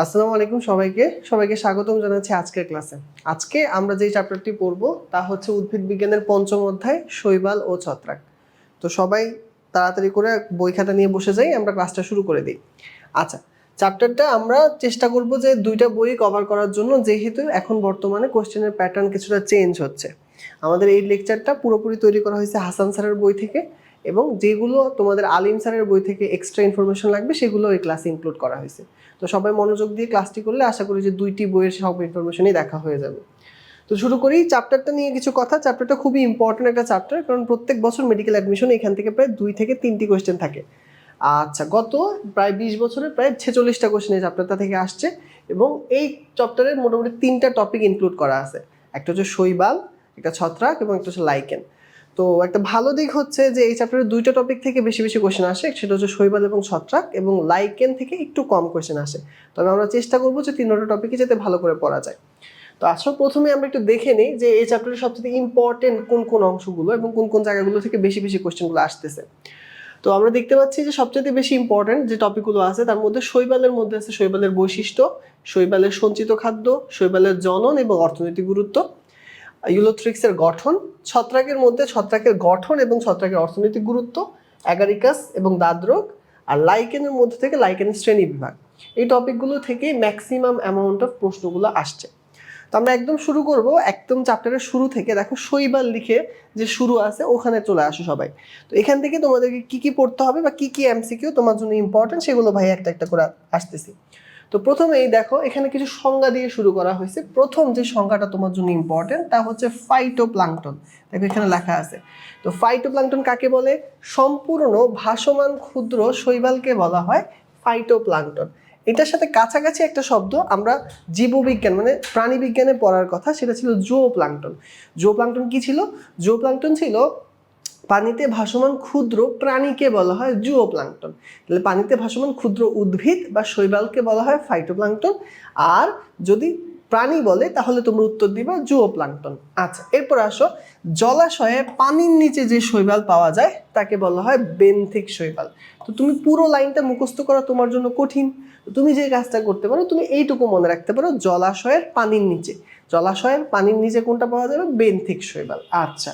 আসসালামু আলাইকুম সবাইকে স্বাগতম জানাচ্ছি আজকের ক্লাসে। আজকে আমরা যে চ্যাপ্টারটি পড়ব তা হচ্ছে উদ্ভিদ বিজ্ঞানের পঞ্চম অধ্যায় শৈবাল ও ছত্রাক। তো সবাই তাড়াতাড়ি করে বই খাতা নিয়ে বসে যাই, আমরা ক্লাসটা শুরু করে দিই। আচ্ছা, চ্যাপ্টারটা আমরা চেষ্টা করব যে দুইটা বই কভার করার জন্য, যেহেতু এখন বর্তমানে কোশ্চেনের প্যাটার্ন কিছুটা চেঞ্জ হচ্ছে। আমাদের এই লেকচারটা পুরোপুরি তৈরি করা হয়েছে হাসান স্যারের বই থেকে, এবং যেগুলো তোমাদের আলিম স্যারের বই থেকে এক্সট্রা ইনফরমেশন লাগবে সেগুলো এই ক্লাসে ইনক্লুড করা হয়েছে। তো সবাই মনোযোগ দিয়ে ক্লাসটি করলে আশা করি যে দুইটি বইয়ের সব ইনফরমেশনই দেখা হয়ে যাবে। তো শুরু করি চ্যাপ্টারটা নিয়ে কিছু কথা। চ্যাপ্টারটা খুবই ইম্পর্টেন্ট একটা চ্যাপ্টার, কারণ প্রত্যেক বছর মেডিকেল অ্যাডমিশনে এখান থেকে প্রায় 2 থেকে 3টি কোয়েশ্চেন থাকে। আচ্ছা, গত প্রায় 20 বছরে প্রায় 46টা কোয়েশ্চেন এই চ্যাপ্টারটা থেকে আসছে, এবং এই চ্যাপ্টারের মোটামুটি 3টা টপিক ইনক্লুড করা আছে। একটা হচ্ছে শৈবাল, একটা ছত্রাক এবং একটা হচ্ছে লাইকেন। তো একটা ভালো দিক হচ্ছে যে এই চ্যাপ্টারের 2টা টপিক থেকে বেশি কোয়েশ্চেন আসে, সেটা হচ্ছে শৈবাল এবং ছত্রাক, এবং লাইকেন থেকে একটু কম কোয়েশ্চেন আসে। তবে আমরা চেষ্টা করবো যে 3টা টপিকই যাতে ভালো করে পড়া যায়। তো আসলে প্রথমে আমরা একটু দেখে নিই যে এই চ্যাপ্টারের সবচেয়ে ইম্পর্টেন্ট কোন কোন অংশগুলো এবং কোন কোন জায়গাগুলো থেকে বেশি কোয়েশ্চেনগুলো আসতেছে। তো আমরা দেখতে পাচ্ছি যে সবচেয়ে বেশি ইম্পর্টেন্ট যে টপিকগুলো আছে তার মধ্যে শৈবালের মধ্যে আছে শৈবালের বৈশিষ্ট্য, শৈবালের সঞ্চিত খাদ্য, শৈবালের জনন এবং অর্থনৈতিক গুরুত্ব, ইউলোথ্রিক্সের গঠন, ছত্রাকের মধ্যে ছত্রাকের গঠন এবং ছত্রাকের অর্থনৈতিক গুরুত্ব, অ্যাগারিকাস এবং দাদরোগ, আর লাইকেনের মধ্যে থেকে লাইকেনের শ্রেণী বিভাগ। এই টপিকগুলো থেকে ম্যাক্সিমাম অ্যামাউন্ট অফ প্রশ্নগুলো আসছে। তো আমরা একদম শুরু করব, একদম চ্যাপ্টারের শুরু থেকে। দেখো শৈবাল লিখে যে শুরু আছে ওখানে চলে আসো সবাই। তো এখান থেকে তোমাদেরকে কি কি পড়তে হবে বা কি কি এমসিকিউ তোমার জন্য ইম্পর্টেন্ট সেগুলো ভাই একটা একটা করে আসতেছি। তো প্রথমেই দেখো এখানে কিছু সংজ্ঞা দিয়ে শুরু করা হয়েছে। প্রথম যে সংজ্ঞাটা তোমার জন্য ইম্পর্টেন্ট তা হচ্ছে ফাইটোপ্লাঙ্কটন। দেখো এখানে লেখা আছে। তো ফাইটোপ্লাঙ্কটন কাকে বলে? সম্পূর্ণ ভাসমান ক্ষুদ্র শৈবালকে বলা হয় ফাইটোপ্লাঙ্কটন। এটার সাথে কাছাকাছি একটা শব্দ আমরা জীববিজ্ঞান মানে প্রাণী বিজ্ঞানে পড়ার কথা, সেটা ছিল জুওপ্লাঙ্কটন। জুওপ্লাঙ্কটন কি ছিল? জুওপ্লাঙ্কটন ছিল পানিতে ভাসমান ক্ষুদ্র প্রাণীকে বলা হয় জুওপ্লাঙ্কটন। তাহলে পানিতে ভাসমান ক্ষুদ্র উদ্ভিদ বা শৈবালকে বলা হয় ফাইটোপ্লাঙ্কটন। আর যদি প্রাণী বলে তাহলে তোমরা উত্তর দিবা জুওপ্লাঙ্কটন। আচ্ছা, এরপর আসো, জলাশয়ে পানির নিচে যে শৈবাল পাওয়া যায় তাকে বলা হয় বেন্থিক শৈবাল। তো তুমি পুরো লাইনটা মুখস্থ করা তোমার জন্য কঠিন। তুমি যে কাজটা করতে পারো, তুমি এইটুকু মনে রাখতে পারো, জলাশয়ের পানির নিচে, জলাশয়ের পানির নিচে কোনটা পাওয়া যাবে? বেন্থিক শৈবাল। আচ্ছা,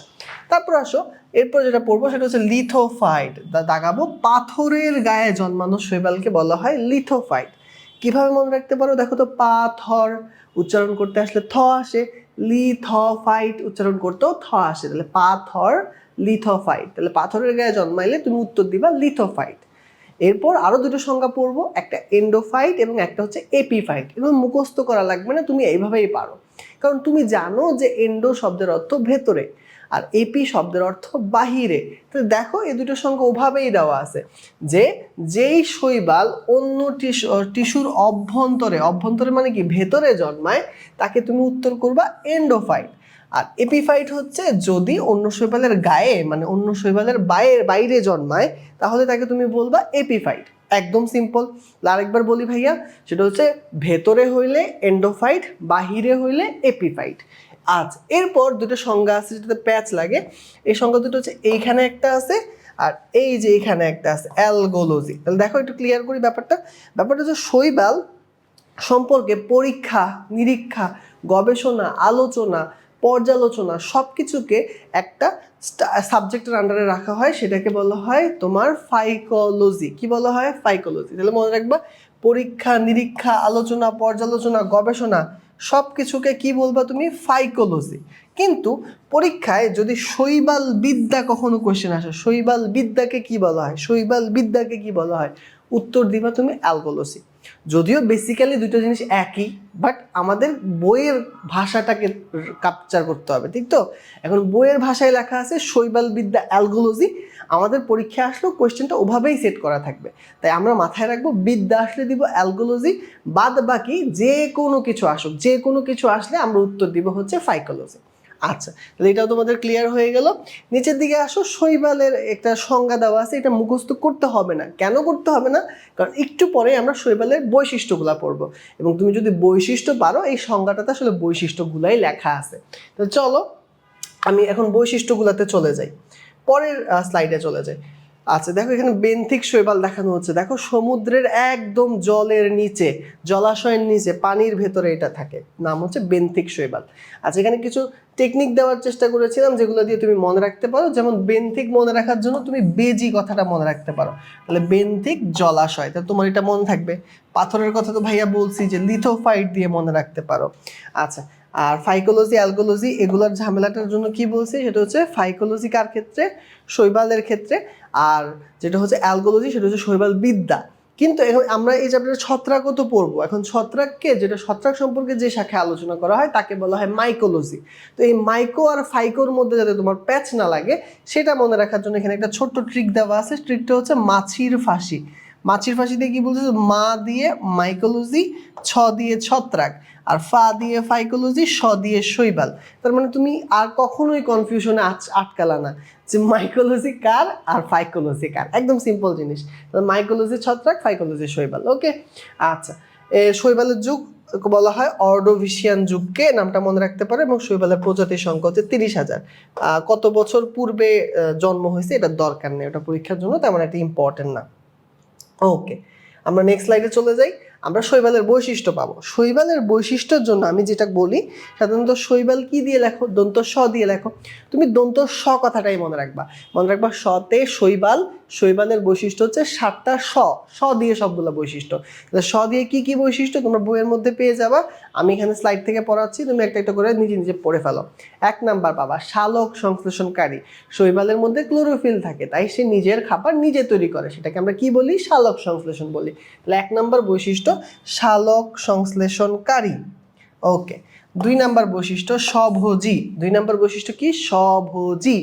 তারপর আসো, এরপর যেটা পড়বো সেটা হচ্ছে লিথোফাইট। দাগাবো, পাথরের গায়ে জন্মানো শৈবালকে বলা হয় লিথোফাইট। কিভাবে মনে রাখতে পারো? দেখো তো, পাথর উচ্চারণ করতে আসলে থ আসে, লিথোফাইট উচ্চারণ করতেও থ আসে, তাহলে পাথর লিথোফাইট। তাহলে পাথরের গায়ে জন্মাইলে তুমি উত্তর দিবা লিথোফাইট। এরপর আরো দুটো সংজ্ঞা পড়বো, একটা এন্ডোফাইট এবং একটা হচ্ছে এপিফাইট। এগুলো মুখস্থ করা লাগবে না, তুমি এইভাবেই পারো, কারণ তুমি জানো যে এন্ডো শব্দের অর্থ ভেতরে আর এপি শব্দের অর্থ বাহিরে। তো দেখো এই দুটো সংজ্ঞা ওভাবেই দেওয়া আছে যে যেই শৈবাল অন্য টিস্যুর অভ্যন্তরে মানে কি ভেতরে জন্মায় তাকে তুমি উত্তর করবা এন্ডোফাইট। আর এপিফাইট হচ্ছে যদি অন্য শৈবালের গায়ে মানে অন্য শৈবালের বাইরে জন্মায় তাহলে তাকে তুমি বলবা এপিফাইট। একদম সিম্পল। আরেকবার বলি ভাইয়া, সেটা হচ্ছে ভেতরে হইলে এন্ডোফাইট, বাহিরে হইলে এপিফাইট। আচ্ছা, এরপর দুটো সংজ্ঞা আছে যেটাতে প্যাচ লাগে। এই সংজ্ঞা দুটো হচ্ছে এইখানে একটা আছে আর এই যে এখানে একটা আছে, অ্যালগোলজি। তাহলে দেখো একটু ক্লিয়ার করি ব্যাপারটা হচ্ছে শৈবাল সম্পর্কে পরীক্ষা নিরীক্ষা, গবেষণা, আলোচনা, পর্যালোচনা সবকিছুকে একটা সাবজেক্টের আন্ডারে রাখা হয়, সেটাকে বলা হয় তোমার ফাইকোলজি। কি বলা হয়? ফাইকোলজি। তাহলে মনে রাখবা, পরীক্ষা নিরীক্ষা, আলোচনা, পর্যালোচনা, গবেষণা সবকিছুকে কি বলবা তুমি? ফাইকোলজি। কিন্তু পরীক্ষায় যদি শৈবাল বিদ্যা কখনো কোশ্চেন আসে, শৈবাল বিদ্যাকে কি বলা হয়? শৈবাল বিদ্যাকে কি বলা হয়? উত্তর দিবা তুমি অ্যালগোলজি। যদিও বেসিক্যালি দুটো জিনিস একই, বাট আমাদের বইয়ের ভাষাটাকে ক্যাপচার করতে হবে, ঠিক তো? এখন বইয়ের ভাষায় লেখা আছে শৈবাল বিদ্যা অ্যালগোলজি, আমাদের পরীক্ষা আসলেও কোয়েশ্চেনটা ওভাবেই সেট করা থাকবে। তাই আমরা মাথায় রাখবো বিদ্যা আসলে দিব অ্যালগোলজি, বাদ বাকি যে কোনো কিছু আসুক, যে কোনো কিছু আসলে আমরা উত্তর দিব হচ্ছে ফাইকোলজি। আচ্ছা, তাহলে এটাও তোমাদের ক্লিয়ার হয়ে গেল। নিচের দিকে আসো, শৈবালের একটা সংজ্ঞা দেওয়া আছে, এটা মুখস্থ করতে হবে না। কেন করতে হবে না? কারণ একটু পরে আমরা শৈবালের বৈশিষ্ট্যগুলা পড়বো, এবং তুমি যদি বৈশিষ্ট্য পারো, এই সংজ্ঞাটাতে আসলে বৈশিষ্ট্যগুলাই লেখা আছে। তো চলো আমি এখন বৈশিষ্ট্যগুলাতে চলে যাই, পরের স্লাইডে চলে যাই। আচ্ছা দেখো এখানে বেন্থিক শৈবাল দেখানো হচ্ছে, দেখো সমুদ্রের একদম জলের নিচে, জলাশয়ের নিচে, পানির ভেতরে এটা থাকে, নাম হচ্ছে বেন্থিক শৈবাল। আচ্ছা এখানে কিছু টেকনিক দেওয়ার চেষ্টা করেছিলাম যেগুলো দিয়ে তুমি মনে রাখতে পারো, যেমন বেন্থিক মনে রাখার জন্য তুমি বেজি কথাটা মনে রাখতে পারো, তাহলে বেন্থিক জলাশয়, তাহলে তোমার এটা মনে থাকবে। পাথরের কথা তো ভাইয়া বলছি যে লিথোফাইট দিয়ে মনে রাখতে পারো। আচ্ছা আর ফাইকোলজি অ্যালগোলজি এগুলোর ঝামেলাটার জন্য কি বলছি, সেটা হচ্ছে ফাইকোলজি কার ক্ষেত্রে, শৈবালের ক্ষেত্রে, আর যেটা হচ্ছে অ্যালগোলজি সেটা হচ্ছে শৈবাল বিদ্যা। কিন্তু এখন আমরা এই চ্যাপ্টারে ছত্রাকও তো পড়বো, এখন ছত্রাককে, যেটা ছত্রাক সম্পর্কে যে শাখায় আলোচনা করা হয় তাকে বলা হয় মাইকোলজি। তো এই মাইকো আর ফাইকোর মধ্যে যাতে তোমার প্যাচ না লাগে সেটা মনে রাখার জন্য এখানে একটা ছোট্ট ট্রিক দেওয়া আছে, ট্রিকটা হচ্ছে মাছির ফাঁসি। মাছির ফাঁসি দিয়ে কি বলছে, মা দিয়ে মাইকোলজি, ছ দিয়ে ছত্রাক, আর ফা দিয়ে ফাইকোলজি, স দিয়ে শৈবাল। তার মানে তুমি আর কখনোই কনফিউশনে আটকালা না যে মাইকোলজি কার আর ফাইকোলজি কার, একদম সিম্পল জিনিস। মাইকোলজি ছত্রাক, ফাইকোলজি শৈবাল। ওকে আচ্ছা, শৈবালের যুগ বলা হয় অর্ডোভিশিয়ান যুগকে, নামটা মনে রাখতে পারো, এবং শৈবালের প্রজাতির সংখ্যা হচ্ছে 30,000। কত বছর পূর্বে জন্ম হয়েছে এটা দরকার নেই, ওটা পরীক্ষার জন্য তেমন একটা ইম্পর্টেন্ট না। ওকে আমরা নেক্সট স্লাইডে চলে যাই। আমরা শৈবালের বৈশিষ্ট্য পাবো। শৈবালের বৈশিষ্ট্যের জন্য আমি যেটা বলি, সাধারণত শৈবাল কি দিয়ে লেখো, দন্ত স দিয়ে লেখো। তুমি দন্ত স কথাটাই মনে রাখবা, মনে রাখবা সতে শৈবাল, শৈবালের বৈশিষ্ট্য হচ্ছে 7টা স, স দিয়ে সবগুলো বৈশিষ্ট্য। স দিয়ে কি কি বৈশিষ্ট্য তোমরা বইয়ের মধ্যে পেয়ে যাবা, আমি এখানে স্লাইড থেকে পড়াচ্ছি, তুমি একটা একটা করে নিজে নিজে পড়ে ফেলো। 1 নাম্বার পাবা শালক সংশ্লেষণকারী। শৈবালের মধ্যে ক্লোরোফিল থাকে, তাই সে নিজের খাবার নিজে তৈরি করে, সেটাকে আমরা কি বলি, শালক সংশ্লেষণ বলি। তাহলে 1 নাম্বার বৈশিষ্ট্য শালক সংশ্লেষণকারী। ওকে 2 নাম্বার বৈশিষ্ট্য স্বভোজী। 2 নাম্বার বৈশিষ্ট্য কি, স্বভোজী।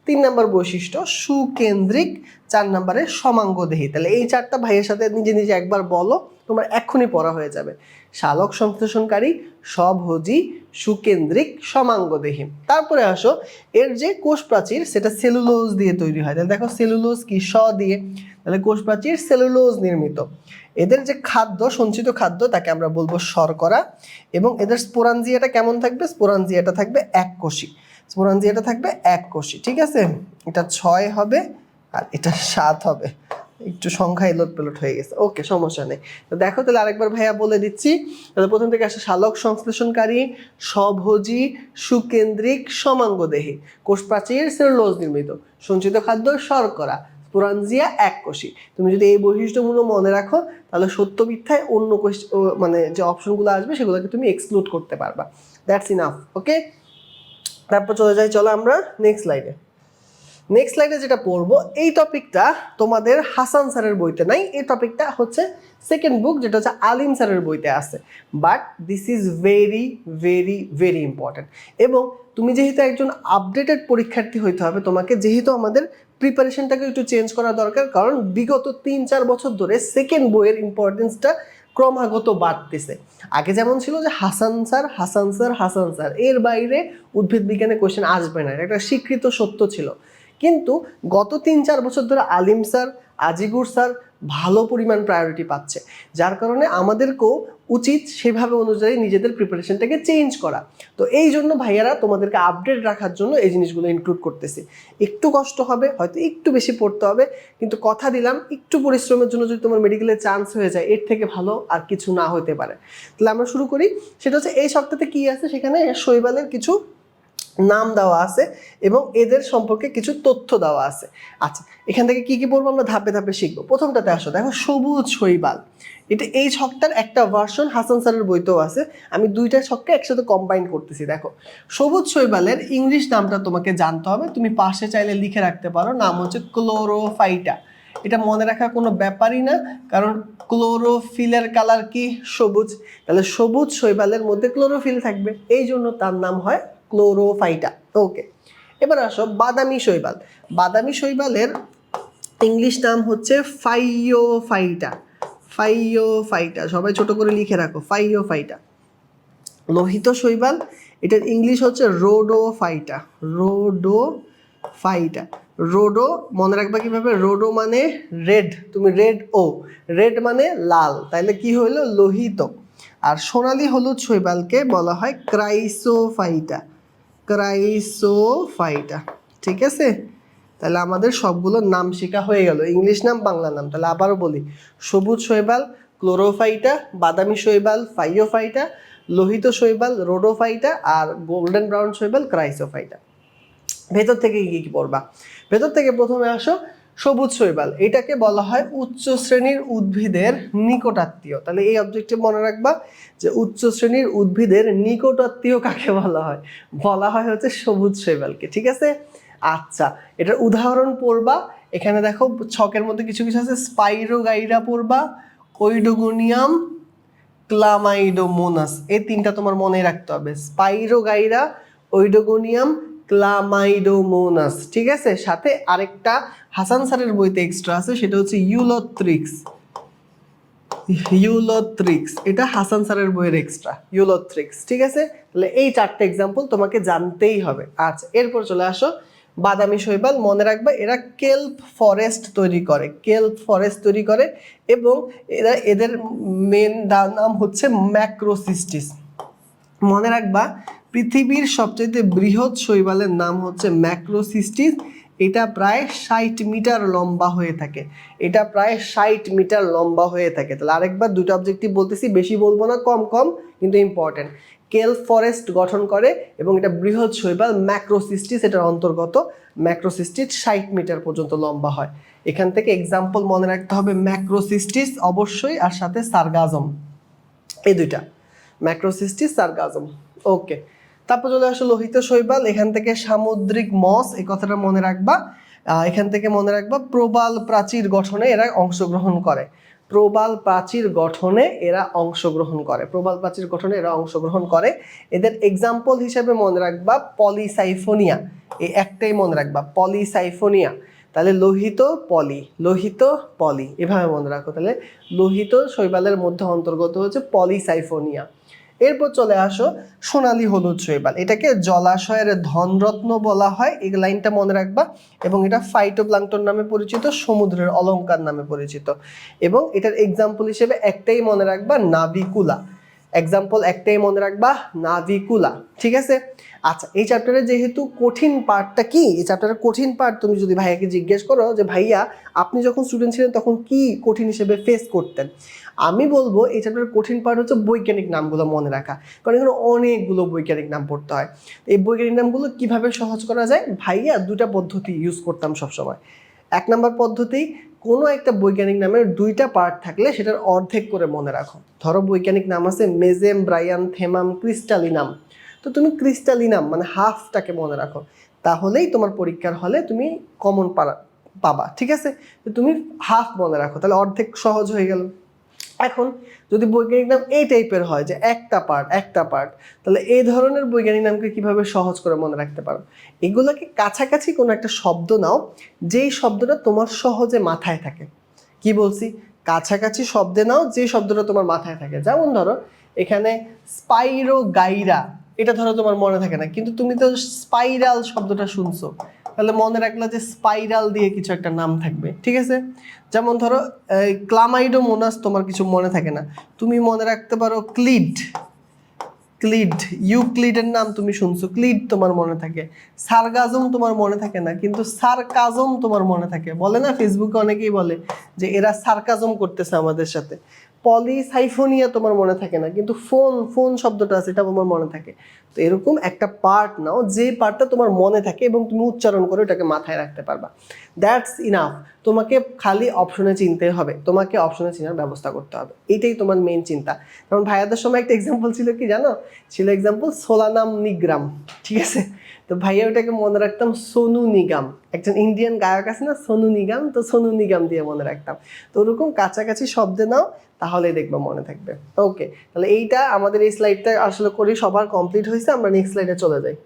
3 নাম্বার বৈশিষ্ট্য সুকেন্দ্রিক। 4 নাম্বারে সমাঙ্গদেহী। তাহলে এই 4টা ভাইয়ের সাথে নিজে নিজে একবার বলো, তোমার এক্ষুনি পড়া হয়ে যাবে। শালক সংশ্লেষণকারী, স্বভোজী, সুকেন্দ্রিক, সমাঙ্গদেহী। তারপরে আসো এর যে কোষ প্রাচীর সেটা সেলুলোজ দিয়ে তৈরি হয়। তাহলে দেখো সেলুলোজ কি, স দিয়ে, তাহলে কোষ প্রাচীর সেলুলোজ নির্মিত। এদের যে খাদ্য, সঞ্চিত খাদ্য, তাকে আমরা বলবো শর্করা। এবং এদের স্পোরাঞ্জিয়াটা কেমন থাকবে, স্পোরাঞ্জিয়াটা থাকবে এককোষী, স্পোরাঞ্জিয়াটা থাকবে এককোষী। ঠিক আছে, এটা 6 হবে আর এটা 7 হবে, একটু সংখ্যা এলোট পেলোট হয়ে গেছে। ওকে সমস্যা নেই। তো দেখো তাহলে আরেকবার ভাইয়া বলে দিচ্ছি, তাহলে প্রথম থেকে আসে শালক সংশ্লেষণকারী, স্বভোজী, সুকেন্দ্রিক, সমাঙ্গদেহী, কোষ প্রাচীর সেলুলোজ নির্মিত, সঞ্চিত খাদ্য শর্করা, স্পোরাঞ্জিয়া এককোষী। তুমি যদি এই বৈশিষ্ট্যগুলো মনে রাখো তাহলে সত্য মিথ্যায় অন্য মানে যে অপশনগুলো আসবে সেগুলোকে তুমি এক্সক্লুড করতে পারবা। That's enough. ওকে তারপর চলে যাই, চলো আমরা নেক্সট স্লাইডে। নেক্সট স্লাইডে যেটা পড়বো, এই টপিকটা তোমাদের হাসান স্যারের বইতে নাই, এই টপিকটা হচ্ছে সেকেন্ড বুক, যেটা হচ্ছে আলিম স্যারের বইতে আছে। But this is very very very important. এবং তুমি যেহেতু একজন আপডেটেড পরীক্ষার্থী হইতে হবে তোমাকে, যেহেতু আমাদের প্রিপারেশনটাকে একটু চেঞ্জ করা দরকার, কারণ বিগত 3-4 বছর ধরে সেকেন্ড বইয়ের ইম্পর্টেন্সটা ক্রমাগত বাড়তেছে। আগে যেমন ছিল যে Hasan sir Hasan sir Hasan sir, এর বাইরে উদ্ভিদ বিজ্ঞানে কোয়েশ্চেন আসবে না, এটা একটা স্বীকৃত সত্য ছিল। কিন্তু গত 3-4 বছর ধরে আলিম স্যার, আজিগুর স্যার ভালো পরিমাণ প্রায়োরিটি পাচ্ছে, যার কারণে আমাদেরকেও উচিত সেভাবে অনুযায়ী নিজেদের প্রিপারেশনটাকে চেঞ্জ করা। তো এই জন্য ভাইয়ারা তোমাদেরকে আপডেট রাখার জন্য এই জিনিসগুলো ইনক্লুড করতেছি। একটু কষ্ট হবে, হয়তো একটু বেশি পড়তে হবে, কিন্তু কথা দিলাম একটু পরিশ্রমের জন্য যদি তোমার মেডিকেলে চান্স হয়ে যায়, এর থেকে ভালো আর কিছু না হতে পারে। তাহলে আমরা শুরু করি। সেটা হচ্ছে এই সপ্তাহে কি আছে, সেখানে শৈবালের কিছু নাম দেওয়া আছে এবং এদের সম্পর্কে কিছু তথ্য দেওয়া আছে। আচ্ছা এখান থেকে কি কি পড়বো আমরা ধাপে ধাপে শিখবো। প্রথমটাতে আসো, দেখো সবুজ শৈবাল। এটা এই ছকটার একটা ভার্সন হাসান স্যারের বইতেও আছে, আমি 2টা ছককে একসাথে কম্বাইন করতেছি। দেখো সবুজ শৈবালের ইংলিশ নামটা তোমাকে জানতে হবে, তুমি পাশে চাইলে লিখে রাখতে পারো, নাম হচ্ছে ক্লোরোফাইটা। এটা মনে রাখা কোনো ব্যাপারই না, কারণ ক্লোরোফিলের কালার কি, সবুজ, তাহলে সবুজ শৈবালের মধ্যে ক্লোরোফিল থাকবে, এই জন্য তার নাম হয় ক্লোরোফাইটা। ওকে এবার আসো বাদামি শৈবাল। বাদামি শৈবালের ইংলিশ নাম হচ্ছে ফাইওফাইটা। ফাইওফাইটা সবাই ছোট করে লিখে রাখো, ফাইওফাইটা। লোহিত শৈবাল, এটার ইংলিশ হচ্ছে রোডোফাইটা। রোডোফাইটা, রোডো মনে রাখবা কিভাবে, রোডো মানে রেড, তুমি রেড, ও রেড মানে লাল, তাইলে কি হলো, লোহিত। আর সোনালী হলুদ শৈবালকে বলা হয় ক্রাইসোফাইটা। ক্রাইসোফাইটা, ঠিক আছে। তাহলে আমাদের সবগুলো নাম শেখা হয়ে গেল, ইংলিশ নাম, বাংলা নাম। তাহলে আবারও বলি, সবুজ শৈবাল ক্লোরোফাইটা, বাদামি শৈবাল ফাইওফাইটা, লোহিত শৈবাল রোডোফাইটা, আর গোল্ডেন ব্রাউন শৈবাল ক্রাইসোফাইটা। ভেতর থেকে কি কি পড়বা? ভেতর থেকে প্রথমে আসো সবুজ শৈবাল, এটাকে বলা হয় উচ্চ শ্রেণীর উদ্ভিদের নিকটাত্মীয়। তাহলে এই অবজেক্টিভ মনে রাখবা যে উচ্চ শ্রেণীর উদ্ভিদের নিকটাত্মীয় কাকে বলা হয়? বলা হয় হচ্ছে সবুজ শৈবালকে, ঠিক আছে? আচ্ছা, এটার উদাহরণ পড়বা। এখানে দেখো ছকের মধ্যে কিছু কিছু আছে, স্পাইরোগাইরা পড়বা, ওইডোগোনিয়াম, ক্লামাইডোমোনাস, এই তিনটা তোমার মনে রাখতে হবে, স্পাইরোগাইরা, ওইডোগোনিয়াম, ক্লামাইডোমোনাস, ঠিক আছে? সাথে আরেকটা হাসান স্যারের বইতে এক্সট্রা আছে, সেটা হচ্ছে ইউলোথ্রিক্স। ইউলোথ্রিক্স এটা হাসান স্যারের বইয়ের এক্সট্রা, ইউলোথ্রিক্স, ঠিক আছে? তাহলে এই চারটে এক্সাম্পল তোমাকে জানতেই হবে। আচ্ছা, এরপর চলে আসো বাদামি শৈবাল। মনে রাখবা এরা কেল্প ফরেস্ট তৈরি করে, কেল্প ফরেস্ট তৈরি করে, এবং এদের মেন নাম হচ্ছে ম্যাক্রোসিস্টিস। মনে রাখবা পৃথিবীর সবচেয়ে বৃহৎ শৈবালের নাম হচ্ছে ম্যাক্রোসিস্টিস। এটা প্রায় 60 মিটার লম্বা হয়ে থাকে, এটা প্রায় 60 মিটার লম্বা হয়ে থাকে। তাহলে আরেকবার দুটো অবজেক্টিভ বলতেছি, বেশি বলবো না, কম কম কিন্তু ইম্পর্টেন্ট। কেল্প ফরেস্ট গঠন করে এবং এটা বৃহৎ শৈবাল ম্যাক্রোসিস্টিস এটার অন্তর্গত। ম্যাক্রোসিস্টিস 60 মিটার পর্যন্ত লম্বা হয়। এখান থেকে এক্সাম্পল মনে রাখতে হবে ম্যাক্রোসিস্টিস অবশ্যই, আর সাথে সার্গাজম, এই দুইটা, ম্যাক্রোসিস্টিস সার্গাজম। ওকে, তারপর চলে আসো লোহিত শৈবাল। এখান থেকে সামুদ্রিক মস, এই কথাটা মনে রাখবা। এখান থেকে মনে রাখবা প্রবাল প্রাচীর গঠনে এরা অংশগ্রহণ করে, প্রবাল প্রাচীর গঠনে এরা অংশগ্রহণ করে, প্রবাল প্রাচীর গঠনে এরা অংশগ্রহণ করে। এদের এক্সাম্পল হিসেবে মনে রাখবা পলিসাইফোনিয়া, এই একটাই মনে রাখবা, পলিসাইফোনিয়া। তাহলে লোহিত পলি, লোহিত পলি, এভাবে মনে রাখো। তাহলে লোহিত শৈবালের মধ্যে অন্তর্গত হচ্ছে পলিসাইফোনিয়া। এরপর চলে আসো সোনালী হলুদ শৈবাল, এটাকে জলাশয়ের ধনরত্ন বলা হয়, এই লাইনটা মনে রাখবা। এবং এটা ফাইটোপ্লাঙ্কটন নামে পরিচিত, সমুদ্রের অলংকার নামে পরিচিত। এবং এটার এক্সাম্পল হিসেবে একটাই মনে রাখবা, নাভিকুলা। এক্সাম্পল একটাই মনে রাখবা, নাভিকুলা, ঠিক আছে? আচ্ছা, এই চ্যাপ্টারে যেহেতু কঠিন পার্টটা কি, এই চ্যাপ্টারের কঠিন পার্ট তুমি যদি ভাইয়াকে জিজ্ঞেস করো যে ভাইয়া আপনি যখন স্টুডেন্ট ছিলেন তখন কি কঠিন হিসেবে ফেস করতেন, আমি বলবো এই চ্যাপ্টারের কঠিন পার্ট হচ্ছে বৈজ্ঞানিক নামগুলো মনে রাখা, কারণ এখানে অনেকগুলো বৈজ্ঞানিক নাম পড়তে হয়। এই বৈজ্ঞানিক নামগুলো কিভাবে সহজ করা যায়, ভাইয়া দুটা পদ্ধতি ইউজ করতাম সবসময়। 1 নম্বর পদ্ধতি, কোনো একটা বৈজ্ঞানিক নামের 2টা পার্ট থাকলে সেটার অর্ধেক করে মনে রাখো। ধরো বৈজ্ঞানিক নাম আছে মেজেম, ব্রায়ান, থেমাম, ক্রিস্টালিনাম, তো তুমি ক্রিস্টালিনাম মানে হাফটাকে মনে রাখো, তাহলেই তোমার পরীক্ষার হলে তুমি কমন পাবা, ঠিক আছে? তো তুমি হাফ মনে রাখো, তাহলে অর্ধেক সহজ হয়ে গেল। এখন যদি বৈজ্ঞানিক নাম এই টাইপের হয় যে একটা পার্ট, তাহলে এই ধরনের বৈজ্ঞানিক নামকে কিভাবে সহজ করে মনে রাখতে পারো? এগুলোকে কাছাকাছি কোনো একটা শব্দ নাও, যেই শব্দটা তোমার সহজে মাথায় থাকে। কি বলছি? কাছাকাছি শব্দে নাও যে শব্দটা তোমার মাথায় থাকে। যেমন ধরো এখানে স্পাইরোগাইরা, এটা ধরো তোমার মনে থাকে না, কিন্তু তুমি তো স্পাইরাল শব্দটা শুনছো, তাহলে মনে রাখলা যে স্পাইরাল দিয়ে কিছু একটা নাম থাকবে, ঠিক আছে? যেমন ধরো ক্লামাইডোমোনাস তোমার কিছু মনে থাকে না, তুমি মনে রাখতে পারো ক্লিড, ক্লিড, ইউক্লিডের নাম তুমি শুনছো, ক্লিড তোমার মনে থাকে। সার্গাজম তোমার মনে থাকে না, কিন্তু সার্কাজম তোমার মনে থাকে। বলে না ফেসবুকে অনেকেই বলে যে এরা সার্কাজম করতেছে আমাদের সাথে। পলিসাইফোনিয়া তোমার মনে থাকে না, কিন্তু ফোন শব্দটা আছে এটা তোমার মনে থাকে। তো এরকম একটা পার্ট নাও যে পার্টটা তোমার মনে থাকে এবং তুমি উচ্চারণ করে ওটাকে মাথায় রাখতে পারবা। That's enough. তোমাকে খালি অপশনে চিনতে হবে, তোমাকে অপশনে চেনার ব্যবস্থা করতে হবে, এটাই তোমার মেইন চিন্তা। কারণ ভাইয়াদের সময় একটা এক্সাম্পল ছিল কি জানো, ছিল এক্সাম্পল সোলানাম নিগ্রাম, ঠিক আছে? তো ভাইয়া ওটাকে মনে রাখতাম সোনু নিগম, একজন ইন্ডিয়ান গায়ক আছে না সোনু নিগম, তো সোনু নিগম দিয়ে মনে রাখতাম। তো ওরকম কাছাকাছি শব্দে নাও, তাহলে দেখবা মনে থাকবে। ওকে, তাহলে এইটা আমাদের এই স্লাইডটা আসলে করি সবার কমপ্লিট হয়েছে, আমরা নেক্সট স্লাইডে চলে যাই।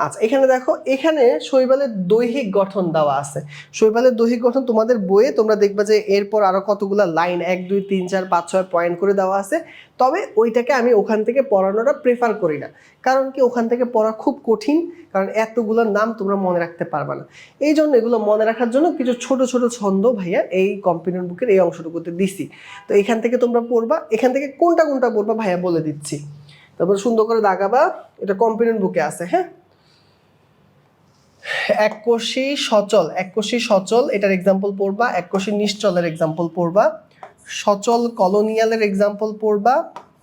আচ্ছা, এখানে দেখো, এখানে শৈবালের দৈহিক গঠন দেওয়া আছে। শৈবালের দৈহিক গঠন তোমাদের বইয়ে তোমরা দেখবা যে এরপর আরো কতগুলো লাইন 1 2 3 4 5 6 পয়েন্ট করে দেওয়া আছে। তবে ওইটাকে আমি ওখান থেকে পড়ানোটা প্রেফার করি না, কারণ কি ওখান থেকে পড়া খুব কঠিন, কারণ এতগুলো নাম তোমরা মনে রাখতে পারবে না। এই জন্য এগুলো মনে রাখার জন্য কিছু ছোট ছোট ছন্দ ভাইয়া এই কম্পিউটার বুকের এই অংশটুকুতে দিছি। তো এখান থেকে তোমরা পড়বা, এখান থেকে কোনটা কোনটা পড়বা ভাইয়া বলে দিচ্ছি, তারপর সুন্দর করে দাগাবা। এটা কম্পিউটার বুকে আছে, হ্যাঁ? এককোষী সচল, এককোষী সচল এটার এক্সাম্পল পড়বা, এককোষী নিশ্চলের এক্সাম্পল পড়বা, সচল কলোনিয়ালের এক্সাম্পল পড়বা,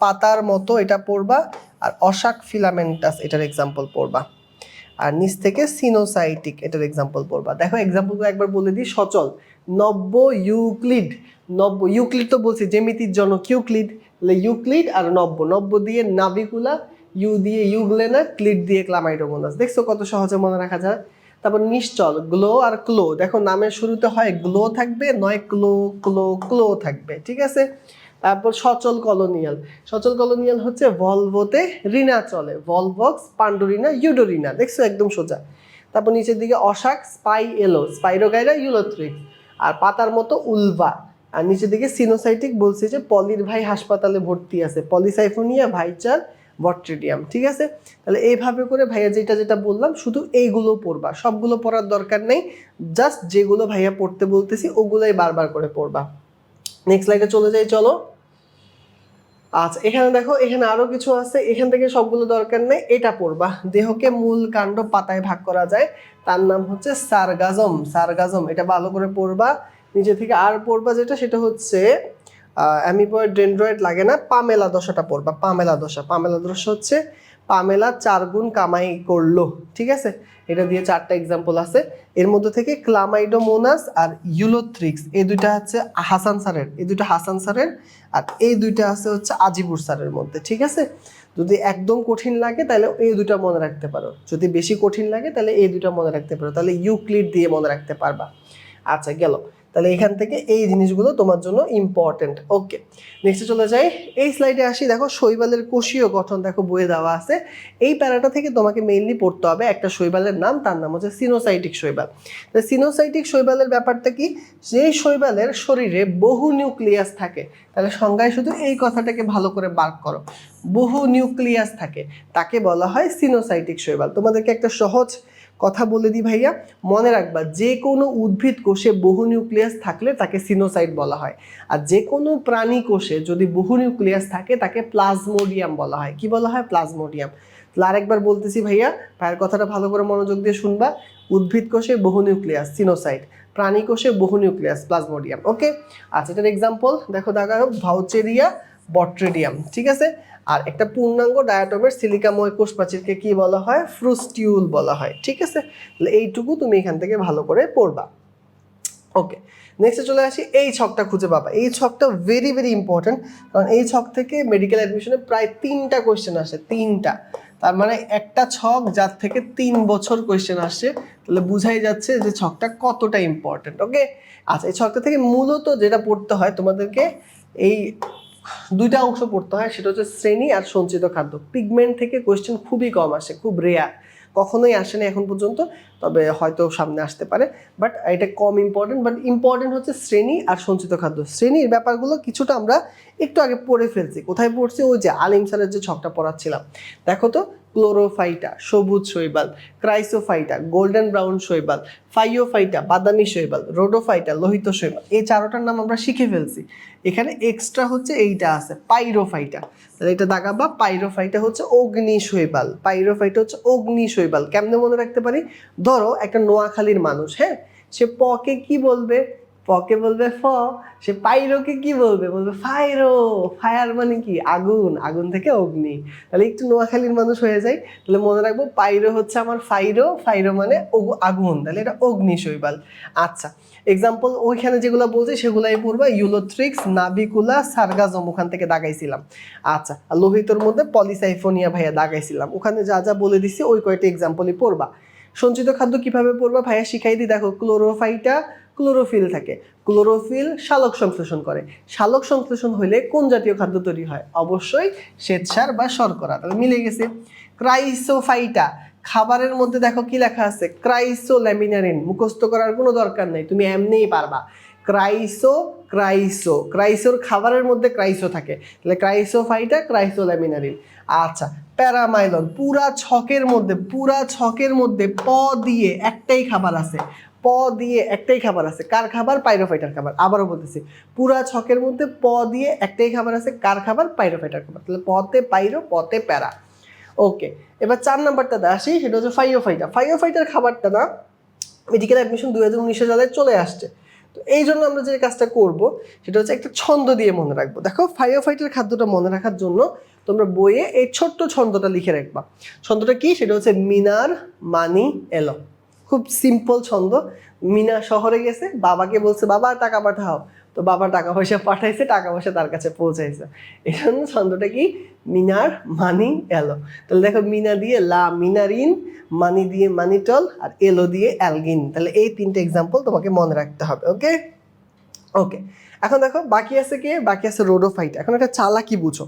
পাতার মতো এটা পড়বা, আর অশাক ফিলামেন্টাস এটার এক্সাম্পল পড়বা। আর নিচ থেকে সিনোসাইটিক এটার এক্সাম্পল পড়বা। দেখো এক্সাম্পলগুলো একবার বলে দিই। সচল নব্য ইউক্লিড, নব্য ইউক্লিড তো বলছি জ্যামিতির জনক ইউক্লিড, তাহলে ইউক্লিড আর নব্য, নব্য দিয়ে নাভিকুলা, ইউ দিয়ে ইউগ্লেনা, ক্লিড দিয়ে ক্লামাইডোমোনাস। দেখছো কত সহজে মনে রাখা যায়। তারপর নিশ্চল গ্লো আর ক্লো, দেখো নামের শুরুতে হয় গ্লো থাকবে, নয় ক্লো ক্লো ক্লো থাকবে, ঠিক আছে। তারপর সচল কলোনিয়াল, সচল কলোনিয়াল হচ্ছে ভলভোতে রিনা চলে, ভলভক্স পান্ডুরিনা ইউডোরিনা, দেখছো একদম সোজা। তারপর নিচের দিকে অশাক স্পাই এলো, স্পাইরোগাইরা ইউলোথ্রিক্স, আর পাতার মতো উলভা। আর নিচের দিকে সিনোসাইটিক বলছে যে পলির ভাই হাসপাতালে ভর্তি আছে, পলিসাইফোনিয়া ভাইচার বট্রিডিয়াম, ঠিক আছে। তাহলে এইভাবে করে ভাইয়া যেটা যেটা বললাম শুধু এইগুলো পড়বা, সবগুলো পড়ার দরকার নেই, জাস্ট যেগুলো ভাইয়া পড়তে বলতেছি ওগুলোই বারবার করে পড়বা। নেক্সট স্লাইডে চলে যাই চলো। আচ্ছা এখানে দেখো, এখানে আরো কিছু আছে, এখান থেকে সবগুলো দরকার নেই, এটা পড়বা। দেহকে মূল কাণ্ড পাতায় ভাগ করা যায়, তার নাম হচ্ছে সারগাজম, সারগাজম এটা ভালো করে পড়বা। নিচে থেকে আর পড়বা যেটা, সেটা হচ্ছে অ্যামিবয়েড ডেন্ড্রয়েড লাগে না, পামেলা দশাটা পড়বা। পামেলা দশা, পামেলা দশা হচ্ছে পামেলা 4 গুণ কামাই করলো, ঠিক আছে। এটা দিয়ে 4টা এক্সাম্পল আছে, এর মধ্যে থেকে ক্লামাইডোমোনাস আর ইউলোথ্রিক্স এই দুইটা হচ্ছে হাসান স্যারের, এই দুইটা হাসান স্যারের, আর এই দুইটা আছে হচ্ছে আজিবুর স্যারের মধ্যে, ঠিক আছে। যদি একদম কঠিন লাগে তাহলে এই দুইটা মনে রাখতে পারো, যদি বেশি কঠিন লাগে তাহলে এই দুইটা মনে রাখতে পারো, তাহলে ইউক্লিড দিয়ে মনে রাখতে পারবা। আচ্ছা গেল, তাহলে এখান থেকে এই জিনিসগুলো তোমার জন্য ইম্পর্টেন্ট। ওকে নেক্সটে চলে যাই। এই স্লাইডে আসি, দেখো শৈবালের কোষীয় গঠন দেখো বইয়ে দেওয়া আছে। এই প্যারাটা থেকে তোমাকে মেইনলি পড়তে হবে একটা শৈবালের নাম, তার নাম হচ্ছে সিনোসাইটিক শৈবাল। সিনোসাইটিক শৈবালের ব্যাপারটা কি, যেই শৈবালের শরীরে বহু নিউক্লিয়াস থাকে, তাহলে সংজ্ঞায় শুধু এই কথাটাকে ভালো করে বার্ক করো, বহু নিউক্লিয়াস থাকে তাকে বলা হয় সিনোসাইটিক শৈবাল। তোমাদেরকে একটা সহজ কথা বলে দিই ভাইয়া, মনে রাখবা যে কোনো উদ্ভিদ কোষে বহু নিউক্লিয়াস থাকলে তাকে সিনোসাইট বলা হয়, আর যে কোনো প্রাণী কোষে যদি বহু নিউক্লিয়াস থাকে তাকে প্লাজমোডিয়াম বলা হয়। কি বলা হয়? প্লাজমোডিয়াম। তাহলে আরেকবার বলতেছি ভাইয়া, ভাইয়ের কথাটা ভালো করে মনোযোগ দিয়ে শুনবা। উদ্ভিদ কোষে বহু নিউক্লিয়াস সিনোসাইট, প্রাণী কোষে বহু নিউক্লিয়াস প্লাজমোডিয়াম। ওকে আচ্ছা, এটার এক্সাম্পল দেখো, দেখা ভাউচেরিয়া বট্রিডিয়াম, ঠিক আছে। আর একটা পূর্ণাঙ্গ ডায়াটমের সিলিকাময় কোষ প্রাচীরকে কি বলা হয়? ফ্রুস্টিউল বলা হয়, ঠিক আছে। তাহলে এইটুকু তুমি এখান থেকে ভালো করে পড়বা। ওকে নেক্সটে চলে আসি, এই ছকটা খুঁজে পাবা। এই ছকটা ভেরি ভেরি ইম্পর্টেন্ট, কারণ এই ছক থেকে মেডিকেল অ্যাডমিশনে প্রায় 3টা কোয়েশ্চেন আসে, 3টা। তার মানে একটা ছক যার থেকে 3 বছর কোয়েশ্চেন আসছে, তাহলে বুঝাই যাচ্ছে যে ছকটা কতটা ইম্পর্টেন্ট। ওকে আচ্ছা, এই ছকটা থেকে মূলত যেটা পড়তে হয় তোমাদেরকে, এই 2টা অংশ পড়তে হয়, সেটা হচ্ছে শ্রেণী আর সঞ্চিত খাদ্য। পিগমেন্ট থেকে কোয়েশ্চেন খুবই কম আসে, খুব রেয়ার, কখনোই আসেনি এখন পর্যন্ত, তবে হয়তো সামনে আসতে পারে, বাট এটা কম ইম্পর্টেন্ট। বাট ইম্পর্টেন্ট হচ্ছে শ্রেণী আর সঞ্চিত খাদ্য। শ্রেণীর ব্যাপারগুলো কিছুটা আমরা একটু আগে পড়ে ফেলছি। কোথায় পড়ছি? ওই যে আলিম স্যারের যে ছকটা পড়াচ্ছিলাম, দেখো তো, ক্লোরোফাইটা সবুজ শৈবাল, ক্রাইসোফাইটা গোল্ডেন ব্রাউন শৈবাল, ফাইওফাইটা বাদামি শৈবাল, রোডোফাইটা লোহিত শৈবাল, এই 4টার নাম আমরা শিখে ফেলছি। এখানে এক্সট্রা হচ্ছে এইটা আছে পাইরোফাইটা, তাহলে এটা দাগাবা। পাইরোফাইটা হচ্ছে অগ্নি শৈবাল, পাইরোফাইটা হচ্ছে অগ্নি শৈবাল। কেমনে মনে রাখতে পারি? ধরো একটা নোয়াখালীর মানুষ, হ্যাঁ, সে পকে কি বলবে? পকে বলবে ফ। সে পাইরোকে কি বলবে? বলবে ফাইরো। ফায়ার মানে কি? আগুন, আগুন থেকে অগ্নি। তাহলে একটু নোয়াখালীর মানুষ হয়ে যায়, তাহলে মনে রাখবো পাইরো হচ্ছে আমার ফাইরো, ফাইরো মানে আগুন, তাহলে এটা অগ্নি শৈবাল। আচ্ছা এক্সাম্পল ওইখানে যেগুলো বলছি সেগুলাই পড়বা, ইউলোথ্রিক্স, নাভিকুলা, সারগাজম ওখান থেকে দাগাইছিলাম। আচ্ছা আর লোহিতর মধ্যে পলিসাইফোনিয়া ভাইয়া দাগাইছিলাম, ওখানে যা যা বলে দিছি ওই কয়টা এক্সাম্পলই পড়বা। সঞ্চিত খাদ্য কিভাবে পড়বা ভাইয়া শিখাই দিই। দেখো ক্লোরোফাইটা ক্লোরোফিল থাকে, ক্লোরোফিল শালক সংশ্লেষণ করে, শালক সংশ্লেষণ হলে কোন জাতীয় খাদ্য তৈরি হয়? অবশ্যই শ্বেতসার বা শর্করা, তাহলে মিলে গেছে। ক্রাইসোফাইটা, খাবারের মধ্যে দেখো কি লেখা আছে? ক্রাইসোল্যামিনারিন, মুখস্থ করার কোনো দরকার নেই, তুমি এমনিই পারবা। ক্রাইসো ক্রাইসো, ক্রাইসোর খাবারের মধ্যে ক্রাইসো থাকে, তাহলে ক্রাইসোফাইটা ক্রাইসোল্যামিনারিন। আচ্ছা প্যারামাইলন, পুরা ছকের মধ্যে প দিয়ে একটাই খাবার আছে, প দিয়ে একটাই খাবার আছে, কার খাবার? পাইরোফাইটার খাবার। আবারও বলতেছি, পুরা ছকের মধ্যে প দিয়ে একটাই খাবার আছে, কার খাবার? পাইরোফাইটার খাবার। তাহলে পতে পাইরো, পতে প্যারা। ওকে, এবার 4 নাম্বারটাতে আসি, সেটা হচ্ছে ফাইটোফাইটা। ফাইটোফাইটার খাবারটা না মেডিকেল অ্যাডমিশন 2019 সালে চলে আসছে। তো এই জন্য আমরা যে কাজটা করব সেটা হচ্ছে একটা ছন্দ দিয়ে মনে রাখবো। দেখো ফাইটোফাইটার খাদ্যটা মনে রাখার জন্য তোমরা বইয়ে এই ছোট্ট ছন্দটা লিখে রাখবা। ছন্দটা কি? সেটা হচ্ছে মিনার মানি এলো। খুব সিম্পল ছন্দ। মিনা শহরে গেছে, বাবাকে বলছে বাবা টাকা পাঠাও, তো বাবা টাকা পয়সা পাঠাইছে, টাকা পয়সা তার কাছে পৌঁছাইছে। এই জন্য ছন্দটা কি? মিনার মানি এলো। তাহলে দেখো মিনা দিয়ে লা মিনারিন, মানি দিয়ে মানিটল, আর এলো দিয়ে অ্যালগিন। তাহলে এই 3টে এক্সাম্পল তোমাকে মনে রাখতে হবে। ওকে ওকে, এখন দেখো বাকি আছে কে? বাকি আছে রোডোফাইট। এখন একটা চালাকি বুঝো।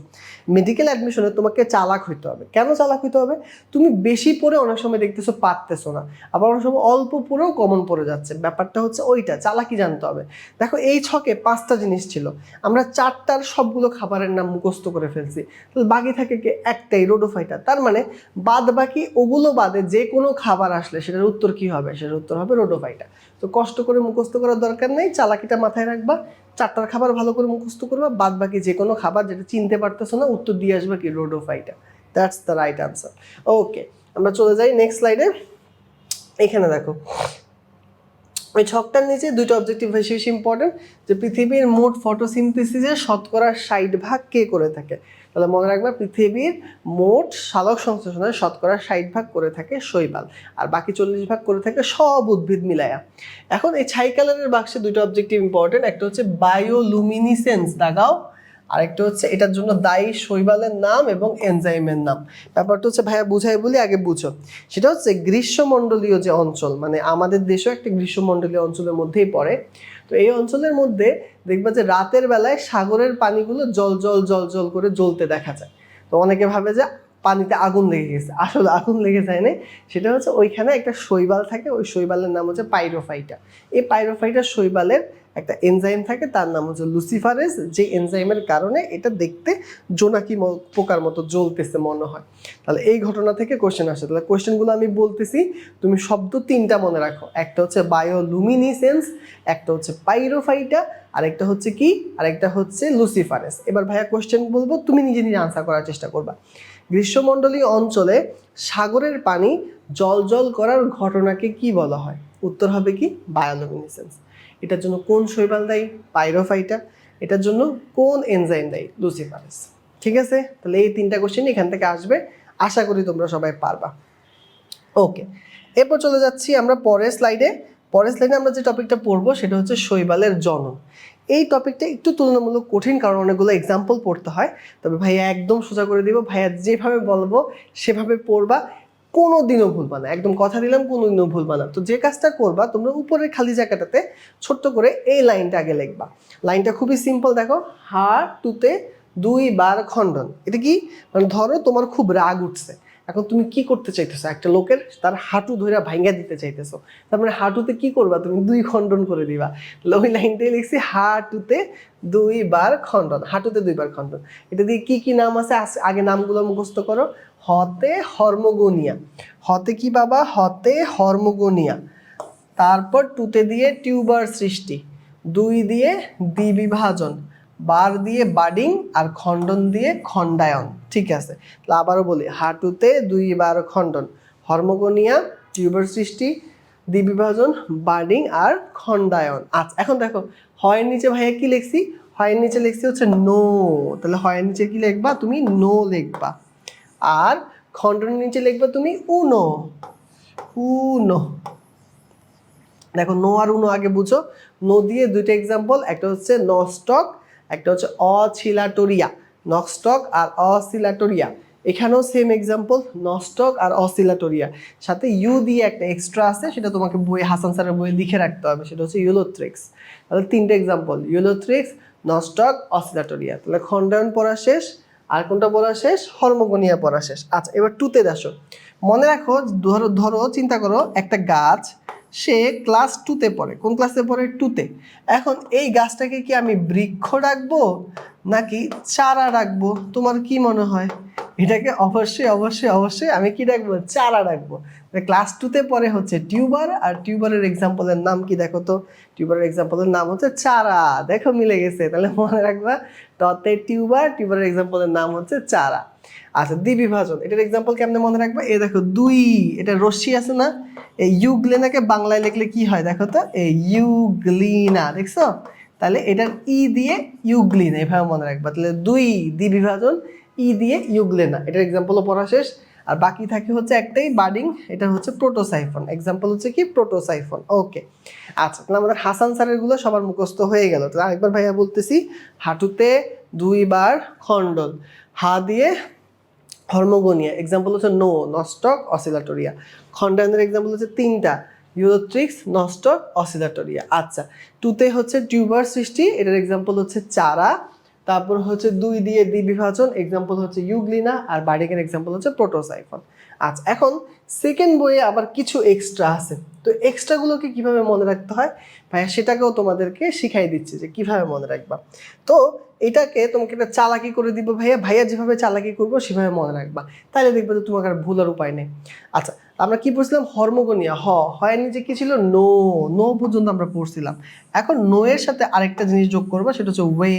মেডিকেল অ্যাডমিশনে তোমাকে চালাক হইতে হবে। কেন চালাক হইতে হবে? তুমি বেশি পড়ে অনেক সময় দেখতেছো পারতেছো না, আবার অনেক সময় অল্প পড়েও কমন পড়ে যাচ্ছে। ব্যাপারটা হচ্ছে ওইটা, চালাকি জানতে হবে। দেখো এই ছকে 5টা জিনিস ছিল, আমরা 4টার সবগুলো খাবারের নাম মুখস্থ করে ফেলছি, তাহলে বাকি থাকে কি? একটাই, রোডোফাইটা। তার মানে বাদ বাকি ওগুলো বাদে যে কোনো খাবার আসলে সেটার উত্তর কি হবে? সেটার উত্তর হবে রোডোফাইটা। তো কষ্ট করে মুখস্থ করার দরকার নেই, চালাকিটা মাথায় রাখবা, 4টার খাবার ভালো করে মুখস্থ করবা, বাদ বাকি যে কোনো খাবার যেটা চিনতে পারতেছো না উত্তর দিয়ে আসবে কি? Rhodophyta. That's the right answer. Okay, আমরা চলে যাই নেক্সট স্লাইডে। এখানে দেখো ওই ছকটার নিচে 2টা অবজেক্টিভ বেশি বেশি ইম্পর্টেন্ট, যে পৃথিবীর মোট ফটোসিনথেসিসের শতকরা 60% কে করে থাকে। তাহলে মনে রাখবা পৃথিবীর মোট সালোক সংশ্লেষণের শতকরা 60% করে থাকে শৈবাল, আর বাকি 40% করে থাকে সব উদ্ভিদ মিলায়া। এখন এই ছাই কালারের বাক্সে 2টা অবজেক্টিভ ইম্পর্টেন্ট, একটা হচ্ছে বায়োলুমিনিসেন্স দাগাও, আরেকটা হচ্ছে এটার জন্য দায়ী শৈবালের নাম এবং এনজাইমের নাম। ব্যাপারটা হচ্ছে ভাইয়া বুঝাই বলি, আগে বুঝো। সেটা হচ্ছে গ্রীষ্মমণ্ডলীয় যে অঞ্চল, মানে আমাদের দেশও একটা গ্রীষ্মমণ্ডলীয় অঞ্চলের মধ্যেই পড়ে। তো এই অঞ্চলের মধ্যে দেখবা যে রাতের বেলায় সাগরের পানিগুলো জল জল জল জল করে জ্বলতে দেখা যায়। তো অনেকে ভাবে যে পানিতে আগুন লেগে গেছে, আসলে আগুন লেগে যায় না, সেটা হচ্ছে ওইখানে একটা শৈবাল থাকে, ওই শৈবালের নাম হচ্ছে পাইরোফাইটা। এই পাইরোফাইটা শৈবালের একটা এনজাইম থাকে, তার নাম হচ্ছে লুসিফারেজ, যে এনজাইমের কারণে এটা দেখতে জোনাকি পোকার মতো জ্বলতেছে মনে হয়। তাহলে এই ঘটনা থেকে কোশ্চেন আসে। তাহলে কোশ্চেনগুলো আমি বলতেছি, তুমি শব্দ 3টা মনে রাখো। একটা হচ্ছে বায়োলুমিনিসেন্স, একটা হচ্ছে পাইরোফাইটা, আরেকটা হচ্ছে কি? আরেকটা হচ্ছে লুসিফারেজ। এবার ভাইয়া কোশ্চেন বলবো, তুমি নিজে নিজে আনসার করার চেষ্টা করবা। গ্রীষ্মমণ্ডলীয় অঞ্চলে সাগরের পানি জল জল করার ঘটনাকে কি বলা হয়? উত্তর হবে কি? বায়োলুমিনিসেন্স। এটার জন্য কোন শৈবাল দায়ী? পাইরোফাইটা। এটার জন্য কোন এনজাইম দায়ী? লুসিফারেস। ঠিক আছে, তাহলে এই 3টা কোশ্চেন এখান থেকে আসবে, আশা করি তোমরা সবাই পারবা। ওকে, এরপর চলে যাচ্ছি আমরা পরের স্লাইডে। পরের স্লাইডে আমরা যে টপিকটা পড়বো সেটা হচ্ছে শৈবালের জনন। এই টপিকটা একটু তুলনামূলক কঠিন, কারণ অনেকগুলো এক্সাম্পল পড়তে হয়। তবে ভাইয়া একদম সোজা করে দিব, ভাইয়া যেভাবে বলবো সেভাবে পড়বা, কোনো দিনও ভুলবা না, একদম কথা দিলাম কোনো দিনও ভুলবা না। তো যে কাজটা করবা, তোমরা উপরের খালি জায়গাটাতে ছোট্ট করে এই লাইনটা আগে লিখবা। লাইনটা খুবই সিম্পল, দেখো, হাঁটুতে 2 বার খণ্ডন। এটা কি? মানে ধরো তোমার খুব রাগ উঠছে, এখন তুমি কি করতে চাইতেছো? একটা লোকের তার হাঁটু ধরে ভাঙ্গা দিতে চাইতেছো, তার মানে হাঁটুতে কি করবা? তুমি 2 খণ্ডন করে দিবা। ওই লাইনটাই লিখছি, হাঁটুতে 2 বার খণ্ডন। হাঁটুতে 2 বার খণ্ডন। এটা দিয়ে কি কি নাম আছে আগে নামগুলো মুখস্থ করো। হতে হরমোগোনিয়া। হতে কি বাবা? হতে হরমোগোনিয়া। তারপর টুতে দিয়ে টিউবার সৃষ্টি, 2 দিয়ে দ্বিবিভাজন, বার দিয়ে বাডিং, আর খণ্ডন দিয়ে খণ্ডায়ন। ঠিক আছে, তাহলে আবারও বলি, হাঁটুতে 2 বার খণ্ডন, হরমোগোনিয়া, টিউবার সৃষ্টি, দ্বিবিভাজন, বার্ডিং আর খণ্ডায়ন। আচ্ছা, এখন দেখো হয়ের নিচে ভাইয়া কি লিখছি? হয়ের নিচে লিখছি হচ্ছে নো। তাহলে হয়ের নিচে কি লিখবা? তুমি নো লিখবা। আর খণ্ডনের নিচে লিখবা তুমি উনো। উনো। দেখো নো আর উনো আগে বুঝো। নো দিয়ে 2টা এক্সাম্পল, একটা হচ্ছে নস্টক, একটা হচ্ছে অসিলাটোরিয়া। নস্টক আর অসিলাটোরিয়া, এখানেও সেম এক্সাম্পল, নস্টক আর অসিলাটোরিয়া। সাথে ইউ দিয়ে একটা এক্সট্রা আছে, সেটা তোমাকে বইয়ে, হাসান স্যারের বইয়ে লিখে রাখতে হবে, সেটা হচ্ছে ইউলোথ্রিক্স। তাহলে 3টে এক্সাম্পল, ইউলোথ্রিক্স, নস্টক, অসিলাটোরিয়া। তাহলে খণ্ডায়ন পড়া শেষ, আর কোনটা পড়া শেষ? হরমোগোনিয়া পড়া শেষ। আচ্ছা, এবার টুতে আসো। মনে রাখো, ধরো চিন্তা করো, একটা গাছ, সে ক্লাস 2তে পড়ে। কোন ক্লাসে পড়ে? 2তে। এখন এই গাছটাকে কি আমি বৃক্ষ রাখবো নাকি চারা রাখবো? তোমার কি মনে হয়? এটাকে অবশ্যই অবশ্যই অবশ্যই আমি কি রাখবো, চারা রাখবো। ক্লাস 2-তে পরে হচ্ছে টিউবার, আর টিউবারের এক্সাম্পলের নাম কি দেখো তো, টিউবারের এক্সাম্পলের নাম হচ্ছে চারা। দেখো মিলে গেছে, তাহলে মনে রাখবা টতে টিউবার, টিউবারের এক্সাম্পলের নাম হচ্ছে চারা। আচ্ছা, দ্বিবিভাজন, এটার এক্সাম্পল কেমনে মনে রাখবা, এই দেখো দুই, এটা রশ্মি আছে না, এই ইউগ্লিনাকে বাংলায় লিখলে কি হয় দেখো তো, এই ইউগ্লিনা, দেখছো? তাহলে এটার ই দিয়ে ইউগ্লিনা, এভাবে মনে রাখবা। তাহলে দুই দ্বিবিভাজন, ই দিয়ে ইউগ্লিনা, এটার এক্সাম্পলও পড়া শেষ। আর বাকি থাকে হচ্ছে একটাই, বাডিং, এটা হচ্ছে প্রোটোসাইফন। এক্সাম্পল হচ্ছে কি, প্রোটোসাইফন। ওকে, আচ্ছা, তাহলে আমাদের হাসান স্যারের গুলো সবার মুখস্থ হয়ে গেল। তাহলে আরেকবার ভাইয়া বলতেছি, হাঁটুতে 2 বার খণ্ডল, হা দিয়ে হর্মোগোনিয়া, এক্সাম্পল হচ্ছে নো, নস্টক, অসিলাটোরিয়া। খণ্ডায়নের এক্সাম্পল হচ্ছে 3টা, ইউরোট্রিক্স, নস্টক, অসিলাটোরিয়া। আচ্ছা, 2-তে হচ্ছে টিউবার সৃষ্টি, এটার এক্সাম্পল হচ্ছে চারা। তারপর হচ্ছে 2 দিয়ে দ্বিবিভাজন, এক্সাম্পল হচ্ছে ইউগ্লিনা। আর বার্ডিংয়ের এক্সাম্পল হচ্ছে প্রোটোসাইফন। আচ্ছা, এখন সেকেন্ড বইয়ে আবার কিছু এক্সট্রা আছে, তো এক্সট্রাগুলোকে কিভাবে মনে রাখতে হয় ভাইয়া সেটাকেও তোমাদেরকে শিখাই দিচ্ছি যে কিভাবে মনে রাখবা। তো এটাকে তোমাকে একটা চালাকি করে দিব ভাইয়া, ভাইয়া যেভাবে চালাকি করবো সেভাবে মনে রাখবা, তাহলে দেখবে যে তোমাকে আর ভুলার উপায় নেই। আচ্ছা, আমরা কি পড়ছিলাম, হর্মোগোনিয়া, হয়নি যে কি ছিল, নো, নো পর্যন্ত আমরা পড়ছিলাম। এখন নো এর সাথে আরেকটা জিনিস যোগ করবা, সেটা হচ্ছে ওয়ে।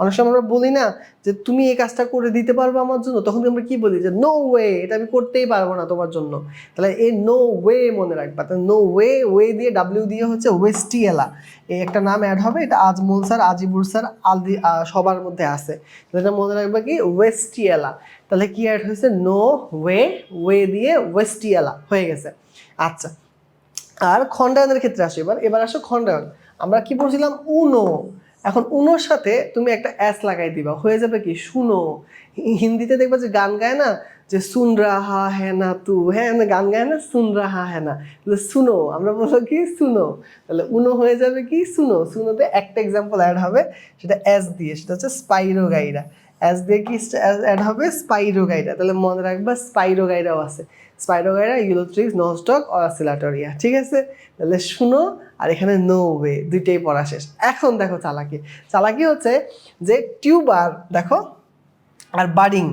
অনেক সময় আমরা বলি না যে তুমি এই কাজটা করে দিতে পারবে আমার জন্য, তখন আমরা কি বলি যে নো ওয়ে, এটা আমি করতেই পারবো না তোমার জন্য। তাহলে এই নো ওয়ে মনে রাখবা। তাহলে নো ওয়ে, ওয়ে দিয়ে ডাব্লিউ দিয়ে হচ্ছে ওয়েস্টিয়েলা, এই একটা নাম অ্যাড হবে, এটা আজমল স্যার, আজিবুর স্যার, আলদি সবার মধ্যে আছে। এটা মনে রাখবা কি, ওয়েস্টিয়েলা। তাহলে কি অ্যাড হয়েছে, নো ওয়ে, ওয়ে দিয়ে ওয়েস্টিয়েলা হয়ে গেছে। আচ্ছা, আর খণ্ডায়নের ক্ষেত্রে আসো, এবার আসো খণ্ডায়ন। আমরা কি বলছিলাম, উনো। এখন উনোর সাথে তুমি একটা অ্যাস লাগাই দিবা, হয়ে যাবে কি, শুনো। হিন্দিতে দেখবা যে গান গায় না, যে সুন রাহা হ্যাঁ না তু, হ্যাঁ গান গায় না, সুন রাহা হ্যাঁ না, তাহলে শুনো, আমরা বলবো কি, শুনো। তাহলে উনো হয়ে যাবে কি, শুনো। শুনোতে একটা এক্সাম্পল অ্যাড হবে, সেটা অ্যাস দিয়ে, সেটা হচ্ছে স্পাইরোগাইরা। অ্যাস দিয়ে কি অ্যাড হবে, স্পাইরোগাইরা। তাহলে মনে রাখবা স্পাইরোগাইরাও আছে, স্পাইরোগাইরা, ইউরোট্রিক্স, নস্টক, অসিলাটোরিয়া। ঠিক আছে, তাহলে শুনো, আর এখানে নো ওয়ে, দুইটাই পড়া শেষ। এখন দেখো চালাকি, চালাকি হচ্ছে যে টিউবার দেখো আর বাডিং,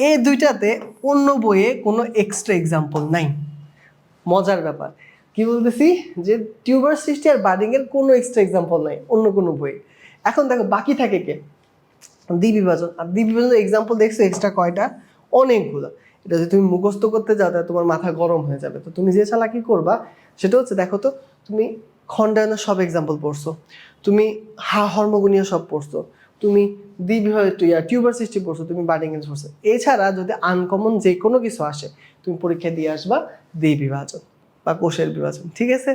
এই দুইটাতে অন্য বইয়ে কোনো এক্সট্রা এক্সাম্পল নাই। মজার ব্যাপার কি বলতেছি, যে টিউবার সৃষ্টি আর বাডিং এর কোনো এক্সট্রা এক্সাম্পল নাই অন্য কোনো বইয়ে। এখন দেখো বাকি থাকে কে, দ্বিবিভাজন। আর দ্বিবিভাজনের এক্সাম্পল দেখছো এক্সট্রা কয়টা, অনেকগুলো। এটা যদি তুমি মুখস্থ করতে যাও তাহলে তোমার মাথা গরম হয়ে যাবে। তো তুমি যে চালাকি করবা সেটা হচ্ছে, দেখো তো, তুমি খণ্ডায়নের সব এক্সাম্পল পড়ছো, তুমি হর্মোগোনিয়া সব পড়ছো, তুমি দ্বিবিভাজ টিউবার সৃষ্টি পড়ছো, তুমি বার্ডিং পড়ছো। এছাড়া যদি আনকমন যে কোনো কিছু আসে, তুমি পরীক্ষা দিয়ে আসবা দ্বিবিভাজন বা কোষের বিভাজন। ঠিক আছে,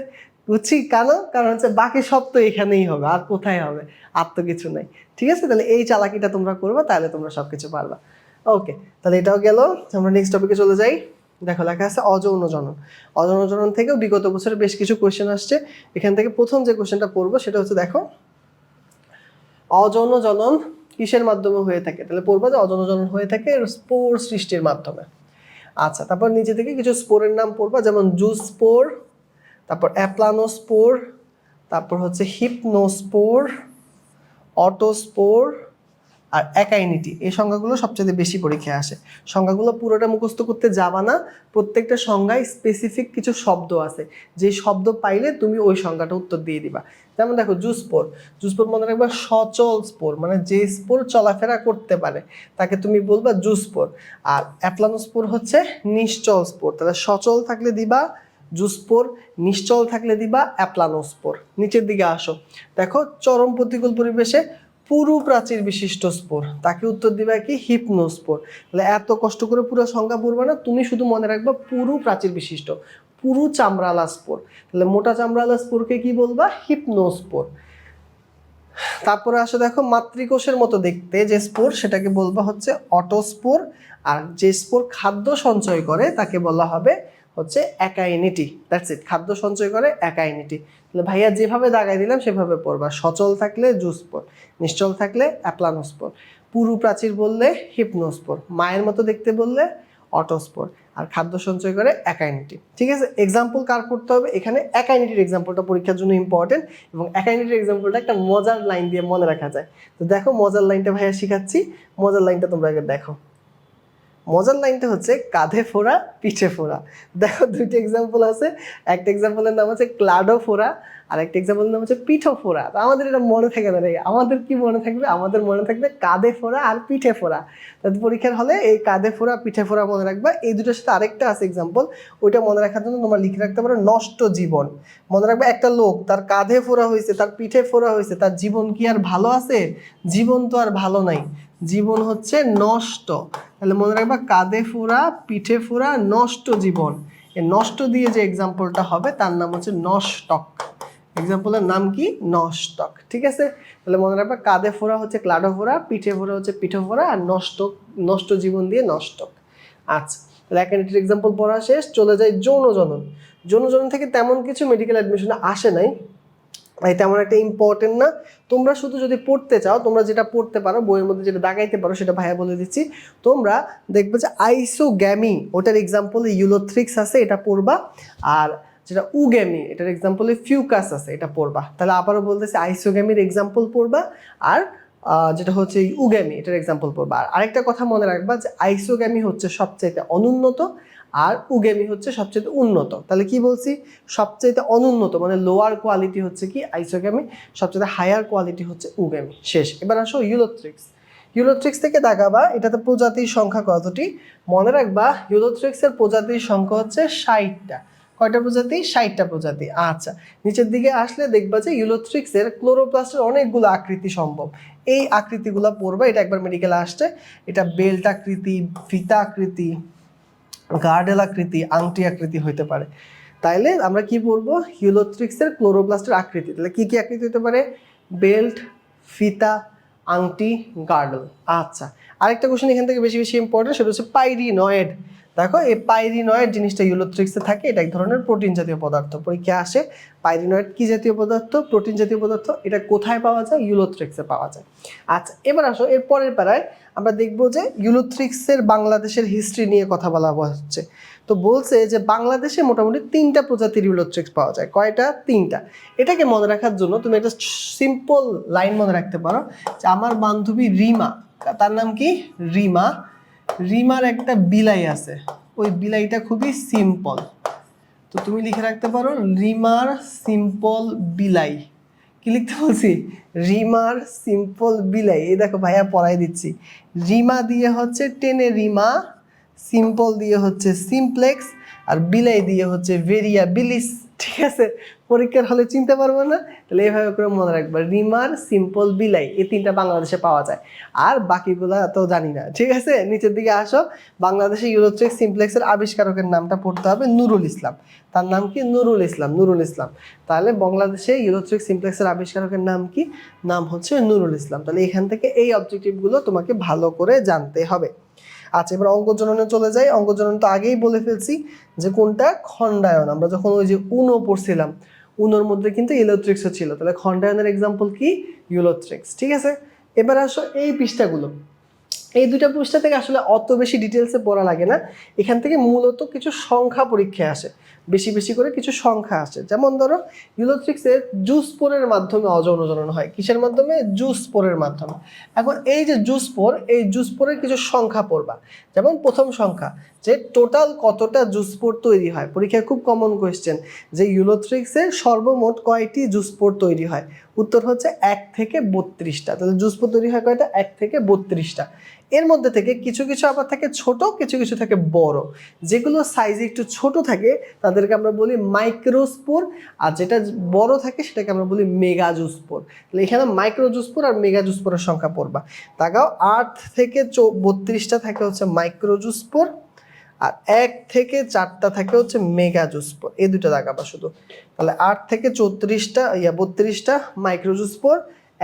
বুঝছি কেন, কারণ হচ্ছে বাকি সব তো এখানেই হবে, আর কোথায় হবে, আর তো কিছু নাই। ঠিক আছে, তাহলে এই চালাকিটা তোমরা করবা, তাহলে তোমরা সবকিছু পারবা। ওকে, তাহলে এটাও গেল। আমরা নেক্সট টপিকে চলে যাই। দেখো লেখা আছে অযৌন জনন। অযৌন জনন থেকেও বিগত বছরে বেশ কিছু কোয়েশ্চেন আসছে। এখান থেকে প্রথম যে কোয়েশ্চেনটা পড়বো সেটা হচ্ছে, দেখো অযৌন জনন কিসের মাধ্যমে হয়ে থাকে, তাহলে পড়বো যে অযৌন জনন হয়ে থাকে স্পোর সৃষ্টির মাধ্যমে। আচ্ছা, তারপর নিচে থেকে কিছু স্পোরের নাম পড়বা, যেমন জুস স্পোর, তারপর অ্যাপ্লানোস্পোর, তারপর হচ্ছে হিপনোস্পোর, অটোস্পোর, আর একাইনিটি। এই সংজ্ঞাগুলো সবচেয়ে বেশি পরীক্ষায় আসে। সংজ্ঞাগুলো পুরোটা মুখস্থ করতে যাবা না, প্রত্যেকটা সংজ্ঞায় স্পেসিফিক কিছু শব্দ আছে, যে শব্দ পাইলে তুমি ওই সংজ্ঞাটা উত্তর দিয়ে দিবা। যেমন দেখো জুস্পোর, জুস্পোর মনে রাখবা সচল স্পোর, মানে যে স্পোর চলাফেরা করতে পারে তাকে তুমি বলবা জুস্পোর। আর অ্যাপ্লানোস্পোর হচ্ছে নিশ্চল স্পোর, তাহলে সচল থাকলে দিবা জুস্পোর, নিশ্চল থাকলে দিবা অ্যাপ্লানোস্পোর। নিচের দিকে আসো, দেখো চরম প্রতিকূল পরিবেশে পুরু প্রাচীর বিশিষ্ট স্পোর, তাকে উত্তর দিবা কি, হিপনোস্পোর। তাহলে এত কষ্ট করে পুরো সংজ্ঞা পড়বা না, তুমি শুধু মনে রাখবা পুরু প্রাচীর বিশিষ্ট, পুরু চামড়ালা স্পোর। তাহলে মোটা চামড়ালা স্পোরকে কি বলবা, হিপনোস্পোর। তারপরে আসো, দেখো মাতৃকোষের মতো দেখতে যে স্পোর সেটাকে বলবা হচ্ছে অটোস্পোর। আর যে স্পোর খাদ্য সঞ্চয় করে তাকে বলা হবে হচ্ছে একাইনিটি। দ্যাটস ইট, খাদ্য সঞ্চয় করে একাইনিটি। তাহলে ভাইয়া যেভাবে দাগাই দিলাম সেভাবে পড়বা। সচল থাকলে জুস্পোর, নিশ্চল থাকলে অ্যাপ্লানোস্পোর, পুরু প্রাচীর বললে হিপনোস্পোর, মায়ের মতো দেখতে বললে অটোস্পোর, আর খাদ্য সঞ্চয় করে একাইনিটি। ঠিক আছে, এক্সাম্পল কার করতে হবে, এখানে একাইনিটির এক্সাম্পলটা পরীক্ষার জন্য ইম্পর্টেন্ট, এবং একাইনিটির এক্সাম্পলটা একটা মজার লাইন দিয়ে মনে রাখা যায়। তো দেখো মজার লাইনটা ভাইয়া শিখাচ্ছি, মজার লাইনটা তোমরা আগে দেখো। মজার লাইনটা হচ্ছে কাঁধে ফোড়া পিঠে ফোড়া। দেখো দুইটা এক্সাম্পল আছে, একটা এক্সাম্পলের নাম হচ্ছে ক্লাডো ফোড়া আর একটা এক্সাম্পলের নাম হচ্ছে পিঠো ফোড়া। তো আমাদের এটা মনে থাকে না রে, আমাদের কি মনে থাকবে, আমাদের মনে থাকবে কাঁধে ফোড়া আর পিঠে ফোড়া। তাদের পরীক্ষার হলে এই কাঁধে ফোড়া পিঠে ফোড়া মনে রাখবা। এই দুটোর সাথে আরেকটা আছে এক্সাম্পল, ওইটা মনে রাখার জন্য তোমরা লিখে রাখতে পারো নষ্ট জীবন। মনে রাখবে একটা লোক তার কাঁধে ফোড়া হয়েছে, তার পিঠে ফোড়া হয়েছে, তার জীবন কি আর ভালো আছে? জীবন তো আর ভালো নাই, জীবন হচ্ছে নষ্ট। তাহলে মনে রাখবা কাঁধে ফোড়া পিঠে ফোড়া নষ্ট জীবন। এই নষ্ট দিয়ে যে এক্সাম্পলটা হবে তার নাম হচ্ছে নষ্টক। এক্সাম্পলের নাম কি? নষ্টক। ঠিক আছে, তাহলে মনে রাখবা কাঁধে ফোড়া হচ্ছে ক্লাডো ফোড়া, পিঠে ফোড়া হচ্ছে পিঠো ফোড়া, আর নষ্টক নষ্ট জীবন দিয়ে নষ্টক। আচ্ছা, তাহলে একাডেমিক এক্সাম্পল পড়া শেষ। চলে যায় যৌন জনন। যৌন জনন থেকে তেমন কিছু মেডিকেল অ্যাডমিশনে আসে নাই, তাই তেমন একটা ইম্পর্টেন্ট না। তোমরা শুধু যদি পড়তে চাও, তোমরা যেটা পড়তে পারো বইয়ের মধ্যে যেটা দাগাইতে পারো সেটা ভাইয়া বলে দিচ্ছি। তোমরা দেখবে যে আইসোগ্যামি, ওটার এক্সাম্পলে ইউলোথ্রিক্স আছে, এটা পড়বা। আর যেটা উগ্যামি, এটার এক্সাম্পলে ফিউকাস আছে, এটা পড়বা। তাহলে আবারও বলতেছি, আইসোগ্যামির এক্সাম্পল পড়বা, আর যেটা হচ্ছে উগ্যামি, এটার এক্সাম্পল পড়বা। আর আরেকটা কথা মনে রাখবা যে আইসোগ্যামি হচ্ছে সবচাইতে অনুন্নত, আর উগ্যামি হচ্ছে সবচেয়ে উন্নত। তাহলে কি বলছি? সবচেয়ে অনুন্নত মানে লোয়ার কোয়ালিটি হচ্ছে কি আইসোগ্যামি, সবচেয়ে হায়ার কোয়ালিটি হচ্ছে উগ্যামি। শেষ। এবার আসো ইউলোথ্রিক্স। ইউলোথ্রিক্স থেকে দাগাবা, এটাতে প্রজাতির সংখ্যা কতটি? মনে রাখবা ইউলোথ্রিক্সের প্রজাতির সংখ্যা হচ্ছে 60টা। কয়টা প্রজাতি? 60টা প্রজাতি। আচ্ছা, নিচের দিকে আসলে দেখবা যে ইউলোথ্রিক্সের ক্লোরোপ্লাস্টের অনেকগুলো আকৃতি সম্ভব। এই আকৃতিগুলো পড়বা, এটা একবার মেডিকেলে আসছে। এটা বেল্ট আকৃতি, ফিতা আকৃতি, গার্ডেল আকৃতি, আংটি আকৃতি হইতে পারে। তাইলে আমরা কি পড়বো? ইউলোথ্রিক্সের ক্লোরোপ্লাস্টের আকৃতি। তাহলে কি কি আকৃতি হতে পারে? বেল্ট, ফিতা, আংটি, গার্ডেল। আচ্ছা, আরেকটা কোশ্চেন এখান থেকে বেশি বেশি ইম্পর্টেন্ট, সেটা হচ্ছে পাইরিনয়েড। দেখো এই পাইরিনয়েড জিনিসটা ইউলোথ্রিক্সে থাকে, এটা এক ধরনের প্রোটিন জাতীয় পদার্থ। পরীক্ষা আসে পাইরিনয়েড কি জাতীয় পদার্থ? প্রোটিন জাতীয় পদার্থ। এটা কোথায় পাওয়া যায়? ইউলোথ্রিক্সে পাওয়া যায়। আচ্ছা, এবার আসো এর পরের পারায় আমরা দেখবো যে ইউলোথ্রিক্সের বাংলাদেশের হিস্ট্রি নিয়ে কথা বলা হচ্ছে। তো বলছে যে বাংলাদেশে মোটামুটি 3টা প্রজাতির ইউলোথ্রিক্স পাওয়া যায়। কয়টা? 3টা। এটাকে মনে রাখার জন্য তুমি একটা সিম্পল লাইন মনে রাখতে পারো যে আমার বান্ধবী রিমা, তার নাম কি? রিমা। রিমার একটা বিলাই আছে, ওই বিলাইটা খুবই সিম্পল। তো তুমি লিখে রাখতে পারো রিমার সিম্পল বিলাই। কি লিখতে বলছি? রিমার সিম্পল বিলাই। এই দেখো ভাইয়া পড়াই দিচ্ছি। রিমা দিয়ে হচ্ছে টেনে রিমা, সিম্পল দিয়ে হচ্ছে সিমপ্লেক্স, আর বিলাই দিয়ে হচ্ছে ভেরিয়াবিলিস। ঠিক আছে, পরীক্ষার হলে চিনতে পারবো না, তাহলে এইভাবে করে মনে রাখবা রিমার সিম্পল বিলাই। এই 3টা বাংলাদেশে পাওয়া যায়, আর বাকিগুলা তো জানি না। ঠিক আছে, নিচের দিকে আসো। বাংলাদেশে ইউলোথ্রিক্স সিমপ্লেক্সের আবিষ্কারকের নামটা পড়তে হবে নুরুল ইসলাম। তার নাম কি? নুরুল ইসলাম। নুরুল ইসলাম। তাহলে বাংলাদেশে ইউলোথ্রিক্স সিমপ্লেক্সের আবিষ্কারকের নাম কি? নাম হচ্ছে নুরুল ইসলাম। তাহলে এখান থেকে এই অবজেক্টিভগুলো তোমাকে ভালো করে জানতে হবে। আচ্ছা, এবার অঙ্কজননে চলে যাই। অঙ্কজনন তো আগেই বলে ফেলছি যে কোনটা? খণ্ডায়ন। আমরা যখন ওই যে উনো পড়ছিলাম, উনোর মধ্যে কিন্তু ইউলোথ্রিক্সও ছিল। তাহলে খণ্ডায়নের এক্সাম্পল কি? ইউলোথ্রিক্স। ঠিক আছে, এবার আসো এই পৃষ্ঠাগুলো। এই 2টা পৃষ্ঠা থেকে আসলে অত বেশি ডিটেলসে পড়া লাগে না। এখান থেকে মূলত কিছু সংখ্যা পরীক্ষায় আসে, বেশি বেশি করে কিছু সংখ্যা আসে। যেমন ধরো ইউলোথ্রিক্সের জুসপোরের মাধ্যমে অযৌন জনন হয়। কিসের মাধ্যমে? জুসপোরের মাধ্যমে। এখন এই যে জুসপোর, এই জুসপোরের কিছু সংখ্যা পড়বা। যেমন প্রথম সংখ্যা, যে টোটাল কতটা জুসপোর তৈরি হয়। পরীক্ষায় খুব কমন কোয়েশ্চেন যে ইউলোথ্রিক্সের সর্বমোট কয়টি জুসপোর তৈরি হয়। উত্তর হচ্ছে 1 থেকে 32টা। তাহলে জুসপোর তৈরি হয় কয়টা? 1 থেকে 32টা। এর মধ্যে থেকে কিছু কিছু আবার থাকে ছোট, কিছু কিছু থাকে বড়। যেগুলো সাইজে একটু ছোট থাকে তাদেরকে আমরা বলি মাইক্রোস্পোর, আর যেটা বড় থাকে সেটাকে আমরা বলি মেগাজুসপোর। তাহলে এখানে মাইক্রোজুসপোর আর মেগাজুসপোরের সংখ্যা পড়বা। তাকাও 8 থেকে 32টা থাকে হচ্ছে মাইক্রোজুসপোর, আর 1 থেকে 4টা থাকে হচ্ছে মেগাজুসপোর। এই 2টা দাগাবা শুধু। তাহলে 8 থেকে 32টা মাইক্রোজুসপোর,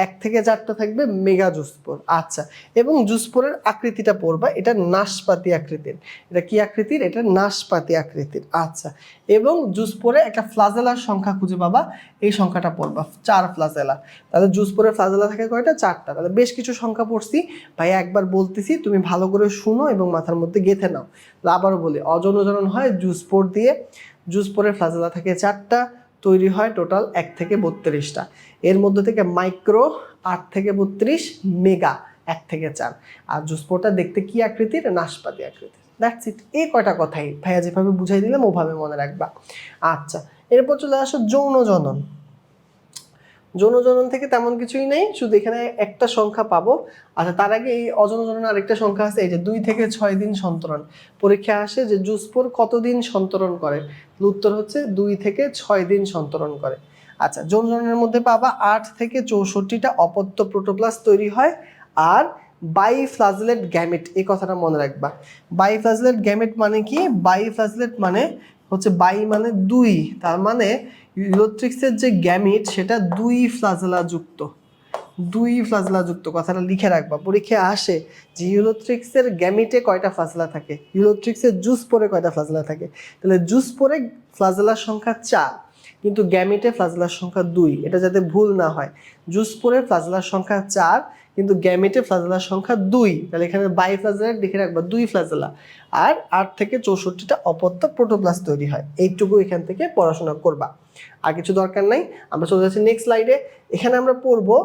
1 থেকে 4টা থাকবে মেগাজুসপোর। আচ্ছা, এবং জুসপোরের আকৃতিটা পড়বা, এটা নাশপাতি আকৃতির। এটা কি আকৃতির? এটা নাশপাতি আকৃতির। আচ্ছা, এবং জুসপোরে একটা ফ্লাজেলার সংখ্যা খুঁজে পাবা, এই সংখ্যাটা পড়বা 4 ফ্লাজেলা। তাহলে জুসপোরের ফ্লাজেলা থাকে কয়টা? 4টা। তাহলে বেশ কিছু সংখ্যা পড়ছি ভাই, একবার বলতেছি তুমি ভালো করে শুনো এবং মাথার মধ্যে গেঁথে নাও। আবারও বলি, অযৌন জনন হয় জুসপোর দিয়ে। জুসপোরের ফ্লাজেলা থাকে 4টা, তৈরি হয় টোটাল 1 থেকে 32টা। এর মধ্যে থেকে মাইক্রো 8 থেকে 32, মেগা 1 থেকে 4। আর জুস্পোরটা দেখতে কি আকৃতির? নাশপাতি আকৃতির। That's it. এই কয়টা কথাই ভাইয়া যেভাবে বুঝাই দিলাম ওভাবে মনে রাখবা। আচ্ছা, এরপর চলে আসো যৌন জনন। যৌন জনন থেকে তেমন কিছুই নেই, শুধু এখানে একটা সংখ্যা পাবো। আচ্ছা, তার আগে এই অযৌন জনন আরেকটা সংখ্যা আছে, এই যে 2 থেকে 6 দিন সন্তরণ। পরীক্ষা আসে যে জুস্পোর কতদিন সন্তরণ করে? উত্তর হচ্ছে 2 থেকে 6 দিন সন্তরণ করে। আচ্ছা, যৌন জননের মধ্যে পাবা 8 থেকে 64টা অপত্য প্রোটোপ্লাস্ট তৈরি হয়। আর বাইফ্লাজেলেট গ্যামেট, এই কথাটা মনে রাখবা। বাইফ্লাজেলেট গ্যামেট মানে কি? বাইফ্লাজেলেট মানে হচ্ছে বাই মানে 2, তার মানে ইউলোথ্রিক্সের যে গ্যামিট সেটা 2 ফ্লাজেলা যুক্ত। 2 ফ্লাজেলা যুক্ত, কথাটা লিখে রাখবা। পরীক্ষায় আসে যে ইউলোথ্রিক্সের গ্যামিটে কয়টা ফ্লাজেলা থাকে, ইউলোথ্রিক্সের জুস্পোরে কয়টা ফ্লাজেলা থাকে। তাহলে জুস্পোরে ফ্লাজেলার সংখ্যা 4, কিন্তু গ্যামিটে ফ্লাজেলার সংখ্যা 2। এটা যাতে ভুল না হয়, জুস্পোরে ফ্লাজেলার সংখ্যা 4 কিন্তু গ্যামিটে ফ্লাজেলার সংখ্যা 2। তাহলে এখানে বাইফ্লাজেলেট লিখে রাখবা 2 ফ্লাজেলা। আর 8 থেকে 64টা অপত্য প্রোটোপ্লাস্ট তৈরি হয়। এইটুকু এখান থেকে পড়াশোনা করবা, আর কিছু দরকার নাই। আমরা চলে যাচ্ছি নেক্সট স্লাইডে। এখানে আমরা পড়বো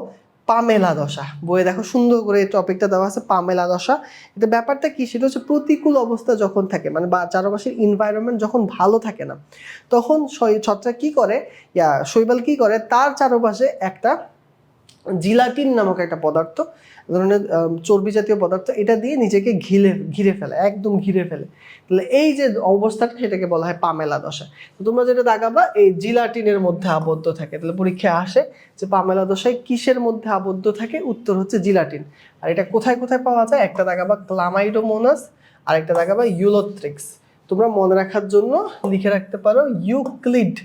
পামেলা দশা। বইয়ে দেখো সুন্দর করে এই টপিকটা দেওয়া আছে, পামেলা দশা। এটা ব্যাপারটা কি? সেটা হচ্ছে প্রতিকূল অবস্থা যখন থাকে, মানে বা চারপাশের এনভায়রনমেন্ট যখন ভালো থাকে না, তখন ছত্রাক কি করে, শৈবাল কি করে, তার চারপাশে একটা জিলাটিন নামক একটা পদার্থ, ধরনের চর্বি জাতীয় পদার্থ, এটা দিয়ে নিজেকে ঘিরে ফেলে, একদম ঘিরে ফেলে। তাহলে এই যে অবস্থাটা সেটাকে বলা হয় পামেলা দশা। তো তোমরা যেটা দাগাবা এই জিলাটিনের মধ্যে আবদ্ধ থাকে। তাহলে পরীক্ষায় আসে যে পামেলা দশায় কিসের মধ্যে আবদ্ধ থাকে? উত্তর হচ্ছে জিলাটিন। আর এটা কোথায় কোথায় পাওয়া যায়? একটা দাগাবা ক্লামাইডোমোনাস, আর একটা দাগাবা ইউলোথ্রিক্স। তোমরা মনে রাখার জন্য লিখে রাখতে পারো ইউক্লিড।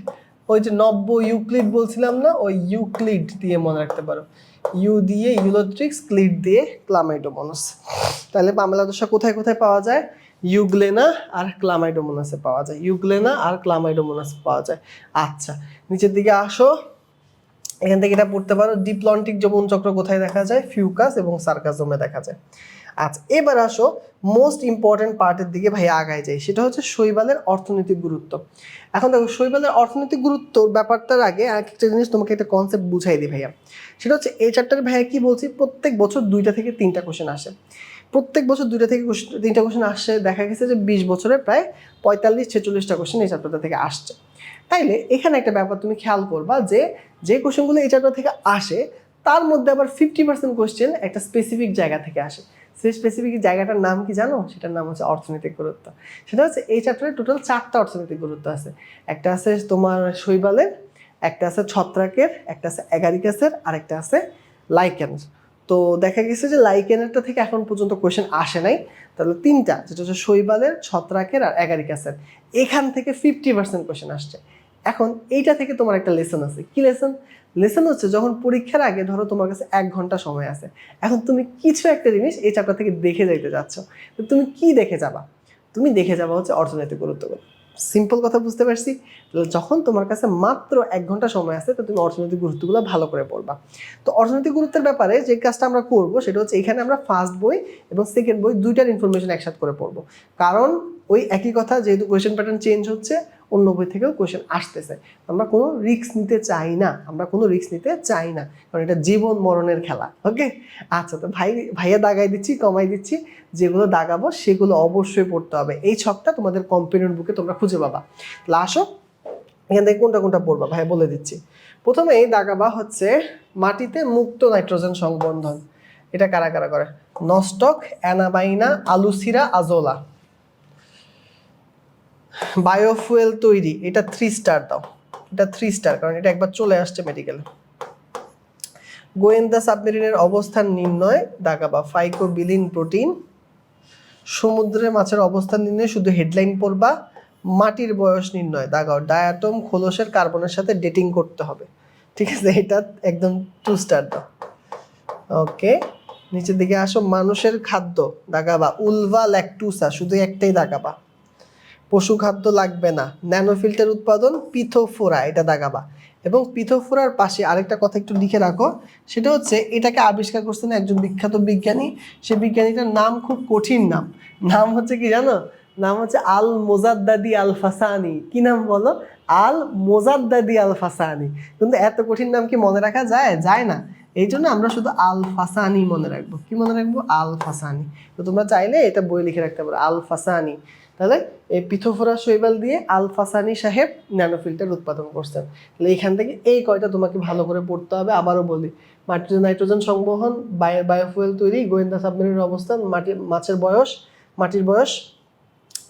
ওই যে 90 ইউক্লিড বলছিলাম না, ওই ইউক্লিড দিয়ে মনে রাখতে পারো। ইউ দিয়ে ইউলোথ্রিক্স, ক্লিড দিয়ে ক্লামাইডোমোনাস। তাহলে পামেলা দশা কোথায় কোথায় পাওয়া যায়? ইউগ্লেনা আর ক্লামাইডোমোনাসে পাওয়া যায়, ইউগ্লেনা আর ক্লামাইডোমোনাস পাওয়া যায়। আচ্ছা, নিচের দিকে আসো, এখান থেকে এটা পড়তে পারো ডিপ্লন্টিক যৌবন চক্র কোথায় দেখা যায়? ফিউকাস এবং সার্কাজমে দেখা যায়। আচ্ছা, এবার আসো মোস্ট ইম্পর্টেন্ট পার্টের দিকে ভাই আগায় যাই, সেটা হচ্ছে শৈবালের অর্থনৈতিক গুরুত্ব। এখন দেখো শৈবালের অর্থনৈতিক গুরুত্ব ব্যাপারটার আগে একটা জিনিস তোমাকে একটা কনসেপ্ট বুঝাই দিই ভাইয়া। সেটা হচ্ছে এই চ্যাপ্টারে ভাইয়া কি বলছি, প্রত্যেক বছর 2টা থেকে 3টা কোশ্চেন আসে। প্রত্যেক বছর 2টা থেকে 3টা কোশ্চেন আসছে, দেখা গেছে যে 20 বছরে প্রায় 45-46টা কোশ্চেন এই চ্যাপ্টারটা থেকে আসছে। তাইলে এখানে একটা ব্যাপার তুমি খেয়াল করবা যে যে কোশ্চেনগুলো এই চ্যাপ্টার থেকে আসে তার মধ্যে আবার 50% কোশ্চেন একটা স্পেসিফিক জায়গা থেকে আসে। সেই স্পেসিফিক জায়গাটার নাম কি জানো? সেটার নাম হচ্ছে অর্থনৈতিক গুরুত্ব। সেটা হচ্ছে এই চ্যাপ্টারে টোটাল 4টা অর্থনৈতিক গুরুত্ব আছে। একটা আছে তোমার শৈবালের, একটা আছে ছত্রাকের, একটা আছে অ্যাগারিকাসের, আর একটা আছে লাইকেনের। তো দেখা গেছে যে লাইকেনেরটা থেকে এখন পর্যন্ত কোশ্চেন আসে নাই। তাহলে 3টা, যেটা হচ্ছে শৈবালের, ছত্রাকের আর অ্যাগারিকাসের, এখান থেকে 50% কোশ্চেন আসছে। এখন এইটা থেকে তোমার একটা লেসন আছে। কি লেসন? লেসন হচ্ছে যখন পরীক্ষার আগে ধরো তোমার কাছে 1 ঘন্টা সময় আছে, এখন তুমি কিছু একটা জিনিস এই চ্যাপ্টার থেকে দেখে যাইতে যাচ্ছ, তো তুমি কি দেখে যাবা? তুমি দেখে যাবা হচ্ছে অর্থনৈতিক গুরুত্বগুলো। সিম্পল কথা বুঝতে পারছি? যখন তোমার কাছে মাত্র 1 ঘন্টা সময় আছে, তো তুমি অর্থনৈতিক গুরুত্বগুলো ভালো করে পড়বা। তো অর্থনৈতিক গুরুত্বের ব্যাপারে যে কাজটা আমরা করব সেটা হচ্ছে এখানে আমরা ফার্স্ট বই এবং সেকেন্ড বই দুইটার ইনফরমেশন একসাথে করে পড়বো। কারণ ওই একই কথা, যেহেতু কোয়েশ্চেন প্যাটার্ন চেঞ্জ হচ্ছে, অন্য বই থেকেও কোয়েশ্চেন আসতেছে, আমরা কোনো রিস্ক নিতে চাই না, কারণ এটা জীবন মরণের খেলা। ওকে, আচ্ছা, তো ভাইয়া দাগাই দিচ্ছি, কমাই দিচ্ছি, যেগুলো দাগাবো সেগুলো অবশ্যই পড়তে হবে। এই ছকটা তোমাদের কম্পেনিয়ন বুকে তোমরা খুঁজে পাবা। তাহলে আসো এখান থেকে কোনটা কোনটা পড়বা ভাইয়া বলে দিচ্ছি। প্রথমেই দাগাবা হচ্ছে মাটিতে মুক্ত নাইট্রোজেন সংবন্ধন। এটা কারা কারা করে? নস্টক, অ্যানাবাইনা, আলুসিরা, আজোলা। বায়োফুয়েল তৈরি, এটা 3 স্টার দাও, এটা 3 স্টার, কারণ এটা একবার চলে আসছে মেডিকেলে। গোয়েন্দা সাবমেরিনের অবস্থান নির্ণয়, দাগাবা ফাইকোবিলিন প্রোটিন। সমুদ্রে মাছের অবস্থান নির্ণয়, শুধু হেডলাইন পড়বা। মাটির বয়স নির্ণয়, দাগাও ডায়াটম খোলসের কার্বনের সাথে ডেটিং করতে হবে। ঠিক আছে, এটা একদম 2 স্টার দাও। ওকে, নিচের দিকে আসো, মানুষের খাদ্য, দাগাবা উলভা ল্যাকটুসা, শুধু একটাই দাগাবা। পশু খাদ্য লাগবে না। ন্যানোফিল্টার উৎপাদন, পিথোফোরা, এটা দাগাবা। এবং পিথোফোরার পাশে আরেকটা কথা একটু লিখে রাখো, সেটা হচ্ছে এটাকে আবিষ্কার করছেন একজন বিখ্যাত বিজ্ঞানী। সে বিজ্ঞানীটার নাম খুব কঠিন নাম হচ্ছে কি জানো? নাম হচ্ছে আল মোজাদ্দাদি আল ফাসানি। কি নাম বলো? আল মোজাদ্দাদি আল ফাসানি। কিন্তু এত কঠিন নাম কি মনে রাখা যায়? যায় না। এই জন্য আমরা শুধু আল ফাসানি মনে রাখবো। কি মনে রাখবো? আল ফাসানি। তো তোমরা চাইলে এটা বই লিখে রাখতে পারো, আল ফাসানি। তাহলে এই পিথোফোরা শৈবাল দিয়ে আল ফাসানি সাহেব ন্যানোফিল্টার উৎপাদন করছেন। তাহলে এখান থেকে এই কয়টা তোমাকে ভালো করে পড়তে হবে। আবারও বলি, মাটির নাইট্রোজেন সংবহন, বায়োফুয়েল তৈরি, গোয়েন্দা সাবমেরিনের অবস্থান, মাছের বয়স, মাটির বয়স,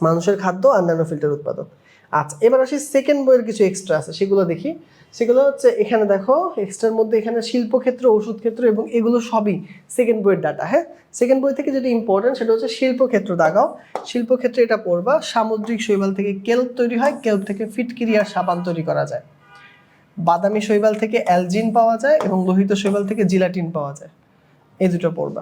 মানুষের খাদ্য আর ন্যানোফিল্টার উৎপাদন। আচ্ছা, এবার আসি সেকেন্ড বইয়ের কিছু এক্সট্রা আছে, সেগুলো দেখি। সেগুলো হচ্ছে এখানে দেখো, এক্সট্রার মধ্যে এখানে শিল্পক্ষেত্র, ওষুধ ক্ষেত্র এবং এগুলো সবই সেকেন্ড বইয়ের ডাটা। হ্যাঁ, সেকেন্ড বই থেকে যেটা ইম্পর্টেন্ট সেটা হচ্ছে শিল্পক্ষেত্র দাগাও। শিল্পক্ষেত্রে এটা পড়বা, সামুদ্রিক শৈবাল থেকে কেল্প তৈরি হয়, কেল্প থেকে ফিটকিরি আর সাবান তৈরি করা যায়। বাদামি শৈবাল থেকে অ্যালজিন পাওয়া যায় এবং লোহিত শৈবাল থেকে জিলাটিন পাওয়া যায়। এই দুটো পড়বা।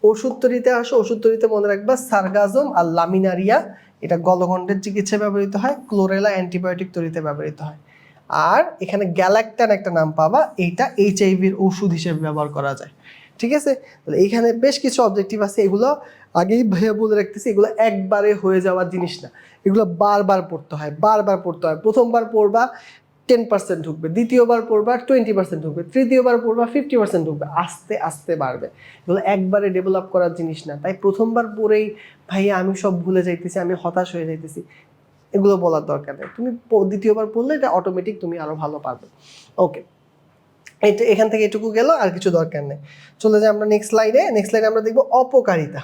ওষুধ তৈরিতে আসো, ওষুধ তৈরিতে মনে রাখবা সারগাজম আর লামিনারিয়া, এটা গলগণ্ডের চিকিৎসায় ব্যবহৃত হয়। ক্লোরেলা অ্যান্টিবায়োটিক তৈরিতে ব্যবহৃত হয়। আর এখানে গ্যালাক্টান একটা নাম পাবা, এইটা এইচআইভির ওষুধ হিসেবে ব্যবহার করা যায়। ঠিক আছে, তাহলে এইখানে বেশ কিছু অবজেক্টিভ আছে, এগুলো আগেই ভাইয়া বলে রাখতেছি, এগুলো একবারে হয়ে যাওয়ার জিনিস না, এগুলো বারবার পড়তে হয়, বারবার পড়তে হয়। প্রথমবার পড়বা 10% ঢুকবে, দ্বিতীয়বার পড়বা 20% ঢুকবে, তৃতীয়বার পড়বা 50% ঢুকবে, আস্তে আস্তে বাড়বে। এগুলো একবারে ডেভেলপ করার জিনিস না। তাই প্রথমবার পড়েই ভাইয়া আমি সব ভুলে যাইতেছি, আমি হতাশ হয়ে যাইতেছি, এগুলো বলার দরকার নেই। তুমি দ্বিতীয়বার পড়লে এটা অটোমেটিক তুমি আরো ভালো পারবে। ওকে, এটা এখান থেকে এটুকু গেল, আর কিছু দরকার নেই। চলে যাই আমরা নেক্সট স্লাইডে। নেক্সট স্লাইডে আমরা দেখবো অপকারিতা।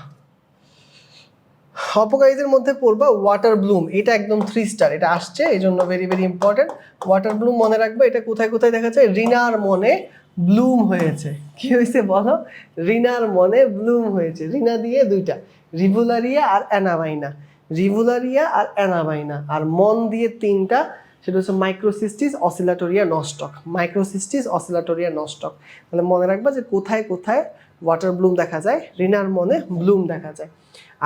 অপকারীদের মধ্যে পড়বা ওয়াটার ব্লুম, এটা একদম 3 স্টার, এটা আসছে এই জন্য very very important. Water Bloom মনে রাখবে, এটা কোথায় কোথায় দেখা যায়? রিনার মনে ব্লুম হয়েছে। কি হয়েছে বলো? রিনার মনে ব্লুম হয়েছে। রিনা দিয়ে দুইটা, রিভুলারিয়া আর অ্যানাভাইনা, রিভুলারিয়া আর অ্যানাভাইনা। আর মন দিয়ে 3টা, সেটা হচ্ছে মাইক্রোসিস্টিস অসিলাটোরিয়া নস্টক, মাইক্রোসিস্টিস অসিলাটোরিয়া নস্টক। তাহলে মনে রাখবা যে কোথায় কোথায় ওয়াটার ব্লুম দেখা যায়, রিনার মনে ব্লুম দেখা যায়।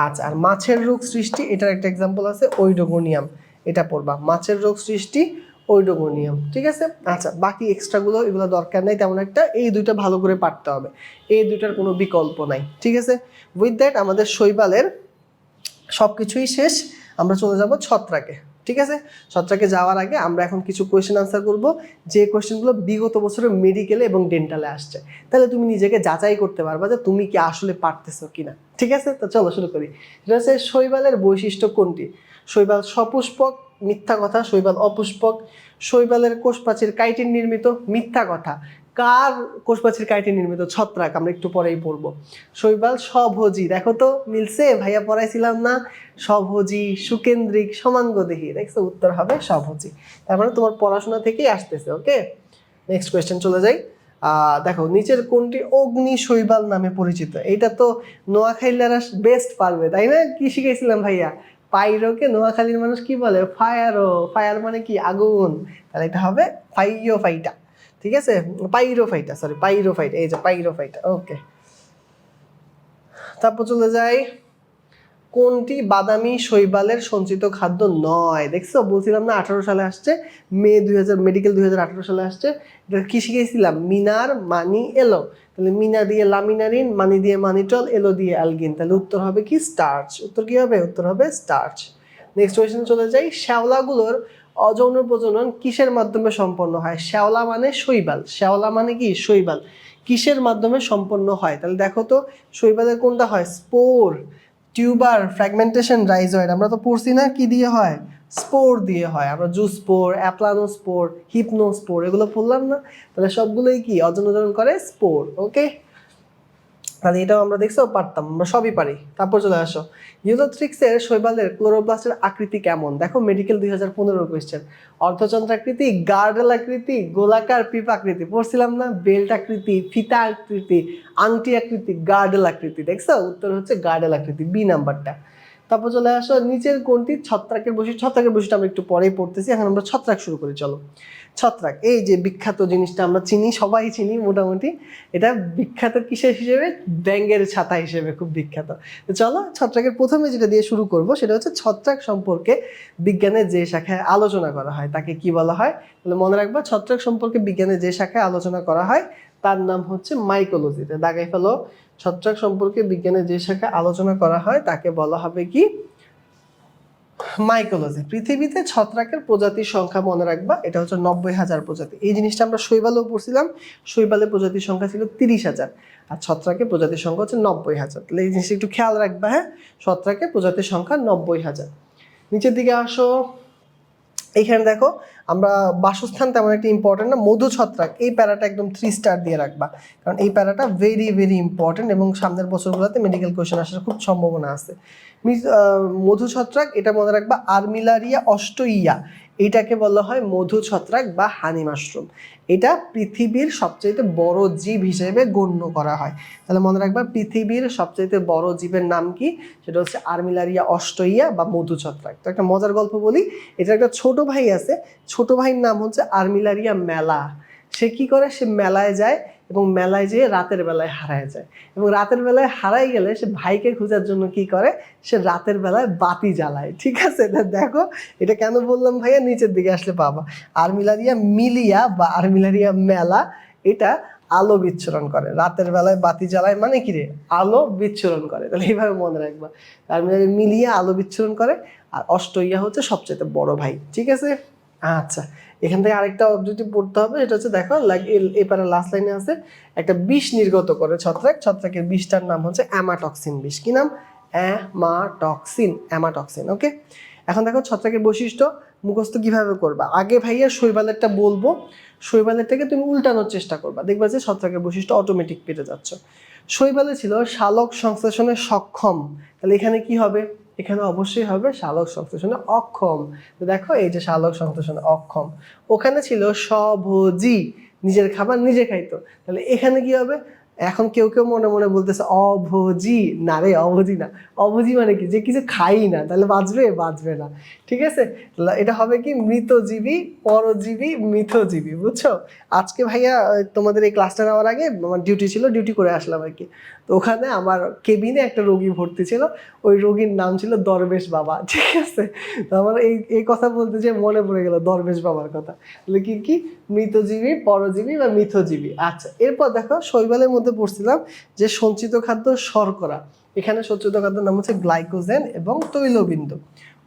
আচ্ছা, আর মাছের রোগ সৃষ্টি, এটার একটা এক্সাম্পল আছে ওইডোগোনিয়াম, এটা পড়বা, মাছের রোগ সৃষ্টি ওইডোগোনিয়াম। ঠিক আছে, আচ্ছা বাকি এক্সট্রাগুলো এগুলো দরকার নাই তেমন একটা, এই দুইটা ভালো করে পারতে হবে, এই দুইটার কোনো বিকল্প নাই। ঠিক আছে, উইথ দ্যাট আমাদের শৈবালের সব কিছুই শেষ। আমরা চলে যাব ছত্রাকে। ঠিক আছে, ছত্রাকে যাওয়ার আগে আমরা এখন কিছু কোয়েশ্চেন আনসার করব, যে কোয়েশ্চেনগুলো বিগত বছরে মেডিকেলে এবং ডেন্টালে আসছে, তাহলে তুমি নিজেকে যাচাই করতে পারবা যে তুমি কি আসলে পারতেছো কিনা। ঠিক আছে, তো চলো শুরু করি। সেটা হচ্ছে শৈবালের বৈশিষ্ট্য কোনটি? শৈবাল সপুষ্পক, মিথ্যা কথা। শৈবাল অপুষ্পক। শৈবালের কোষপ্রাচীর কাইটিন নির্মিত, মিথ্যা কথা। কার কোষপ্রাচীর কাইটিন নির্মিত? ছত্রাক, আমরা একটু পরেই পড়বো। শৈবাল স্বভোজী, দেখো তো মিলছে, ভাইয়া পড়াইছিলাম না? স্বভোজী, সুকেন্দ্রিক, সমাঙ্গদেহী, দেখছো উত্তর হবে স্বভোজী। তার মানে তোমার পড়াশোনা থেকেই আসতেছে। ওকে, নেক্সট কোয়েশ্চেন চলে যাই। দেখো নিচের কোনটি অগ্নি শৈবাল নামে পরিচিত? এটা তো নোয়াখালীরা বেস্ট পারবে, তাই না? কি শিখেছিলাম ভাইয়া? পাইরোকে নোয়াখালীর মানুষ কি বলে? ফায়ারো। ফায়ার মানে কি? আগুন। তাহলে এটা হবে ফাইটা। ঠিক আছে, পাইরোফাইটা, সরি পাইরোফাইটা, এই যে পাইরোফাইটা। ওকে, তারপর চলে যাই, কোনটি বাদামি শৈবালের সঞ্চিত খাদ্য নয়? দেখছো, বলছিলাম না 18 সালে আসছে, মে 2000, মেডিকেল 2018 সালে আসছে। এটা কি শিখেছিলাম? মিনার, মানি, এলো। তাহলে মিনা দিয়ে লামিনারিন, মানি দিয়ে মানিটল, এলো দিয়ে অ্যালগিন। তাহলে উত্তর হবে কি? স্টার্চ। উত্তর কি হবে? উত্তর হবে স্টার্চ। নেক্সট কোয়েশ্চেন চলে যাই, শ্যাওলাগুলোর অযৌন প্রজনন কিসের মাধ্যমে সম্পন্ন হয়? শ্যাওলা মানে শৈবাল, শ্যাওলা মানে কি? শৈবাল। কিসের মাধ্যমে সম্পন্ন হয়? তাহলে দেখো তো, শৈবালের কোনটা হয়? Spore, tuber, fragmentation, rhizoid. আমরা তো পড়ছি না কি দিয়ে হয়? স্পোর দিয়ে হয়। আমরা জুস্পোর, অ্যাপ্লানোস্পোর, হিপনোস্পোর এগুলো পড়লাম না? তাহলে সবগুলোই কি অযৌন করে? স্পোর। ওকে, তাহলে এটাও আমরা দেখছো পারতাম, আমরা সবই পারি। তারপর চলে আসো, ইউলোথ্রিক্সের শৈবালের ক্লোরোপ্লাস্টের আকৃতি কেমন? দেখো মেডিকেল 2015 কোয়েশ্চেন। অর্ধচন্দ্রাকৃতি, গার্ডেল আকৃতি, গোলাকার পিপ আকৃতি, পড়ছিলাম না? বেল্ট আকৃতি, ফিতা আকৃতি, আংটি আকৃতি, গার্ডেল আকৃতি। দেখছো, উত্তর হচ্ছে গার্ডেল আকৃতি, বি নাম্বারটা। তারপর চলে আসো, নিচের কোনটি ছত্রাকের বৈশিষ্ট্য? ছত্রাকের বৈশিষ্ট্য আমরা একটু পরেই পড়তেছি, এখন আমরা ছত্রাক শুরু করি। চলো, ছত্রাক, এই যে বিখ্যাত জিনিসটা আমরা চিনি, সবাই চিনি মোটামুটি। এটা বিখ্যাত কিসের হিসেবে? ব্যাঙের ছাতা হিসেবে খুব বিখ্যাত। তো চলো, ছত্রাকের প্রথমে যেটা দিয়ে শুরু করব সেটা হচ্ছে ছত্রাক সম্পর্কে বিজ্ঞানের যে শাখায় আলোচনা করা হয় তাকে কি বলা হয়? তাহলে মনে রাখবা, ছত্রাক সম্পর্কে বিজ্ঞানের যে শাখায় আলোচনা করা হয় তার নাম হচ্ছে মাইকোলজি। দাগাই ফেলো, ছত্রাক সম্পর্কে বিজ্ঞানের যে শাখায় আলোচনা করা হয় তাকে বলা হবে কি? মাইকোলজি, পৃথিবীতে ছত্রাকের প্রজাতির সংখ্যা মনে রাখবা, এটা হচ্ছে 90,000 প্রজাতি। এই জিনিসটা আমরা শৈবালেও পড়ছিলাম, শৈবালের প্রজাতির সংখ্যা ছিল 30,000, আর ছত্রাকের প্রজাতির সংখ্যা হচ্ছে 90,000। তাহলে এই জিনিসটা একটু খেয়াল রাখবা। হ্যাঁ, ছত্রাকের প্রজাতির সংখ্যা 90,000। নিচের দিকে আসো, এইখানে দেখো আমরা বাসস্থান তেমন একটা ইম্পর্টেন্ট না, মধু ছত্রাক এই প্যারাটা একদম 3 স্টার দিয়ে রাখবা, কারণ এই প্যারাটা ভেরি ভেরি ইম্পর্টেন্ট এবং সামনের বছরগুলোতে মেডিকেল কোয়েশ্চেন আসার খুব সম্ভাবনা আছে। মধু ছত্রাক এটা মনে রাখবা, আর্মিলারিয়া অস্টইয়া, এটাকে বলা হয় মধু ছত্রাক বা হানি মাশরুম। এটা পৃথিবীর সবচেয়ে বড় জীব হিসেবে গণ্য করা হয়। তাহলে মনে রাখবা পৃথিবীর সবচেয়ে বড় জীবের নাম কি, সেটা হচ্ছে আর্মিলারিয়া অস্টইয়া বা মধু ছত্রাক। তো একটা মজার গল্প বলি, এটা একটা ছোট ভাই আছে, ছোট ভাইয়ের নাম হচ্ছে আর্মিলারিয়া মেলা। সে কি করে, সে মেলায় যায় এবং মেলায় যেয়ে রাতের বেলায় হারায় যায়, এবং রাতের বেলায় হারাই গেলে সে ভাইকে খোঁজার জন্য কি করে, সে রাতের বেলায় বাতি জ্বালায়। ঠিক আছে, দেখো এটা কেন বললাম ভাইয়া, নিচের দিকে আসলে পাবা। আর্মিলারিয়া মিলিয়া বা আর্মিলারিয়া মেলা এটা আলো বিচ্ছুরণ করে, রাতের বেলায় বাতি জ্বালায় মানে কি রে, আলো বিচ্ছুরণ করে। তাহলে এইভাবে মনে রাখবা, আর্মিলারিয়া মিলিয়া আলো বিচ্ছুরণ করে, আর অস্টইয়া হচ্ছে সবচেয়ে বড় ভাই। ঠিক আছে, আচ্ছা এখান থেকে আরেকটা অবজেক্টিভ পড়তে হবে, এটা হচ্ছে দেখো এবারে লাস্ট লাইনে আছে, একটা বিষ নির্গত করে ছত্রাক, ছত্রাকের বিষটার নাম হচ্ছে অ্যামাটক্সিন বিষ। কি নাম, অ্যামাটক্সিন, অ্যামাটক্সিন। ওকে, এখন দেখো ছত্রাকের বৈশিষ্ট্য মুখস্থ কিভাবে করবা। আগে ভাইয়া শৈবালেরটা বলবো, শৈবালেরটাকে তুমি উল্টানোর চেষ্টা করবা, দেখবা যে ছত্রাকের বৈশিষ্ট্য অটোমেটিক পেতে যাচ্ছ। শৈবালে ছিল শালক সংশ্লেষণে সক্ষম, তাহলে এখানে কি হবে, এখানে অবশ্যই হবে শালক সংশ্লেষণে অক্ষম। তো দেখো এই যে শালক সংশ্লেষণে অক্ষম। ওখানে ছিল স্বভোজী, নিজের খাবার নিজে খাইতো, তাহলে এখানে কি হবে, এখন কেউ কেউ মনে মনে বলতেছে অভোজী, না রে অভোজী না, অভোজী মানে কি, যে কিছু খাই না, তাহলে বাঁচবে, বাঁচবে না। ঠিক আছে, এটা হবে কি মৃতজীবী, পরজীবী, মিথজীবী। বুঝছো, আজকে ভাইয়া তোমাদের এই ক্লাসটা নেওয়ার আগে আমার ডিউটি ছিল, ডিউটি করে আসলাম আর কি। তো ওখানে আমার কেবিনে একটা রোগী ভর্তি ছিল, ওই রোগীর নাম ছিল দরবেশ বাবা। ঠিক আছে, তো আমার এই কথা বলতে যে মনে পড়ে গেল দরবেশ বাবার কথা। তাহলে কি কি, মৃতজীবী, পরজীবী বা মিথজীবী। আচ্ছা, এরপর দেখো শৈবালের মধ্যে পড়ছিলাম যে সঞ্চিত খাদ্য শর্করা, এখানে সঞ্চিত খাদ্যের নাম হচ্ছে গ্লাইকোজেন এবং তৈলবিন্দু।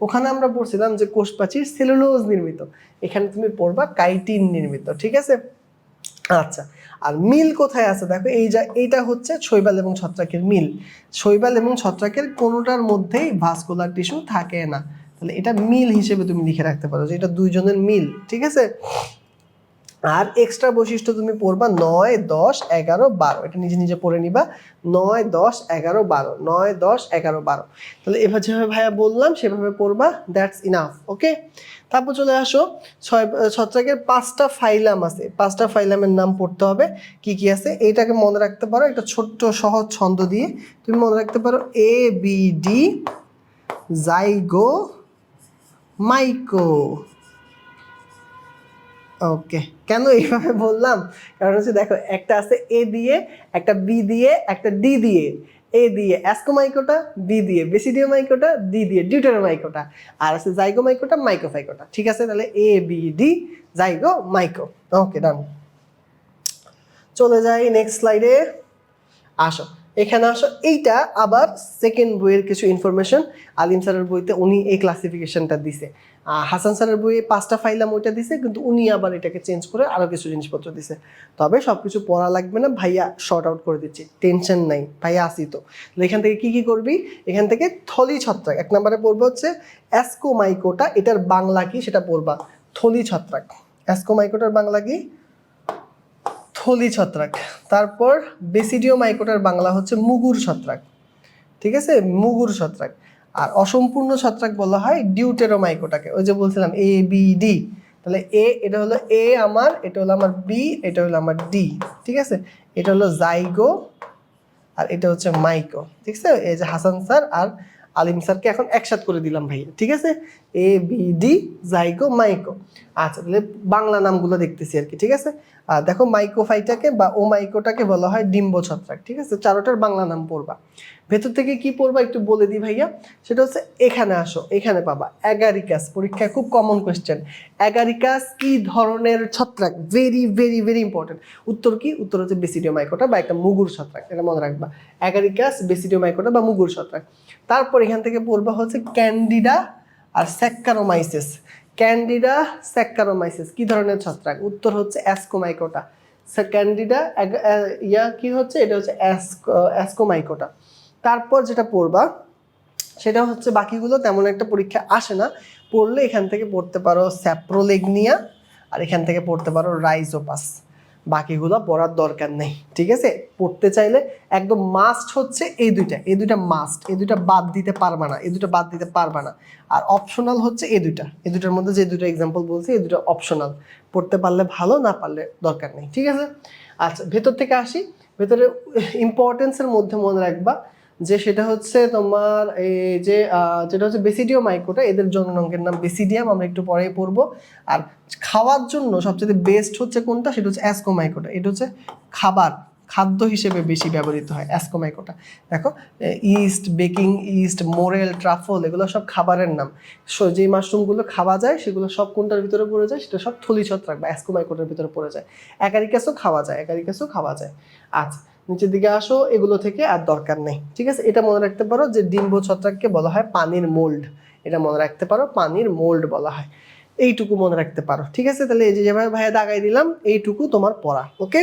ওখানে আমরা পড়ছিলাম যে কোষপ্রাচীর সেলুলোজ নির্মিত, এখানে তুমি পড়বা কাইটিন নির্মিত। ঠিক আছে, আচ্ছা আর মিল কোথায় আছে দেখো, এইটা হচ্ছে শৈবাল এবং ছত্রাকের মিল। শৈবাল এবং ছত্রাকের কোনোটার মধ্যেই ভাস্কুলার টিস্যু থাকে না, তাহলে এটা মিল হিসেবে তুমি লিখে রাখতে পারো যে এটা দুইজনের মিল। ঠিক আছে, আর এক্সট্রা বৈশিষ্ট্য তুমি পড়বা 9, 10, 11, 12, এটা নিজে নিজে পড়ে নিবা। 9, 10, 11, 12, 9, 10, 11, 12, তাহলে এবার যেভাবে ভাইয়া বললাম সেভাবে পড়বা, দ্যাটস ইনাফ। ওকে, তারপর চলে আসো, ছত্রাকের 5টা ফাইলাম আছে, 5টা ফাইলামের নাম পড়তে হবে। কি কি আছে এইটাকে মনে রাখতে পারো, একটা ছোট্ট সহজ ছন্দ দিয়ে তুমি মনে রাখতে পারো, এ বি ডি, জাইগো, মাইকো। ওকে, কেন এইভাবে বললাম, কারণ হচ্ছে দেখো একটা আছে এ দিয়ে, একটা বি দিয়ে, একটা ডি দিয়ে। এ দিয়ে অ্যাসকোমাইকোটা, বি দিয়ে বেসিডিওমাইকোটা, ডি দিয়ে ডিউটেরোমাইকোটা, আর আছে জাইগোমাইকোটা, মাইকোফাইকোটা। ঠিক আছে, তাহলে এ বি ডি, জাইগো, মাইকো। ওকে, ডান। চলে যাই নেক্সট স্লাইডে, আসো এখানে আসো। এইটা আবার সেকেন্ড বইয়ের কিছু ইনফরমেশন, আলিম স্যারের বইতে উনি এই ক্লাসিফিকেশনটা দিছে, হাসান স্যারের বইয়ে 5টা ফাইলাম ওইটা দিছে, কিন্তু উনি আবার এটাকে চেঞ্জ করে আরও কিছু জিনিসপত্র দিছে। তবে সব কিছু পড়া লাগবে না ভাইয়া, শর্ট আউট করে দিচ্ছি, টেনশন নাই ভাইয়া, আসি তো। এখান থেকে কি কি করবি, এখান থেকে থলি ছত্রাক 1 নম্বরে পড়বো হচ্ছে অ্যাসকোমাইকোটা, এটার বাংলা কি সেটা পড়বা, থলি ছত্রাক। অ্যাসকোমাইকোটার বাংলা কি, থলি ছত্রাক। তারপর বেসিডিওমাইকোটার বাংলা হচ্ছে মুগুর ছত্রাক। ঠিক আছে, মুগুর ছত্রাক। আর অসম্পূর্ণ ছত্রাক বলা হয় ডিউটেরোমাইকোটাকে, ওই যে বলছিলাম এ বি ডি, তাহলে এ এটা হলো এ আমার, এটা হলো আমার বি, এটা হলো আমার ডি। ঠিক আছে, এটা হলো জাইগো আর এটা হচ্ছে মাইকো। ঠিক আছে, এই যে হাসান স্যার আর আলিম স্যারকে এখন একসাথে করে দিলাম ভাই। ঠিক আছে, এ বি ডি, জাইগো, মাইকো। আচ্ছা, তাহলে বাংলা নামগুলো দেখতেছি আর কি। ঠিক আছে, আর দেখো মাইকোফাইটাকে বা ও মাইকোটাকে বলা হয় ডিম্ব ছত্রাক। ঠিক আছে, চারোটার বাংলা নাম পড়বা। ভেতর থেকে কি পড়বা একটু বলে দিই ভাইয়া, সেটা হচ্ছে এখানে আসো, এখানে পাবা অ্যাগারিকাস, পরীক্ষায় খুব কমন কোয়েশ্চেন। অ্যাগারিকাস কি ধরনের ছত্রাক, ভেরি ভেরি ভেরি ইম্পর্টেন্ট। উত্তর কি, উত্তর হচ্ছে বেসিডিওমাইকোটা বা একটা মুগুর ছত্রাক, এটা মনে রাখবা। অ্যাগারিকাস, বেসিডিওমাইকোটা বা মুগুর ছত্রাক। তারপর এখান থেকে পড়বা হচ্ছে ক্যান্ডিডা আর স্যাক্কারোমাইসিস। ক্যান্ডিডা স্যাক্কারোমাইসিস কি ধরনের ছত্রাক? উত্তর হচ্ছে অ্যাসকোমাইকোটা। ক্যান্ডিডা কি হচ্ছে, এটা হচ্ছে অ্যাসকোমাইকোটা। তারপর যেটা পড়বা সেটা হচ্ছে, বাকিগুলো তেমন একটা পরীক্ষা আসে না, পড়লে এখান থেকে পড়তে পারো স্যাপ্রোলেগনিয়া, আর এখান থেকে পড়তে পারো রাইজোপাস। বাকিগুলো পড়ার দরকার নেই, ঠিক আছে? পড়তে চাইলে একদম মাস্ট হচ্ছে এই দুইটা মাস্ট, এই দুইটা বাদ দিতে পারবা না, এই দুটো বাদ দিতে পারবা না। আর অপশনাল হচ্ছে এই দুইটার মধ্যে যে দুটো এক্সাম্পল বলছি এই দুটো অপশনাল, পড়তে পারলে ভালো, না পারলে দরকার নেই, ঠিক আছে? আচ্ছা, ভেতর থেকে আসি। ভেতরে ইম্পর্টেন্সের মধ্যে মনে রাখবা যে সেটা হচ্ছে তোমার এই যে যেটা হচ্ছে বেসিডিয়াম মাইকোটা, এদের জননাঙ্গের নাম বেসিডিয়াম, আমরা একটু পরেই পড়বো। আর খাওয়ার জন্য সবচেয়ে বেস্ট হচ্ছে কোনটা, সেটা হচ্ছে অ্যাসকোমাইকোটা। এটা হচ্ছে খাদ্য হিসেবে বেশি ব্যবহৃত হয় অ্যাসকোমাইকোটা। দেখো, ইস্ট, বেকিং ইস্ট, মোরেল, ট্রাফল, এগুলো সব খাবারের নাম। যে মাশরুমগুলো খাওয়া যায় সেগুলো সব কোনটার ভিতরে পড়ে যায়, সেটা সব থলি ছত্রাক বা অ্যাসকোমাইকোটার ভিতরে পড়ে যায়। অ্যাকারিকাসও খাওয়া যায়। আচ্ছা, নিচের দিকে আসো, এগুলো থেকে আর দরকার নেই, ঠিক আছে? এটা মনে রাখতে পারো যে ডিম্ব ছত্রাককে বলা হয় পানির মোল্ড, এটা মনে রাখতে পারো, পানির মোল্ড বলা হয়। এইটুকু মনে রাখতে পারো, ঠিক আছে? তাহলে এই যে যেভাবে ভাইয়া দাগাই দিলাম, এইটুকু তোমার পড়া। ওকে,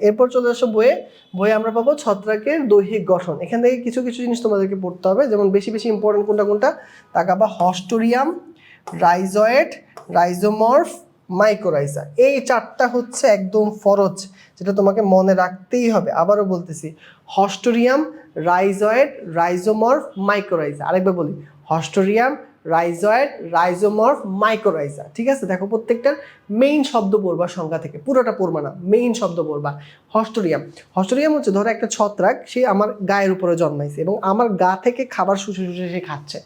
এরপর চলে আসো বইয়ে আমরা পাবো ছত্রাকের দৈহিক গঠন। এখান থেকে কিছু কিছু জিনিস তোমাদেরকে পড়তে হবে, যেমন বেশি ইম্পর্টেন্ট কোনটা তাকাবা, হস্টোরিয়াম, রাইজয়েড, রাইজোমর্ফ, মাইকোরাইজা। এই চারটা হচ্ছে একদম ফরজ, যেটা তোমাকে মনে রাখতেই হবে। আবারও বলতেছি, হস্টোরিয়াম, রাইজয়েড, রাইজোমর্ফ, মাইকোরাইজা। আরেকবার বলি, হস্টোরিয়াম, রাইজয়েড, রাইজোমর্ফ, মাইকোরাইজা, ঠিক আছে? দেখো, প্রত্যেকটার মেইন শব্দ পড়বা সংখ্যা থেকে, পুরোটা পড়বা না, মেইন শব্দ পড়বা। হস্টোরিয়াম হচ্ছে, ধরো একটা ছত্রাক, সে আমার গায়ের উপরে জন্মাইছে এবং আমার গা থেকে খাবার শুষে সে খাচ্ছে।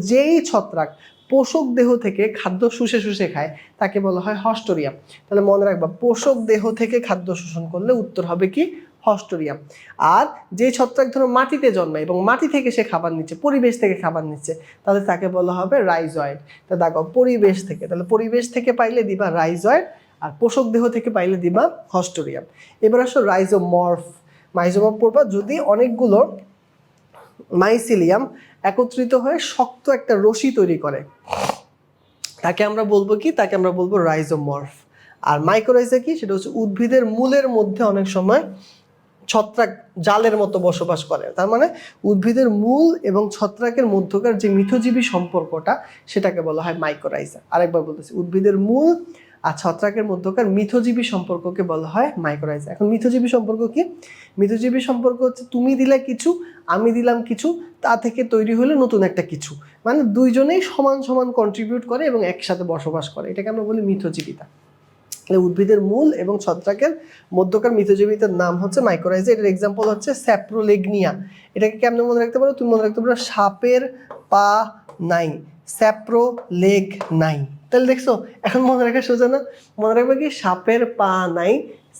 যেই ছত্রাক পোষক দেহ থেকে খাদ্য শুষে খায় তাকে বলা হয় হস্টোরিয়াম। তাহলে মনে রাখবা, পোষক দেহ থেকে খাদ্য শোষণ করলে উত্তর হবে কি, হস্টোরিয়াম। আর যে ছত্রাক ধরো মাটিতে জন্মায় এবং মাটি থেকে সে খাবার নিচ্ছে, পরিবেশ থেকে খাবার নিচ্ছে, তাহলে তাকে বলা হবে রাইজয়েড। তা দেখো, পরিবেশ থেকে, তাহলে পরিবেশ থেকে পাইলে দিবা রাইজয়েড, আর পোষক দেহ থেকে পাইলে দিবা হস্টোরিয়াম। এবার আসো রাইজোমর্ফ পড়বা, যদি অনেকগুলো মাইসিলিয়াম একত্রিত হয়ে শক্ত একটা রশি তৈরি করে, তাকে আমরা বলবো রাইজোমর্ফ। আর মাইকোরাইজা কি, সেটা হচ্ছে উদ্ভিদের মূলের মধ্যে অনেক সময় ছত্রাক জালের মতো বসবাস করে। তার মানে উদ্ভিদের মূল এবং ছত্রাকের মধ্যকার যে মিথজীবী সম্পর্কটা, সেটাকে বলা হয় মাইকোরাইজা। আরেকবার বলতেছি, উদ্ভিদের মূল আর ছত্রাকের মধ্যকার মিথজীবী সম্পর্ককে বলা হয় মাইকোরাইজা। এখন মিথজীবী সম্পর্ক কি? মিথজীবী সম্পর্ক হচ্ছে, তুমি দিলে কিছু, আমি দিলাম কিছু, তা থেকে তৈরি হলে নতুন একটা কিছু, মানে দুইজনেই সমান সমান কন্ট্রিবিউট করে এবং একসাথে বসবাস করে, এটাকে আমরা বলি মিথজীবিতা। উদ্ভিদের মূল এবং ছত্রাকের মধ্যকার মিথজীবিতার নাম হচ্ছে মাইকোরাইজা। এটার এক্সাম্পল হচ্ছে স্যাপ্রোলেগনিয়া। এটাকে কেমন মনে রাখতে পারো? তুমি মনে রাখতে পারো সাপের পা নাই, স্যাপ্রোলেগ নাই। তাহলে দেখছো, এখন মনে রাখা সোজা না? মনে রাখবে কি, সাপের পা নাই,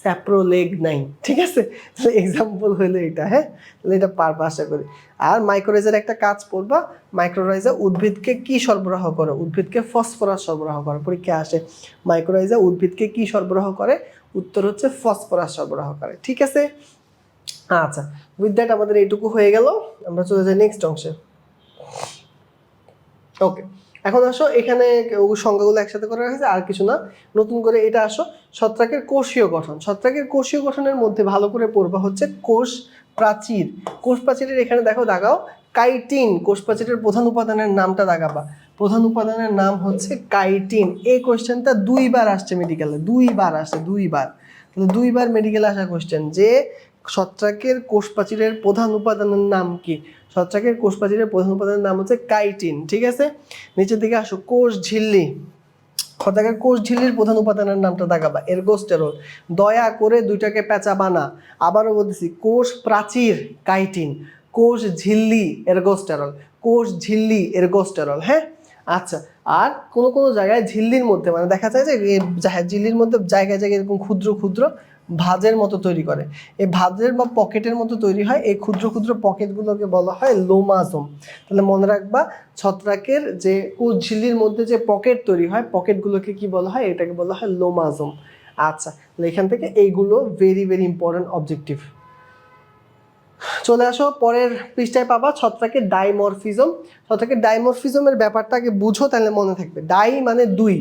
স্যাপ্রোলেগ নাই, ঠিক আছে? তাহলে এক্সাম্পল হলো এটা, হ্যাঁ? তাহলে এটা পারবা আশা করি। আর মাইকোরাইজার একটা কাজ পড়বা, মাইক্রোরাইজা উদ্ভিদকে কি সরবরাহ করে? উদ্ভিদকে ফসফরাস সরবরাহ করে, পরীক্ষা আসে। মাইক্রোরাইজা উদ্ভিদকে কি সরবরাহ করে? উত্তর হচ্ছে ফসফরাস সরবরাহ করে, ঠিক আছে? আচ্ছা, উইথ দ্যাট আমাদের এইটুকু হয়ে গেল, আমরা চলে যাই নেক্সট অংশে। ওকে, এখন আসো, এখানে সংখ্যাগুলো একসাথে করে রাখছে, আর কিছু না, নতুন করে এটা আসো, ছত্রাকের কোষীয় গঠন। ছত্রাকের কোষীয় গঠনের মধ্যে ভালো করে পড়বা হচ্ছে কোষ প্রাচীর। কোষ প্রাচীরের এখানে দেখো, দাগাও কাইটিন। কোষ প্রাচীরের প্রধান উপাদানের নামটা দাগাবা। প্রধান উপাদানের নাম হচ্ছে কাইটিন। এই কোশ্চেনটা দুইবার আসছে মেডিকেলে, দুইবার মেডিকেলে আসা কোশ্চেন, যে ছত্রাকের কোষ প্রাচীরের প্রধান উপাদানের নাম কি? ছত্রাকের কোষ প্রাচীরের প্রধান উপাদানের নাম হচ্ছে কাইটিন, ঠিক আছে? নিচের দিকে আসো, কোষ ঝিল্লি। ছত্রাকের কোষ ঝিল্লির প্রধান উপাদানের নামটা দাগাবা, এরগোস্টেরল। দয়া করে দুইটাকে পেঁচাবা না, আবারও বলতেছি, কোষ প্রাচীর কাইটিন, কোষ ঝিল্লি এরগোস্টেরল, কোষ ঝিল্লি এরগোস্টেরল, হ্যাঁ? আচ্ছা, আর কোন কোন জায়গায় ঝিল্লির মধ্যে, মানে দেখা যায় যে ঝিল্লির মধ্যে জায়গায় জায়গায় এরকম ক্ষুদ্র ক্ষুদ্র ভাঁজের মতো তৈরি করে, এই ভাঁজের বা পকেটের মতো তৈরি হয়, এই ক্ষুদ্র ক্ষুদ্র পকেটগুলোকে বলা হয় লোমাজোম। তাহলে মনে রাখবা, ছত্রাকের যে কোষ ঝিল্লির মধ্যে যে পকেট তৈরি হয়, পকেটগুলোকে কি বলা হয়? এটাকে বলা হয় লোমাজোম। আচ্ছা, তাহলে এখান থেকে এইগুলো ভেরি ভেরি ইম্পর্টেন্ট অবজেক্টিভ। চলে আসো পরের পৃষ্ঠায় পাবা ছত্রাকের ডাইমরফিজম। ছত্রাকের ডাইমরফিজমের ব্যাপারটা আগে বুঝো, তাহলে মনে থাকবে। ডাই মানে দুই,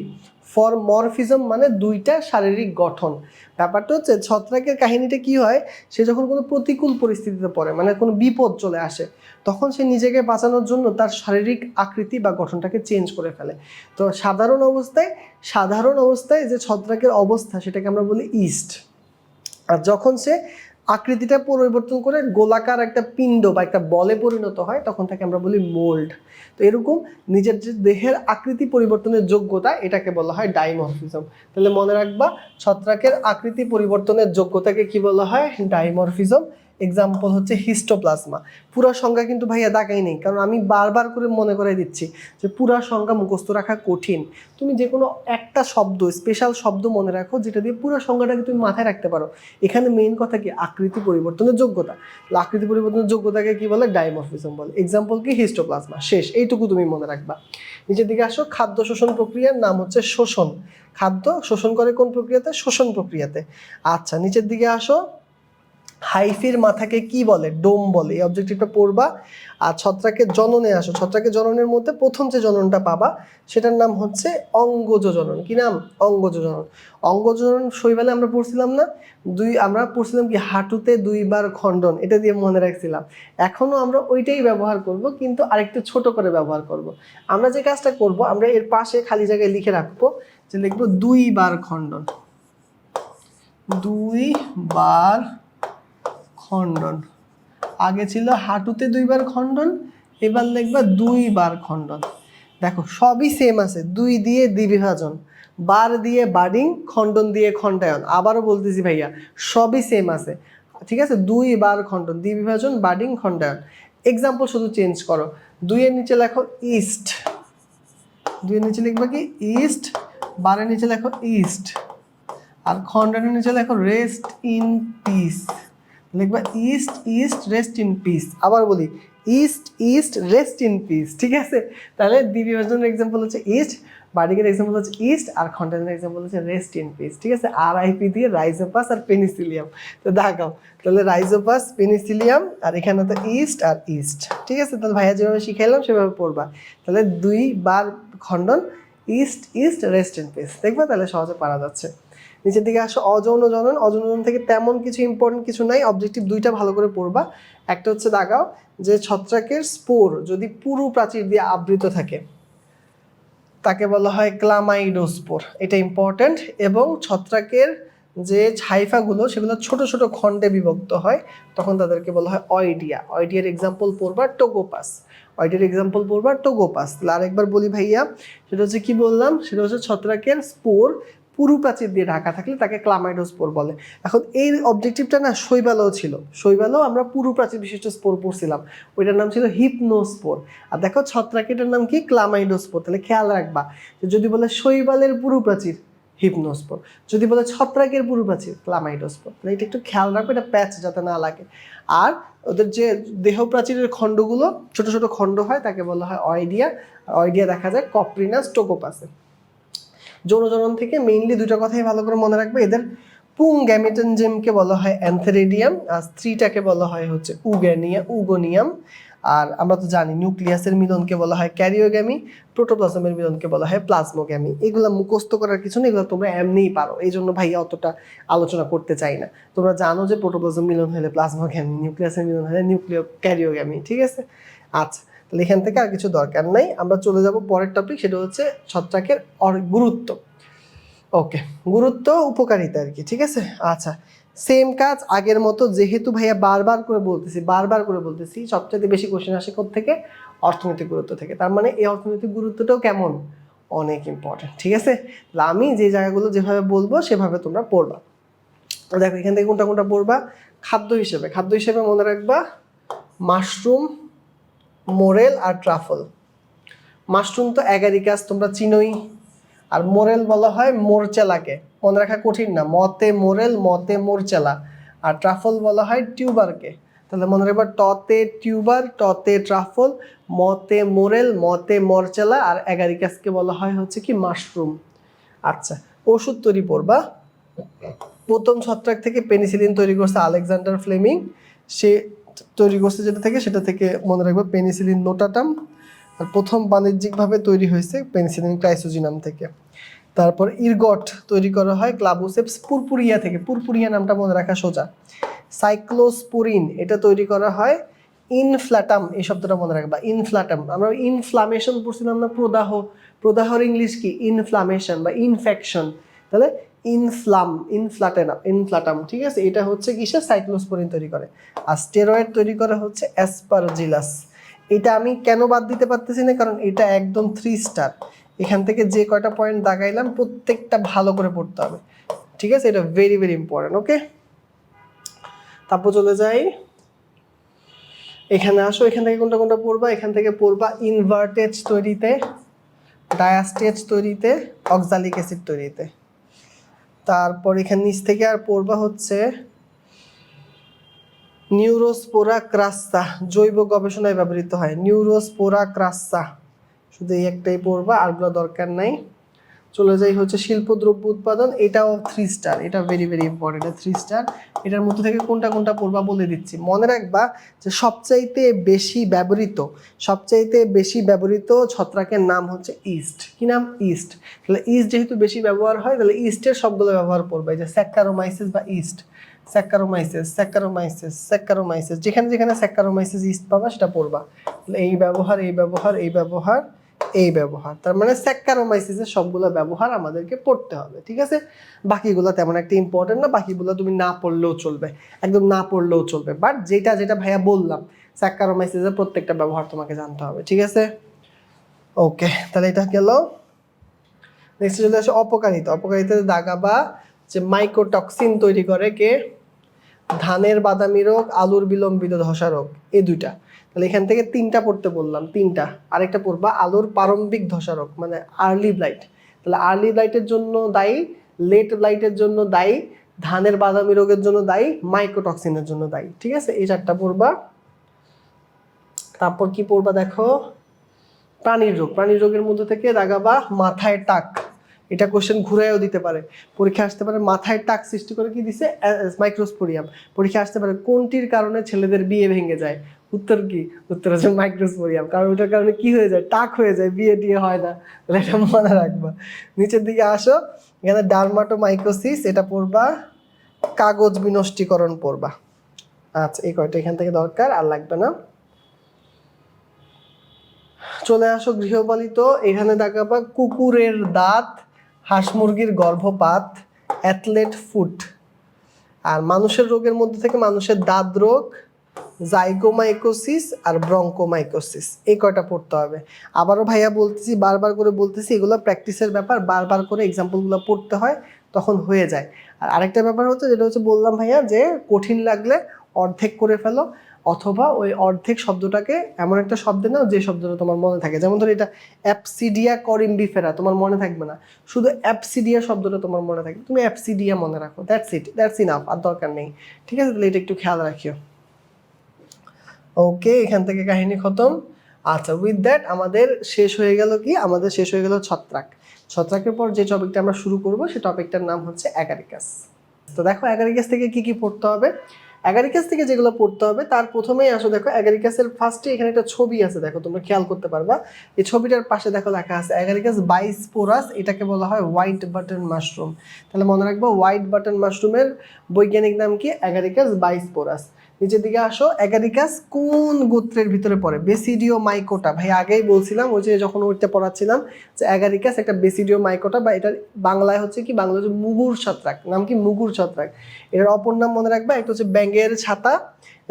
ফর মরফিজম মানে দুইটা শারীরিক গঠন। ব্যাপারটা হচ্ছে ছত্রাকের কাহিনীটা কি হয়, সে যখন কোনো প্রতিকূল পরিস্থিতিতে পড়ে, মানে কোনো বিপদ চলে আসে, তখন সে নিজেকে বাঁচানোর জন্য তার শারীরিক আকৃতি বা গঠনটাকে চেঞ্জ করে ফেলে। তো সাধারণ অবস্থায় যে ছত্রাকের অবস্থা সেটাকে আমরা বলি ইস্ট। আর যখন সে আকৃতিটা পরিবর্তন করে গোলাকার একটা পিণ্ড বা একটা বলে পরিণত হয়, তখন তাকে আমরা বলি মোল্ড। তো এরকম নিজের যে দেহের আকৃতি পরিবর্তনের যোগ্যতা, এটাকে বলা হয় ডাইমরফিজম। তাহলে মনে রাখবা, ছত্রাকের আকৃতি পরিবর্তনের যোগ্যতাকে কি বলা হয়? ডাইমরফিজম। এক্সাম্পল হচ্ছে হিস্টোপ্লাজমা। পুরো সংজ্ঞা কিন্তু ভাইয়া দাগাই নেই, কারণ আমি বারবার করে মনে করাই দিচ্ছি যে পুরো সংজ্ঞা মুখস্থ রাখা কঠিন। তুমি যে কোনো একটা শব্দ, স্পেশাল শব্দ মনে রাখো, যেটা দিয়ে পুরো সংজ্ঞাটাকে তুমি মাথায় রাখতে পারো। এখানে মেইন কথা কি? আকৃতি পরিবর্তনের যোগ্যতা। আকৃতি পরিবর্তনের যোগ্যতাকে কি বলে? ডাইমরফিজম বলে। এক্সাম্পল কি? হিস্টোপ্লাজমা। শেষ, এইটুকু তুমি মনে রাখবা। নিচের দিকে আসো। খাদ্য শোষণ প্রক্রিয়ার নাম হচ্ছে শোষণ। খাদ্য শোষণ করে কোন প্রক্রিয়াতে? শোষণ প্রক্রিয়াতে। আচ্ছা, নিচের দিকে আসো। হাইফির মাথাকে কি বলে? ডোম বলে। এই অবজেক্টিভটা পড়বা। আর ছত্রাকের জননে আসো। ছত্রাকের জননের মধ্যে প্রথম যে জননটা পাবা সেটার নাম হচ্ছে অঙ্গজ জনন। কি নাম? অঙ্গজ জনন। অঙ্গজ জনন শৈবালে আমরা পড়ছিলাম না? আমরা পড়ছিলাম কি? হাঁটুতে 2 বার খণ্ডন, এটা দিয়ে মনে রাখছিলাম। এখনো আমরা ওইটাই ব্যবহার করব, কিন্তু আরেকটু ছোট করে ব্যবহার করব। আমরা যে কাজটা করব, আমরা এর পাশে খালি জায়গায় লিখে রাখবো যে লিখবো 2 বার খণ্ডন। 2 বার খণ্ডন। আগে ছিল হাঁটুতে 2 বার খণ্ডন, এবার লিখবা 2 বার খণ্ডন। দেখো সবই সেম আছে। 2 দিয়ে দ্বিবিভাজন, বার দিয়ে বাডিং, খণ্ডন দিয়ে খণ্ডায়ন। আবারও বলতেছি ভাইয়া, সবই সেম আছে, ঠিক আছে? 2 বার খণ্ডন, দ্বিবিভাজন, বাডিং, খণ্ডায়ন। এক্সাম্পল শুধু চেঞ্জ করো। 2 এর নিচে লেখো ইস্ট, 2 এর নিচে লিখবা কি? ইস্ট। বারের নিচে লেখো ইস্ট। আর খণ্ডনের নিচে লেখো রেস্ট ইন পিস। লিখবা east east rest in peace. আবার বলি, east east rest in peace, ঠিক আছে? তাহলে দ্বিবিভাজনের এক্সাম্পল হচ্ছে ইস্ট, বার্ডিংয়ের এক্সাম্পল হচ্ছে ইস্ট, আর খণ্ডনের এক্সাম্পল হচ্ছে রেস্ট ইন পিস, ঠিক আছে? RIP দিয়ে রাইজোপাস আর পেনিসিলিয়াম। তো দেখাও তাহলে রাইজোপাস, পেনিসিলিয়াম, আর এখানে তো ইস্ট আর ইস্ট, ঠিক আছে? তাহলে ভাইয়া যেভাবে শিখাইলাম সেভাবে পড়বা। তাহলে 2 বার খণ্ডন, east east rest in peace, দেখবা? তাহলে সহজে পারা যাচ্ছে। নিচের দিকে আসো। অযৌন জনন। অযৌন জনন থেকে তেমন কিছু ইম্পর্টেন্ট কিছু নাই, অবজেক্টিভ 2টা ভালো করে পড়বা। একটা হচ্ছে দাগাও যে ছত্রাকের স্পোর যদি পুরু প্রাচীর দিয়ে আবৃত থাকে তাকে বলা হয় ক্লামাইডোস্পোর, এটা ইম্পর্টেন্ট। এবং ছত্রাকের যে ছাইফাগুলো সেগুলো ছোট ছোট খণ্ডে বিভক্ত হয়, তখন তাদেরকে বলা হয় অয়েডিয়া। অয়েডিয়ার এক্সাম্পল পড়বা টোগোপাস। অয়েডিয়ার এক্সাম্পল পড়বা টোগোপাস। তাহলে আরেকবার বলি ভাইয়া, সেটা হচ্ছে কি বললাম? সেটা হচ্ছে ছত্রাকের স্পোর পুরু প্রাচীর দিয়ে ঢাকা থাকলে তাকে ক্লামাইডোস্পোর বলে। এখন এই অবজেক্টিভটা না শৈবালেও ছিল। শৈবালেও আমরা পুরু প্রাচীর বিশিষ্ট স্পোর পড়ছিলাম, ওইটার নাম ছিল হিপনোস্পোর। আর দেখো ছত্রাকেটার নাম কি? ক্লামাইডোস্পোর। তাহলে খেয়াল রাখবা যে যদি বলে শৈবালের পুরু প্রাচীর, হিপনোস্পোর। যদি বলে ছত্রাকের পুরু প্রাচীর, ক্লামাইডোস্পোর। তাহলে এটা একটু খেয়াল রাখবে, এটা প্যাচ যাতে না লাগে। আর ওদের যে দেহ প্রাচীরের খণ্ডগুলো ছোট ছোট খণ্ড হয় তাকে বলা হয় অয়েডিয়া। অয়েডিয়া দেখা যায় কপ্রিনাস, টোগোপাসে। যৌন জনন থেকে মেইনলি 2টা কথাই ভালো করে মনে রাখবে। এদের পুং গ্যামেটেনজেমকে বলা হয় অ্যান্থেরিডিয়াম, আর স্ত্রীটাকে বলা হয় হচ্ছে উগোনিয়াম। আর আমরা তো জানি নিউক্লিয়াসের মিলনকে বলা হয় ক্যারিওগ্যামি, প্রোটোপ্লাজমের মিলনকে বলা হয় প্লাজমোগ্যামি। এগুলো মুখস্থ করার কিছু নেই, এগুলো তোমরা এমনিই পারো, এই জন্য ভাইয়া অতটা আলোচনা করতে চাই না। তোমরা জানো যে প্রোটোপ্লাজম মিলন হলে প্লাজমোগ্যামি, নিউক্লিয়াসের মিলন হলে ক্যারিওগ্যামি, ঠিক আছে? আচ্ছা, তাহলে এখান থেকে আর কিছু দরকার নাই, আমরা চলে যাব পরের টপিক, সেটা হচ্ছে ছত্রাকের গুরুত্ব। ওকে, গুরুত্ব উপকারিতা আর কি, ঠিক আছে? আচ্ছা, সেম কাজ আগের মতো। যেহেতু ভাইয়া বারবার করে বলতেছি সবচেয়ে বেশি কোশ্চেন আসে থেকে অর্থনৈতিক গুরুত্ব থেকে, তার মানে এই অর্থনৈতিক গুরুত্বটাও কেমন? অনেক ইম্পর্টেন্ট, ঠিক আছে? তাহলে আমি যে জায়গাগুলো যেভাবে বলবো সেভাবে তোমরা পড়বা। দেখো এখান থেকে কোনটা কোনটা পড়বা। খাদ্য হিসেবে মনে রাখবা মাশরুম, মোরেল আর ট্রাফল। মাশরুম তো অ্যাগারিকাস তোমরা চিনোই, আর মোরেল বলা হয় মোরচেলাকে, মনে রাখা কঠিন না, মতে মোরেল মতে মোরচেলা। আর ট্রাফল বলা হয় টিউবারকে। তাহলে মনে রাখবা টতে টিউবার, টতে ট্রাফল, মতে মোরেল মতে মরচেলা, আর অ্যাগারিকাসকে বলা হয় হচ্ছে কি মাশরুম। আচ্ছা, ওষুধ তৈরি পড়বা। প্রথম ছত্রাক থেকে পেনিসিলিন তৈরি করছে আলেকজান্ডার ফ্লেমিং। সে তৈরি করছে যেটা থেকে, সেটা থেকে মনে রাখবো পেনিসিলিন নোটাটাম। আর প্রথম বাণিজ্যিকভাবে তৈরি হয়েছে পেনিসিলিন ক্রাইসোজিনাম থেকে। তারপর ইরগট তৈরি করা হয় ক্লাবোসেপস পুরপুরিয়া থেকে, পুরপুরিয়া নামটা মনে রাখা সোজা। সাইক্লোস্পোরিন এটা তৈরি করা হয় ইনফ্ল্যাটাম, এই শব্দটা মনে রাখবা, ইনফ্ল্যাটাম। আমরা ইনফ্লামেশন পড়ছিলাম না, প্রদাহ, প্রদাহর ইংলিশ কি? ইনফ্লামেশন বা ইনফেকশন, তাহলে ইনফ্লাটাম, ঠিক আছে। এটা হচ্ছে কিসে? সাইক্লোস্পোরিন তৈরি করে। আর স্টেরয়েড তৈরি করা হচ্ছে অ্যাসপারজিলাস। এটা আমি কেন বাদ দিতে পারতেছি না, কারণ এটা একদম 3 স্টার। এখান থেকে যে কয়টা পয়েন্ট দাগাইলাম প্রত্যেকটা ভালো করে পড়তে হবে, ঠিক আছে। এটা ভেরি ভেরি ইম্পর্টেন্ট। ওকে, তারপর চলে যাই, এখানে আসো। এখান থেকে কোনটা কোনটা পড়বা? এখান থেকে পড়বা ইনভার্টেজ তৈরিতে, ডায়াস্টেজ তৈরিতে, অক্সালিক অ্যাসিড তৈরিতে। তারপর এখানে নিচ থেকে আর পড়বা হচ্ছে নিউরোস্পোরা ক্রাসা, জৈব গবেষণায় ব্যবহৃত হয় নিউরোস্পোরা ক্রাসা। শুধু এই একটাই পড়বা, আরগুলো দরকার নাই। চলে যাই হচ্ছে শিল্পদ্রব্য উৎপাদন, এটাও 3 স্টার, এটা ভেরি ভেরি ইম্পর্টেন্ট, 3 স্টার। এটার মধ্যে থেকে কোনটা কোনটা পড়বা বলে দিচ্ছি। মনে রাখবা যে সবচাইতে বেশি ব্যবহৃত ছত্রাকের নাম হচ্ছে ইস্ট। কি নাম? ইস্ট। তাহলে ইস্ট যেহেতু বেশি ব্যবহার হয়, তাহলে ইস্টের সবগুলো ব্যবহার করবে, যে স্যাক্কারোমাইসিস বা ইস্ট, স্যাক্কারোমাইসিস, যেখানে যেখানে স্যাক্কারোমাইসিস ইস্ট পাবা সেটা পড়বা। এই ব্যবহার, এই ব্যবহার, তার মানে স্যাক্কারোমাইসিসের সবগুলো ব্যবহার আমাদেরকে পড়তে হবে, ঠিক আছে। বাকিগুলো তেমন একটা ইম্পর্টেন্ট না, বাকিগুলো তুমি না পড়লেও চলবে, একদম না পড়লেও চলবে। বাট যেটা যেটা ভাইয়া বললাম, স্যাক্কারোমাইসিসের প্রত্যেকটা ব্যবহার তোমাকে জানতে হবে, ঠিক আছে। ওকে, তাহলে এটা গেল। নেক্সট চলে আসে অপকারিতা। অপকারিতাতে দাগাবা যে মাইকোটক্সিন তৈরি করে কে? ধানের বাদামি রোগ, আলুর বিলম্বিত ধসা রোগ, এই দুইটা। তাহলে এখান থেকে 3টা পড়তে বললাম, 3টা। আরেকটা পড়বা আলুর প্রারম্ভিক ধসা রোগ, মানে আর্লি ব্লাইট। তাহলে আর্লি ব্লাইটের জন্য দায়ী, লেট ব্লাইটের জন্য দায়ী, ধানের বাদামি রোগের জন্য দায়ী, মাইকোটক্সিনের জন্য দায়ী, ঠিক আছে। এই 4টা পড়বা। তারপর কি পড়বা দেখো, প্রাণীর রোগের মধ্যে থেকে দাগাবা মাথায় টাক। এটা কোশ্চেন ঘুরাইও দিতে পারে, পরীক্ষা আসতে পারে। মাথায় টাক সৃষ্টি করে কি দিছে? মাইক্রোস্পোরিয়াম। পরীক্ষা আসতে পারে কোনটির কারণে ছেলেদের বিয়ে ভেঙে যায়? উত্তর কি? উত্তর হচ্ছে মাইক্রোস্পোরিয়াম, কারণ ওটার কারণে কি হয়ে যায়? টাক হয়ে যায়, বিয়ে টিয়ে হয় না। তাহলে এটা মনে রাখবা। নিচের দিকে আসো, এখানে ডার্মাটোমাইকোসিস এটা পড়বা, কাগজ বিনষ্টীকরণ পড়বা। আচ্ছা, এই কয়টা এখান থেকে দরকার, আর লাগবে না। চলে আসো গৃহপালিত, এখানে দেখাবা কুকুরের দাঁত, হাঁস মুরগির গর্ভপাত, অ্যাথলেট ফুট। আর মানুষের রোগের মধ্যে থেকে মানুষের দাঁত রোগ, জাইগোমাইকোসিস আর ব্রঙ্কোমাইকোসিস, এই কয়টা পড়তে হবে। আবারও ভাইয়া বলতেছি, বারবার করে বলতেছি, এগুলো প্র্যাকটিসের ব্যাপার, বারবার করে এক্সাম্পলগুলো পড়তে হয়, তখন হয়ে যায়। আর আরেকটা ব্যাপার হচ্ছে, যেটা হচ্ছে বললাম ভাইয়া, যে কঠিন লাগলে অর্ধেক করে ফেলো, অথবা ওই অর্ধেক শব্দটাকে এমন একটা শব্দে নাও যে শব্দটা তোমার মনে থাকে। যেমন ধরো এটা অ্যাপসিডিয়া করিম্বিফেরা, তোমার মনে থাকবে না, শুধু অ্যাপসিডিয়া শব্দটা তোমার মনে থাকবে, তুমি অ্যাপসিডিয়া মনে রাখো, দ্যাটস ইনাফ, আর দরকার নেই, ঠিক আছে। তাহলে এটা একটু খেয়াল রাখিও। ওকে, এখান থেকে কাহিনী খতম। আচ্ছা, উইথ দ্যাট আমাদের শেষ হয়ে গেল কি? আমাদের শেষ হয়ে গেল ছত্রাক। ছত্রাকের পর যে টপিকটা আমরা শুরু করব, সেই টপিকটার নাম হচ্ছে অ্যাগারিকাস। তো দেখো অ্যাগারিকাস থেকে কি কি পড়তে হবে। অ্যাগারিকাস থেকে যেগুলো পড়তে হবে তার প্রথমেই আসো, দেখো অ্যাগারিকাসের ফার্স্টে এখানে একটা ছবি আছে, দেখো তোমরা খেয়াল করতে পারবা। এই ছবিটার পাশে দেখো লেখা আছে অ্যাগারিকাস বাইস্পোরাস, এটাকে বলা হয় হোয়াইট বাটন মাশরুম। তাহলে মনে রাখবো, হোয়াইট বাটন মাশরুমের বৈজ্ঞানিক নাম কি? অ্যাগারিকাস বাইস্পোরাস। নিচের দিকে আসো, অ্যাগারিকাস কোন গোত্রের ভিতরে পড়ে? বেসিডিও মাইকোটা। ভাই আগেই বলছিলাম, ওই যে যখন ওইটা পড়াচ্ছিলাম, যে অ্যাগারিকাস একটা বেসিডিও মাইকোটা, বা এটার বাংলায় হচ্ছে কি? বাংলা হচ্ছে মুগুর ছত্রাক। নাম কি? মুগুর ছত্রাক। এটার অপর নাম মনে রাখবা, একটা হচ্ছে ব্যাঙের ছাতা,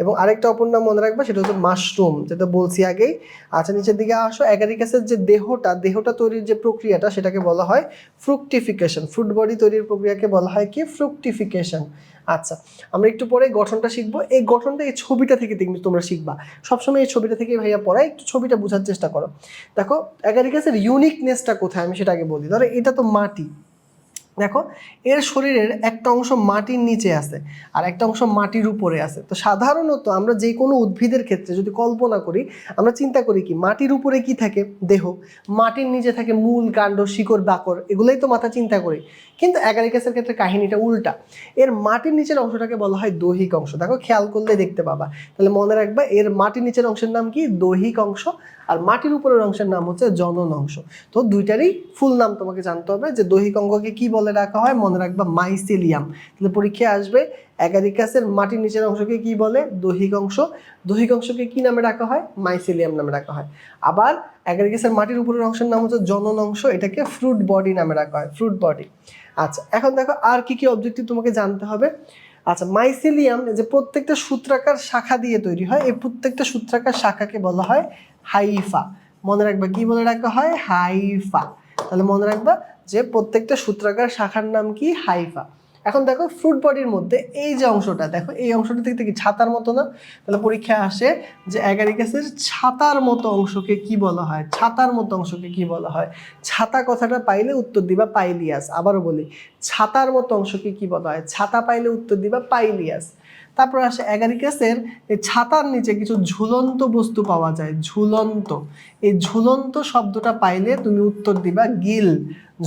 এবং আরেকটা অপর নাম মনে রাখবা, সেটা হচ্ছে মাশরুম, যেটা বলছি আগেই। আচ্ছা, নিচের দিকে আসো, অ্যাগারিকাসের যে দেহটা তৈরির যে প্রক্রিয়াটা, সেটাকে বলা হয় ফ্রুকটিফিকেশন। ফ্রুট বডি তৈরির প্রক্রিয়াকে বলা হয় কি? ফ্রুকটিফিকেশন। আচ্ছা, আমরা একটু পরে গঠনটা শিখবো। এই গঠনটা এই ছবিটা থেকে তোমরা শিখবা। সবসময় এই ছবিটা থেকে ভাইয়া পড়াই, একটু ছবিটা বোঝার চেষ্টা করো। দেখো অ্যাগারিকাসের ইউনিকনেসটা কোথায়, আমি সেটা আগে বলি। ধরো এটা তো মাটি, দেখো এর শরীরের একটা অংশ মাটির নিচে আছে আর একটা অংশ মাটির উপরে আছে। তো সাধারণত আমরা যে কোনো উদ্ভিদের ক্ষেত্রে যদি কল্পনা করি, আমরা চিন্তা করি কি মাটির উপরে কি থাকে, দেহ, মাটির নিচে থাকে মূল, কাণ্ড, শিকড়, বাকড়, এগুলোই তো মাথা চিন্তা করি। কিন্তু অ্যাগারিকাসের ক্ষেত্রে কাহিনীটা উল্টা। এর মাটির নিচের অংশটাকে বলা হয় দৈহিক অংশ। দেখো খেয়াল করলে দেখতে পাবা। তাহলে মনে রাখবা এর মাটির নিচের অংশের নাম কি, দৈহিক অংশ, আর মাটির উপরের অংশের নাম হচ্ছে জনন অংশ। তো দুইটারই ফুল নাম তোমাকে জানতে হবে। যে দৈহিক অঙ্গকে কি বলে রাখা হয়, মনে রাখবা মাইসেলিয়াম। তাহলে পরীক্ষায় আসবে অ্যাগারিকাসের মাটির নিচের অংশকে কি বলে, দৈহিক অংশ। দৈহিক অংশকে কি নামে রাখা হয়, মাইসেলিয়াম নামে রাখা হয়। আবার অ্যাগারিকাসের মাটির উপরের অংশের নাম হচ্ছে জনন অংশ, এটাকে ফ্রুট বডি নামে রাখা হয়, ফ্রুট বডি। আচ্ছা, এখন দেখো আর কি কি অবজেক্টিভ তোমাকে জানতে হবে। আচ্ছা, মাইসেলিয়াম যে প্রত্যেকটা সূত্রাকার শাখা দিয়ে তৈরি হয়, এই প্রত্যেকটা সূত্রাকার শাখাকে বলা হয় হাইফা। মনে রাখবা কি বলে রাখা হয়, হাইফা। তাহলে মনে রাখবা যে প্রত্যেকটা সূত্রাকার শাখার নাম কি, হাইফা। এখন দেখো ফ্রুট বডির মধ্যে এই যে অংশটা, দেখো এই অংশটা দেখতে কি ছাতার মতো না? তাহলে পরীক্ষায় আসে যে অ্যাগারিকাসের ছাতার মতো অংশকে কি বলা হয়, ছাতার মতো অংশকে কি বলা হয়। ছাতা কথাটা পাইলে উত্তর দিবা পাইলিয়াস। আবারও বলি, ছাতার মতো অংশকে কি বলা হয়, ছাতা পাইলে উত্তর দিবা পাইলিয়াস। তারপর আসে অ্যাগারিকাসের এই ছাতার নিচে কিছু ঝুলন্ত বস্তু পাওয়া যায়, ঝুলন্ত। এই ঝুলন্ত শব্দটা পাইলে তুমি উত্তর দিবা গিল।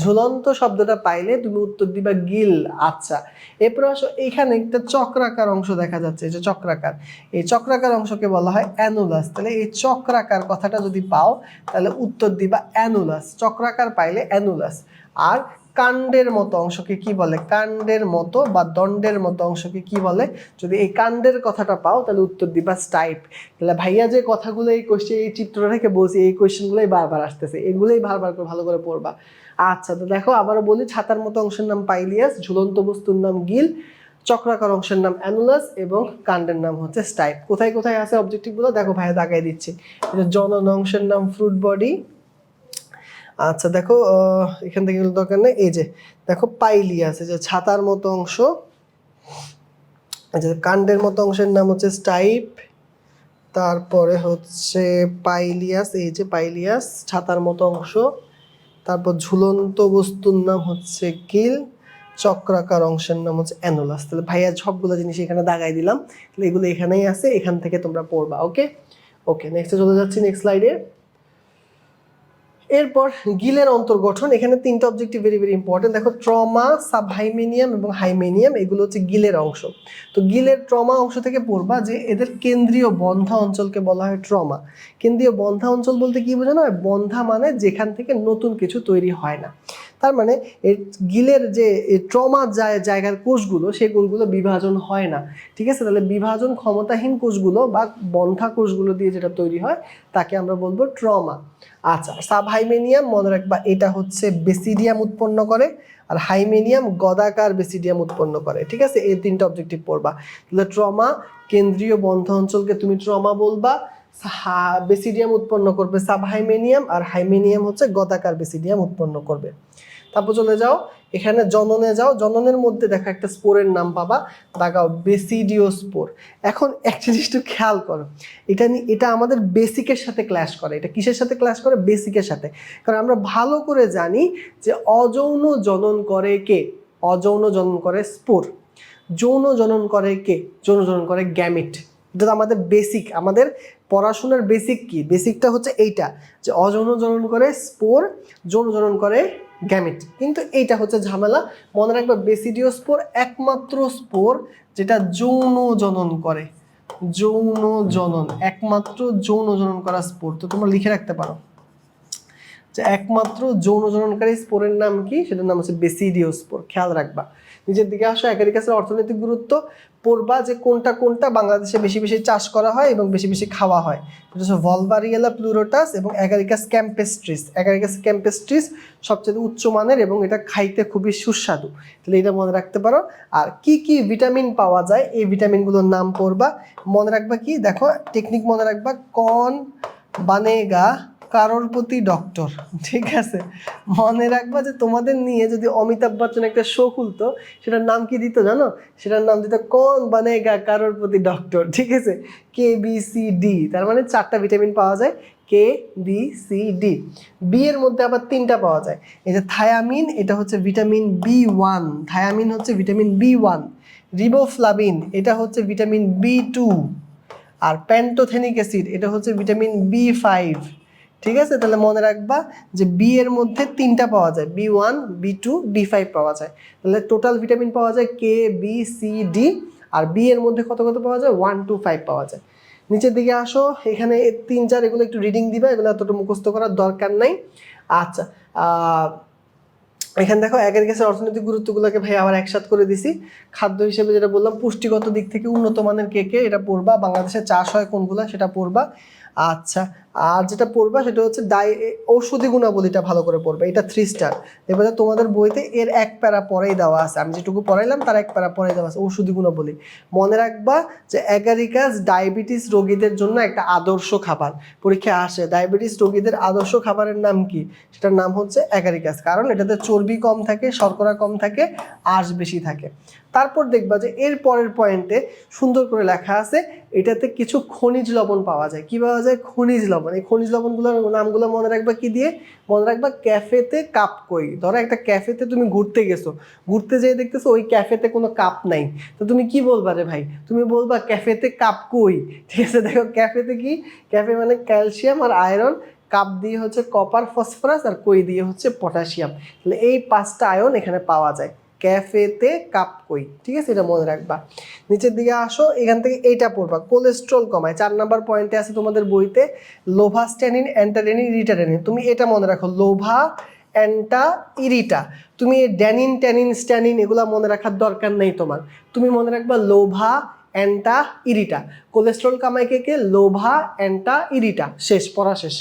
ঝুলন্ত শব্দটা পাইলে তুমি উত্তর দিবা গিল। আচ্ছা, এরপর আসো, এখানে একটা চক্রাকার অংশ দেখা যাচ্ছে, এই যে চক্রাকার, এই চক্রাকার অংশকে বলা হয় অ্যানুলাস। তাহলে এই চক্রাকার কথাটা যদি পাও তাহলে উত্তর দিবা অ্যানুলাস। চক্রাকার পাইলে অ্যানুলাস। আর কাণ্ডের মতো অংশকে কি বলে, কাণ্ডের মতো বা দণ্ডের মতো অংশকে কি বলে, যদি এই কাণ্ডের কথাটা পাও তাহলে উত্তর দিবা স্টাইপ। তাহলে ভাইয়া যে কথাগুলো এই কোশ্চেন, এই চিত্রটা থেকে বলছি, এই কোশ্চেনগুলোই বারবার আসতেছে, এগুলোই বারবার করে ভালো করে পড়বা। আচ্ছা, তো দেখো আবারও বলি, ছাতার মতো অংশের নাম পাইলিয়াস, ঝুলন্ত বস্তুর নাম গিল, চক্রাকার অংশের নাম অ্যানুলাস এবং কাণ্ডের নাম হচ্ছে স্টাইপ। কোথায় কোথায় আছে অবজেক্টিভগুলো দেখো, ভাইয়া দাগাই দিচ্ছি। জনন অংশের নাম ফ্রুট বডি। আচ্ছা দেখো, এখান থেকে দরকার নেই। এই যে দেখো পাইলিয়াস, এই যে ছাতার মতো অংশ, যে কাণ্ডের মতো অংশের নাম হচ্ছে স্টাইপ, তারপরে হচ্ছে পাইলিয়াস, এই যে পাইলিয়াস ছাতার মতো অংশ, তারপর ঝুলন্ত বস্তুর নাম হচ্ছে গিল, চক্রাকার অংশের নাম হচ্ছে অ্যানুলাস। তাহলে ভাইয়া সবগুলো জিনিস এখানে দাগাই দিলাম, তাহলে এগুলো এখানেই আছে, এখান থেকে তোমরা পড়বা। ওকে ওকে, নেক্সটে চলে যাচ্ছি, নেক্সট স্লাইডে। এরপর গিলের অন্তর্গঠন, এখানে তিনটা অবজেক্টিভ ভেরি ভেরি ইম্পর্টেন্ট। দেখো ট্রমা, সাবহাইমেনিয়াম এবং হাইমেনিয়াম, এগুলো হচ্ছে গিলের অংশ। তো গিলের ট্রমা অংশ থেকে পড়বা যে এদের কেন্দ্রীয় বন্ধা অঞ্চলকে বলা হয় ট্রমা। কেন্দ্রীয় বন্ধা অঞ্চল বলতে কি বোঝানো হয়, বন্ধা মানে যেখান থেকে নতুন কিছু তৈরি হয় না। তার মানে এই গিলের যে ট্রমা জায়গার কোষগুলো, সেই কোষগুলো বিভাজন হয় না, ঠিক আছে? তাহলে বিভাজন ক্ষমতাহীন কোষগুলো বা বন্ধা কোষগুলো দিয়ে যেটা তৈরি হয় তাকে আমরা বলবো ট্রমা। আচ্ছা, সাবহাইমেনিয়াম মনে রাখবা এটা হচ্ছে বেসিডিয়াম উৎপন্ন করে, আর হাইমেনিয়াম গদাকার বেসিডিয়াম উৎপন্ন করে, ঠিক আছে? এই তিনটা অবজেক্টিভ পড়বা। তাহলে ট্রমা, কেন্দ্রীয় বন্ধ অঞ্চলকে তুমি ট্রমা বলবা, বেসিডিয়াম উৎপন্ন করবে সাবহাইমেনিয়াম, আর হাইমেনিয়াম হচ্ছে গদাকার বেসিডিয়াম উৎপন্ন করবে। তারপর চলে যাও, এখানে জননে যাও, জননের মধ্যে দেখো একটা স্পোরের নাম পাবা, দাগাও বেসিডিওস্পোর। এখন একটা জিনিস একটু খেয়াল করো, এটা আমাদের বেসিকের সাথে ক্ল্যাশ করে। এটা কিসের সাথে ক্ল্যাশ করে, বেসিকের সাথে। কারণ আমরা ভালো করে জানি যে অযৌন জনন করে কে, অযৌন জনন করে স্পোর। যৌন জনন করে কে, যৌন জনন করে গ্যামিট। এটা তো আমাদের বেসিক, আমাদের পড়াশোনার বেসিক কি, বেসিকটা হচ্ছে এইটা যে অযৌন জনন করে স্পোর, যৌন জনন করে গ্যামিট। কিন্তু এইটা হচ্ছে ঝামেলা। মনে রাখবে বেসিডিওস্পোর একমাত্র স্পোর যেটা যৌন জনন করে, যৌন জনন, একমাত্র যৌন জনন করা স্পোর। তো তোমরা লিখে রাখতে পারো যে একমাত্র যৌন জননকারী স্পোরের নাম কি, সেটার নাম হচ্ছে বেসিডিওস্পোর। খেয়াল রাখবা। নিজের দিকে আসো, অ্যাগারিকাসের অর্থনৈতিক গুরুত্ব পড়বা যে কোনটা কোনটা বাংলাদেশে বেশি বেশি চাষ করা হয় এবং বেশি বেশি খাওয়া হয়। এটা হচ্ছে ভলভারিয়েলা প্লুরোটাস এবং অ্যাগারিকাস ক্যাম্পেস্ট্রিস। অ্যাগারিকাস ক্যাম্পেস্ট্রিস সবচেয়ে উচ্চমানের এবং এটা খাইতে খুবই সুস্বাদু। তাহলে এটা মনে রাখতে পারো। আর কি কি ভিটামিন পাওয়া যায়, এই ভিটামিনগুলোর নাম পড়বা। মনে রাখবা কি, দেখো টেকনিক মনে রাখবা, কন বানেগা কারোর প্রতি ডক্টর, ঠিক আছে? মনে রাখবা যে তোমাদের নিয়ে যদি অমিতাভ বচ্চন একটা শো খুলতো, সেটার নাম কি দিত জানো? সেটার নাম দিত কোন বানেগা কারোর প্রতি ডক্টর, ঠিক আছে? KBCD, তার মানে 4টা ভিটামিন পাওয়া যায়, KBCD। বি এর মধ্যে আবার 3টা পাওয়া যায়। এই যে থায়ামিন, এটা হচ্ছে ভিটামিন B1, থায়ামিন হচ্ছে ভিটামিন B1। রিবোফ্লাভিন, এটা হচ্ছে ভিটামিন B2। আর প্যান্টোথেনিক অ্যাসিড, এটা হচ্ছে ভিটামিন B5, ঠিক আছে? তাহলে মনে রাখবা যে বি এর মধ্যে 3টা পাওয়া যায়, B1, B2, B5 পাওয়া যায়। তাহলে টোটাল ভিটামিন পাওয়া যায় KBCD। আর বি এর মধ্যে কত কত পাওয়া যায়? 1 to 5 পাওয়া যায়। নিচের দিকে আসো, এখানে 3-4 এগুলো একটু রিডিং দিবা, এগুলো এতটা মুখস্থ করার দরকার নাই। আচ্ছা, এখানে দেখো অ্যাগ্রিকালচার অর্থনৈতিক গুরুত্বগুলোকে ভাই আবার একসাথ করে দিছি। খাদ্য হিসেবে যেটা বললাম, পুষ্টিগত দিক থেকে উন্নত মানের কে কে, এটা পড়বা। বাংলাদেশে চাষ হয় কোনগুলা, সেটা পড়বা। আচ্ছা, আর যেটা পড়বা সেটা হচ্ছে ঔষধি গুণাবলীটা ভালো করে পড়বে, এটা 3 স্টার। এবারে তোমাদের বইতে এর 1 প্যারা পরেই দেওয়া আছে, আমি যেটুকু পড়াইলাম তার 1 প্যারা পরেই দেওয়া আছে ঔষধি গুণাবলী। মনে রাখবা যে অ্যাগারিকাস ডায়াবেটিস রোগীদের জন্য একটা আদর্শ খাবার। পরীক্ষায় আসে ডায়াবেটিস রোগীদের আদর্শ খাবারের নাম কি? সেটার নাম হচ্ছে অ্যাগারিকাস, কারণ এটাতে চর্বি কম থাকে, শর্করা কম থাকে, আঁশ বেশি থাকে। তারপর দেখবা যে এর পরের পয়েন্টে সুন্দর করে লেখা আছে, এটাতে কিছু খনিজ লবণ পাওয়া যায়। কি পাওয়া যায়? খনিজ লবণ। এই খনিজ লবণগুলোর নামগুলো মনে রাখবা কি দিয়ে? মনে রাখবা ক্যাফেতে কাপ কই। ধরো একটা ক্যাফেতে তুমি ঘুরতে গেছো, ঘুরতে যেয়ে দেখতেছো ওই ক্যাফেতে কোনো কাপ নাই, তো তুমি কি বলবা রে ভাই? তুমি বলবা ক্যাফেতে কাপ কই, ঠিক আছে? দেখো ক্যাফেতে কি, ক্যাফে মানে ক্যালসিয়াম আর আয়রন, কাপ দিয়ে হচ্ছে কপার ফসফরাস, আর কই দিয়ে হচ্ছে পটাশিয়াম। তাহলে এই 5টা আয়ন এখানে পাওয়া যায় ক্যাফেতে কাপ কই, ঠিক আছে? এটা মনে রাখবা। নিচের দিকে আসো, এখান থেকে এইটা পড়বা, কোলেস্ট্রল কমায়। 4 নাম্বার পয়েন্টে আছে তোমাদের বইতে লোভাস্ট্যানিন, অ্যান্টাডেনিন, রিটাডেনিন। তুমি এটা মনে রাখো, লোভা, অ্যান্টা, ইরিটা। তুমি ড্যানিন, ট্যানিন, স্ট্যানিন এগুলা মনে রাখার দরকার নেই তোমার। তুমি মনে রাখবা লোভা, অ্যান্টা, ইরিটা। কোলেস্ট্রল কামায় কে কে? লোভা, অ্যান্টা, ইরিটা। শেষ, পড়া শেষ।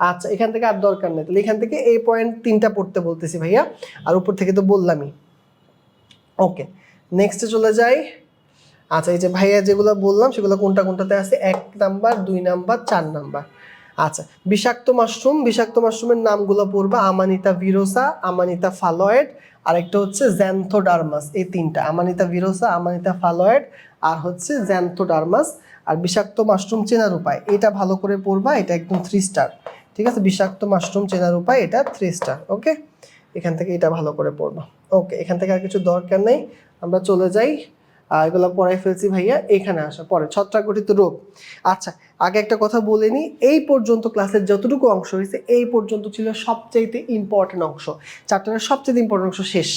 আচ্ছা, এখান থেকে আর দরকার নেই। তাহলে এখান থেকে এই পয়েন্ট 3টা পড়তে বলতেছি ভাইয়া, আর উপর থেকে তো বললামই। ওকে, নেক্সটে চলে যাই। আচ্ছা, এই যে ভাইয়া যেগুলো বললাম সেগুলো কোনটা কোনটাতে আছে? 1 নাম্বার, 2 নাম্বার, 4 নাম্বার। আচ্ছা, বিষাক্ত মাশরুম, বিষাক্ত মাশরুমের নামগুলো পড়বা, আমানিতা ভিরোসা, আমানিতা ফালয়েড, আর একটা হচ্ছে জ্যান্থোডার্মাস। এই 3টা, আমানিতা ভিরোসা, আমানিতা ফালয়েড, আর হচ্ছে জ্যান্থোডার্মাস। আর বিষাক্ত মাশরুম চেনার উপায়, এটা ভালো করে পড়বা, এটা একদম 3 স্টার, ঠিক আছে? বিষাক্ত মাশরুম চেনার উপায়, এটা 3 স্টার। ওকে, এখান থেকে এটা ভালো করে পড়বা। ওকে, এখান থেকে আর কিছু দরকার নেই, আমরা চলে যাই। এগুলো পড়াই ফেলছি ভাইয়া। এখানে আসা পরে ছত্রাক গঠিত রোগ। আচ্ছা, আগে একটা কথা বলে নিই, এই পর্যন্ত ক্লাসের যতটুকু অংশ হয়েছে এই পর্যন্ত ছিল সবচাইতে ইম্পর্টেন্ট অংশ, চ্যাপ্টারের সবচেয়ে ইম্পর্টেন্ট অংশ শেষ।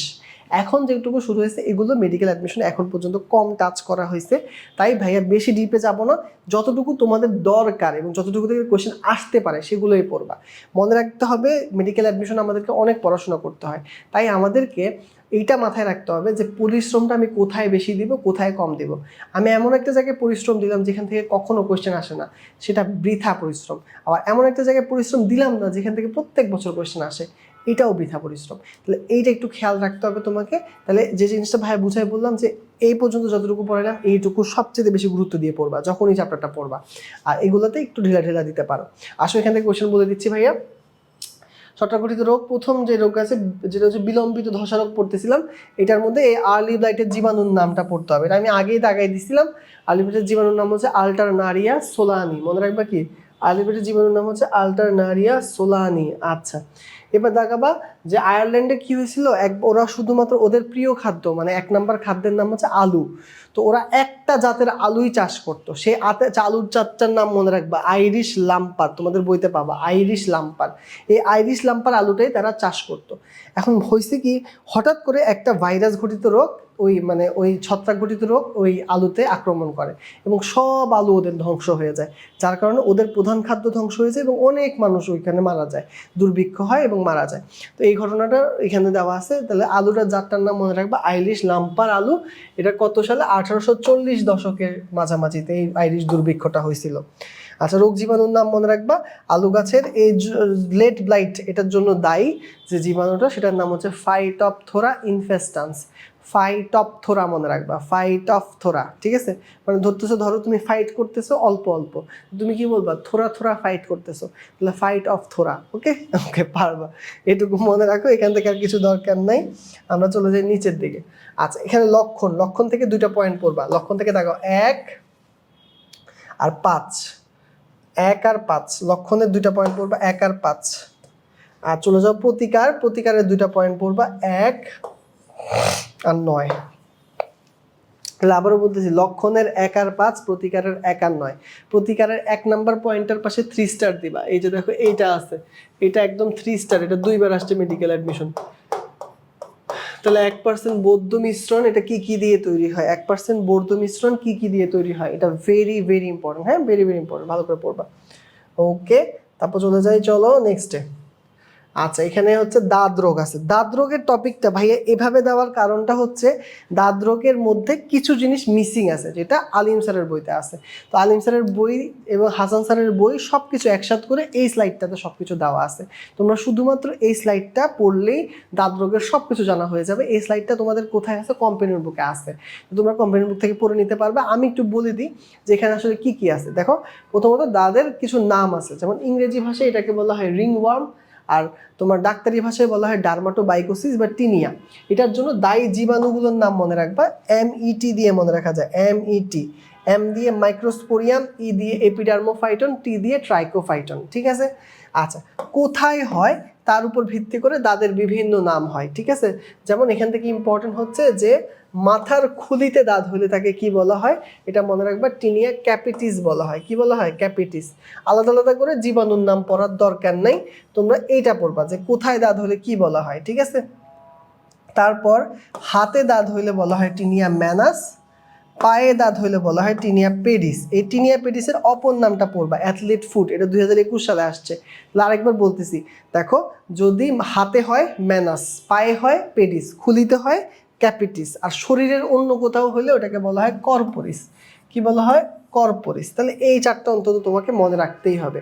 এখন যেটুকু শুরু হয়েছে এগুলো মেডিকেল অ্যাডমিশন এখন পর্যন্ত কম টাচ করা হয়েছে, তাই ভাইয়া বেশি ডিপে যাব না। যতটুকু তোমাদের দরকার এবং যতটুকু থেকে কোয়েশ্চেন আসতে পারে সেগুলোই পড়বা। মনে রাখতে হবে মেডিকেল অ্যাডমিশন আমাদেরকে অনেক পড়াশোনা করতে হয়, তাই আমাদেরকে এইটা মাথায় রাখতে হবে যে পরিশ্রমটা আমি কোথায় বেশি দিব, কোথায় কম দিব। আমি এমন একটা জায়গায় পরিশ্রম দিলাম যেখান থেকে কখনো কোয়েশ্চেন আসে না, সেটা বৃথা পরিশ্রম। আবার এমন একটা জায়গায় পরিশ্রম দিলাম না যেখান থেকে প্রত্যেক বছর কোয়েশ্চেন আসে, এটাও বৃথা পরিশ্রম। তাহলে এইটা একটু খেয়াল রাখতে হবে তোমাকে। তাহলে যে জিনিসটা ভাই বুঝাই বললাম যে এই পর্যন্ত যতটুকু পড়াইলাম এইটুকু সবচেয়ে বেশি গুরুত্ব দিয়ে পড়বা যখনই চ্যাপ্টারটা পড়বা, আর এগুলোতে একটু ঢিলা ঢিলা দিতে পারো। আসো এখান থেকে কোয়েশ্চেন বলে দিচ্ছি ভাইয়া। ছত্রাক ঘটিত রোগ, প্রথম যে রোগ আছে যেটা হচ্ছে বিলম্বিত ধসা রোগ পড়তেছিলাম, এটার মধ্যে এই আর্লি ব্লাইটের জীবাণুর নামটা পড়তে হবে। এটা আমি আগেই দাগাই দিছিলাম। আর্লি ব্লাইটের জীবাণুর নাম হচ্ছে আল্টারনারিয়া সোলানি, মনে রাখবা কি? আর্লি ব্লাইটের জীবাণুর নাম হচ্ছে আল্টারনারিয়া সোলানি। আচ্ছা, এবার দেখাবা যে আয়ারল্যান্ডে কি হয়েছিল, ওরা শুধুমাত্র ওদের প্রিয় খাদ্য মানে 1 নাম্বার খাদ্যের নাম হচ্ছে আলু। তো ওরা একটা জাতের আলুই চাষ করতো, সেই আলুর জাতটার নাম মনে রাখবা আইরিশ লাম্পার, তোমাদের বইতে পাবা আইরিশ লাম্পার। এই আইরিশ লাম্পার আলুটাই তারা চাষ করতো। এখন হয়েছে কি, হঠাৎ করে একটা ভাইরাস ঘটিত রোগ, ওই ছত্রাক ঘটিত রোগ ওই আলুতে আক্রমণ করে এবং সব আলু ওদের ধ্বংস হয়ে যায়, যার কারণে ওদের প্রধান খাদ্য ধ্বংস হয়ে যায় এবং অনেক মানুষ ওইখানে মারা যায়, দুর্ভিক্ষ হয় এবং মারা যায়। তো এই ঘটনাটা এখানে দেওয়া আছে। তাহলে আলুটার জাতটার নাম মনে রাখবা আইরিশ লাম্পার আলু। এটা কত সালে? 1840 দশকের মাঝামাঝিতে এই আইরিশ দুর্ভিক্ষটা হয়েছিল। আচ্ছা, রোগ জীবাণুর নাম মনে রাখবা। আলু গাছের এই লেট ব্লাইট এটার জন্য দায়ী যে জীবাণুটা, সেটার নাম হচ্ছে ফাইটোপথোরা ইনফেস্টান্স। ফাইটপথোরা মনে রাখবা, ফাইটপথোরা, ঠিক আছে? মানে ধরতেছো, ধরো তুমি ফাইট করতেছো অল্প অল্প, তুমি কি বলবা? থোড়া থোড়া ফাইট করতেছো, তাহলে ফাইটপথোরা। ওকে ওকে, পারবা, এটুকু মনে রাখো। এখান থেকে আর কিছু দরকার নাই, আমরা চলে যাই নিচের দিকে। আচ্ছা, এখানে লক্ষণ, লক্ষণ থেকে 2টা পয়েন্ট পড়বা। লক্ষণ থেকে দেখো 1 আর 5, 1 আর 5, লক্ষণের 2টা পয়েন্ট পড়বা, 1 আর 5। আর চলে যাও প্রতিকার, প্রতিকারের 2টা পয়েন্ট পড়বা, 1 আর 9। তাহলে আবারও বলতেছি, লক্ষণের 1 আর 5, প্রতিকারের 1 আর 9। প্রতিকারের 1 নাম্বার পয়েন্টের পাশে 3 স্টার দিবা। এই যে দেখো এইটা আছে, এটা একদম 3 স্টার, এটা 2বার আসছে মেডিকেল অ্যাডমিশন। তাহলে 1% বৌদ্ধ মিশ্রণ, এটা কি কি দিয়ে তৈরি হয়? 1% বৌদ্ধ মিশ্রণ কি কি দিয়ে তৈরি হয়? এটা ভেরি ভেরি ইম্পর্টেন্ট, হ্যাঁ, ভেরি ভেরি ইম্পর্টেন্ট, ভালো করে পড়বা। ওকে, তারপর চলে যাই, চলো নেক্সটে। আচ্ছা, এখানে হচ্ছে দাঁত রোগ আছে। দাঁত রোগের টপিকটা ভাইয়া এভাবে দেওয়ার কারণটা হচ্ছে দাঁত রোগের মধ্যে কিছু জিনিস মিসিং আছে, যেটা আলিম স্যারের বইতে আছে। তো আলিম স্যারের বই এবং হাসান স্যারের বই সব কিছু একসাথে করে এই স্লাইডটাতে সব কিছু দেওয়া আছে। তোমরা শুধুমাত্র এই স্লাইডটা পড়লেই দাঁত রোগের সব কিছু জানা হয়ে যাবে। এই স্লাইডটা তোমাদের কোথায় আছে? কোম্পানির বুকে আছে, তোমরা কোম্পানির বুক থেকে পড়ে নিতে পারবে। আমি একটু বলে দিই যে এখানে আসলে কি কি আছে। দেখো, প্রথমত দাঁতের কিছু নাম আছে, যেমন ইংরেজি ভাষায় এটাকে বলা হয় রিংওয়ার্ম, আর তোমার ডাক্তারি ভাষায় বলা হয় ডার্মাটোবাইকোসিস বা টিনিয়া। এটার জন্য দায়ী জীবাণুগুলোর নাম মনে রাখবা, MET দিয়ে মনে রাখা যায়, MET। M দিয়ে মাইক্রোস্পোরিয়াম, E দিয়ে এপিডার্মোফাইটন, T দিয়ে ট্রাইকোফাইটন, ঠিক আছে? আচ্ছা, কোথায় হয় তার উপর ভিত্তি করে দাঁতের বিভিন্ন নাম হয়, ঠিক আছে? যেমন এখান থেকে ইম্পর্টেন্ট হচ্ছে যে মাথার খুলিতে দাঁত হলে তাকে কি বলা হয়? এটা মনে রাখবা, টিনিয়া ক্যাপিটিস বলা হয়। কি বলা হয়? ক্যাপিটিস। আলাদা আলাদা করে জীবাণুর নাম পড়ার দরকার নাই, তোমরা এইটা পড়বা যে কোথায় দাঁত হলে কি বলা হয়, ঠিক আছে? তারপর হাতে দাঁত হইলে বলা হয় টিনিয়া ম্যানাস, পায়ে দাঁত হইলে বলা হয় টিনিয়া পেডিস। এই টিনিয়া পেডিসের অপর নামটা পড়বা, অ্যাথলেট ফুট। এটা 2021 সালে আসছে। আরেকবার বলতেছি, দেখো, যদি হাতে হয় ম্যানাস, পায়ে হয় পেডিস, খুলিতে হয় ক্যাপিটিস, আর শরীরের অন্য কোথাও হলে ওটাকে বলা হয় কর্পোরিস। কি বলা হয়? কর্পোরিস। তাহলে এই 4টা অন্তত তোমাকে মনে রাখতেই হবে।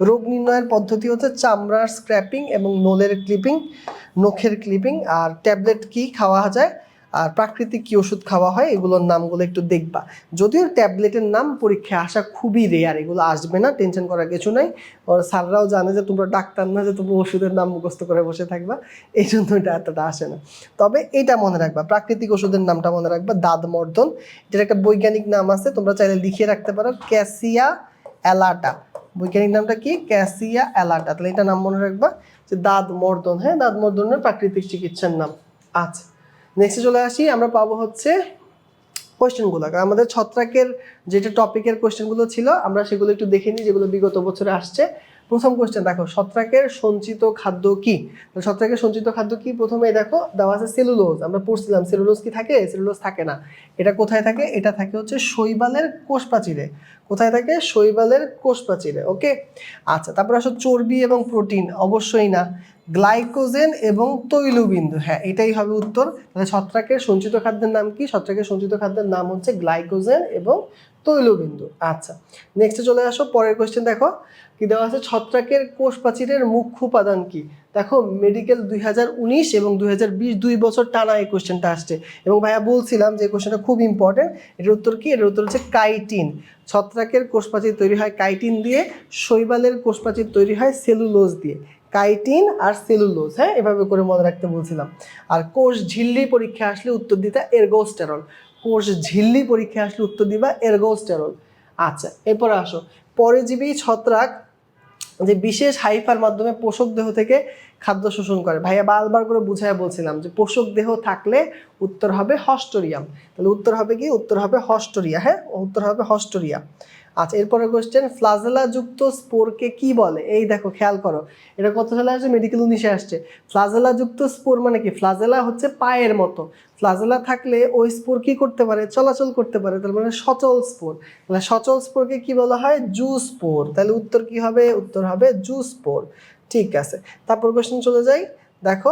রোগ নির্ণয়ের পদ্ধতি হচ্ছে চামড়ার স্ক্র্যাপিং এবং নখের ক্লিপিং, নখের ক্লিপিং। আর ট্যাবলেট কি খাওয়া যায়, আর প্রাকৃতিক কি ওষুধ খাওয়া হয়, এগুলোর নামগুলো একটু দেখবা। যদিও ট্যাবলেটের নাম পরীক্ষায় আসা খুবই রেয়ার, এগুলো আসবে না, টেনশন করার কিছু নাই। ওর স্যাররাও জানে যে তোমরা ডাক্তার না, যে তোমরা ওষুধের নাম মুখস্থ করে বসে থাকবা, এই জন্য এটা এতটা আসে না। তবে এটা মনে রাখবা, প্রাকৃতিক ওষুধের নামটা মনে রাখবা, দাঁতমর্দন। এটার একটা বৈজ্ঞানিক নাম আছে, তোমরা চাইলে লিখিয়ে রাখতে পারো, ক্যাসিয়া অ্যালাটা। বৈজ্ঞানিক নামটা কি? ক্যাসিয়া অ্যালাটা। তাহলে এটা নাম মনে রাখবা যে দাঁতমর্দন, হ্যাঁ, দাঁতমর্দনের প্রাকৃতিক চিকিৎসার নাম। আচ্ছা, নেক্সটে চলে আসি, আমরা পাবো হচ্ছে কোয়েশ্চেনগুলো। আমাদের ছত্রাকের যেটা টপিকের কোয়েশ্চেনগুলো ছিল, আমরা সেগুলো একটু দেখে নিই, যেগুলো বিগত বছরে আসছে। প্রথম কোয়েশ্চেন দেখো, ছত্রাকের সঞ্চিত খাদ্য কি? ছত্রাকের সঞ্চিত খাদ্য কি? প্রথমে দেখো দেওয়া আছে সেলুলোজ। আমরা পড়ছিলাম সেলুলোজ কি থাকে? সেলুলোজ থাকে না। এটা কোথায় থাকে? এটা থাকে হচ্ছে শৈবালের কোষপ্রাচীরে। কোথায় থাকে? শৈবালের কোষপ্রাচীরে। ওকে, আচ্ছা, তারপর আসো চর্বি এবং প্রোটিন, অবশ্যই না। গ্লাইকোজেন এবং তৈলবিন্দু, হ্যাঁ, এটাই হবে উত্তর। তাহলে ছত্রাকের সঞ্চিত খাদ্যের নাম কি? ছত্রাকের সঞ্চিত খাদ্যের নাম হচ্ছে গ্লাইকোজেন এবং তৈলবিন্দু। আচ্ছা, নেক্সটে চলে আসো, পরের কোয়েশ্চেন দেখো কি দেওয়া আছে, ছত্রাকের কোষ প্রাচীরের মুখ্য উপাদান কি? দেখো, মেডিকেল 2019 এবং 2020 2 বছর টানা এই কোয়েশ্চেনটা আসছে, এবং ভাইয়া বলছিলাম যে এই কোয়েশ্চেনটা খুব ইম্পর্টেন্ট। এটার উত্তর কি? এটার উত্তর হচ্ছে কাইটিন। ছত্রাকের কোষ প্রাচীর তৈরি হয় কাইটিন দিয়ে, শৈবালের কোষ প্রাচীর তৈরি হয় সেলুলোজ দিয়ে। কাইটিন আর সেলুলোজ, হ্যাঁ, এভাবে করে মনে রাখতে বলছিলাম। আর কোষ ঝিল্লি পরীক্ষা আসলে উত্তর দিতে এরগোস্টেরল। কোষ ঝিল্লি পরীক্ষা আসলে উত্তর দিবা এরগোস্টেরল। আচ্ছা, এরপরে আসো, পরজীবী ছত্রাক যে বিশেষ হাইফার মাধ্যমে পোষক দেহ থেকে খাদ্য শোষণ করে। ভাইয়া বারবার করে বুঝায় বলছিলাম যে পোষক দেহ থাকলে উত্তর হবে হস্টোরিয়াম। তাহলে উত্তর হবে কি? উত্তর হবে হস্টোরিয়া, হ্যাঁ, উত্তর হবে হস্টোরিয়া। আচ্ছা, এরপরে কোশ্চেন, ফ্লাজেলা যুক্ত স্পোরকে কি বলে? এই দেখো, খেয়াল করো, এটা কত সালে আসছে? মেডিকেল 19-এ আসছে। ফ্লাজেলা যুক্ত স্পোর মানে কি? ফ্লাজেলা হচ্ছে পায়ের মতো, ফ্লাজেলা থাকলে ওই স্পোর কি করতে পারে? চলাচল করতে পারে, তার মানে সচল স্পোর। তাহলে সচল স্পোরকে কি বলা হয়? জু স্পোর। তাহলে উত্তর কি হবে? উত্তর হবে জু স্পোর। ঠিক আছে, তারপর কোশ্চেন চলে যাই। দেখো,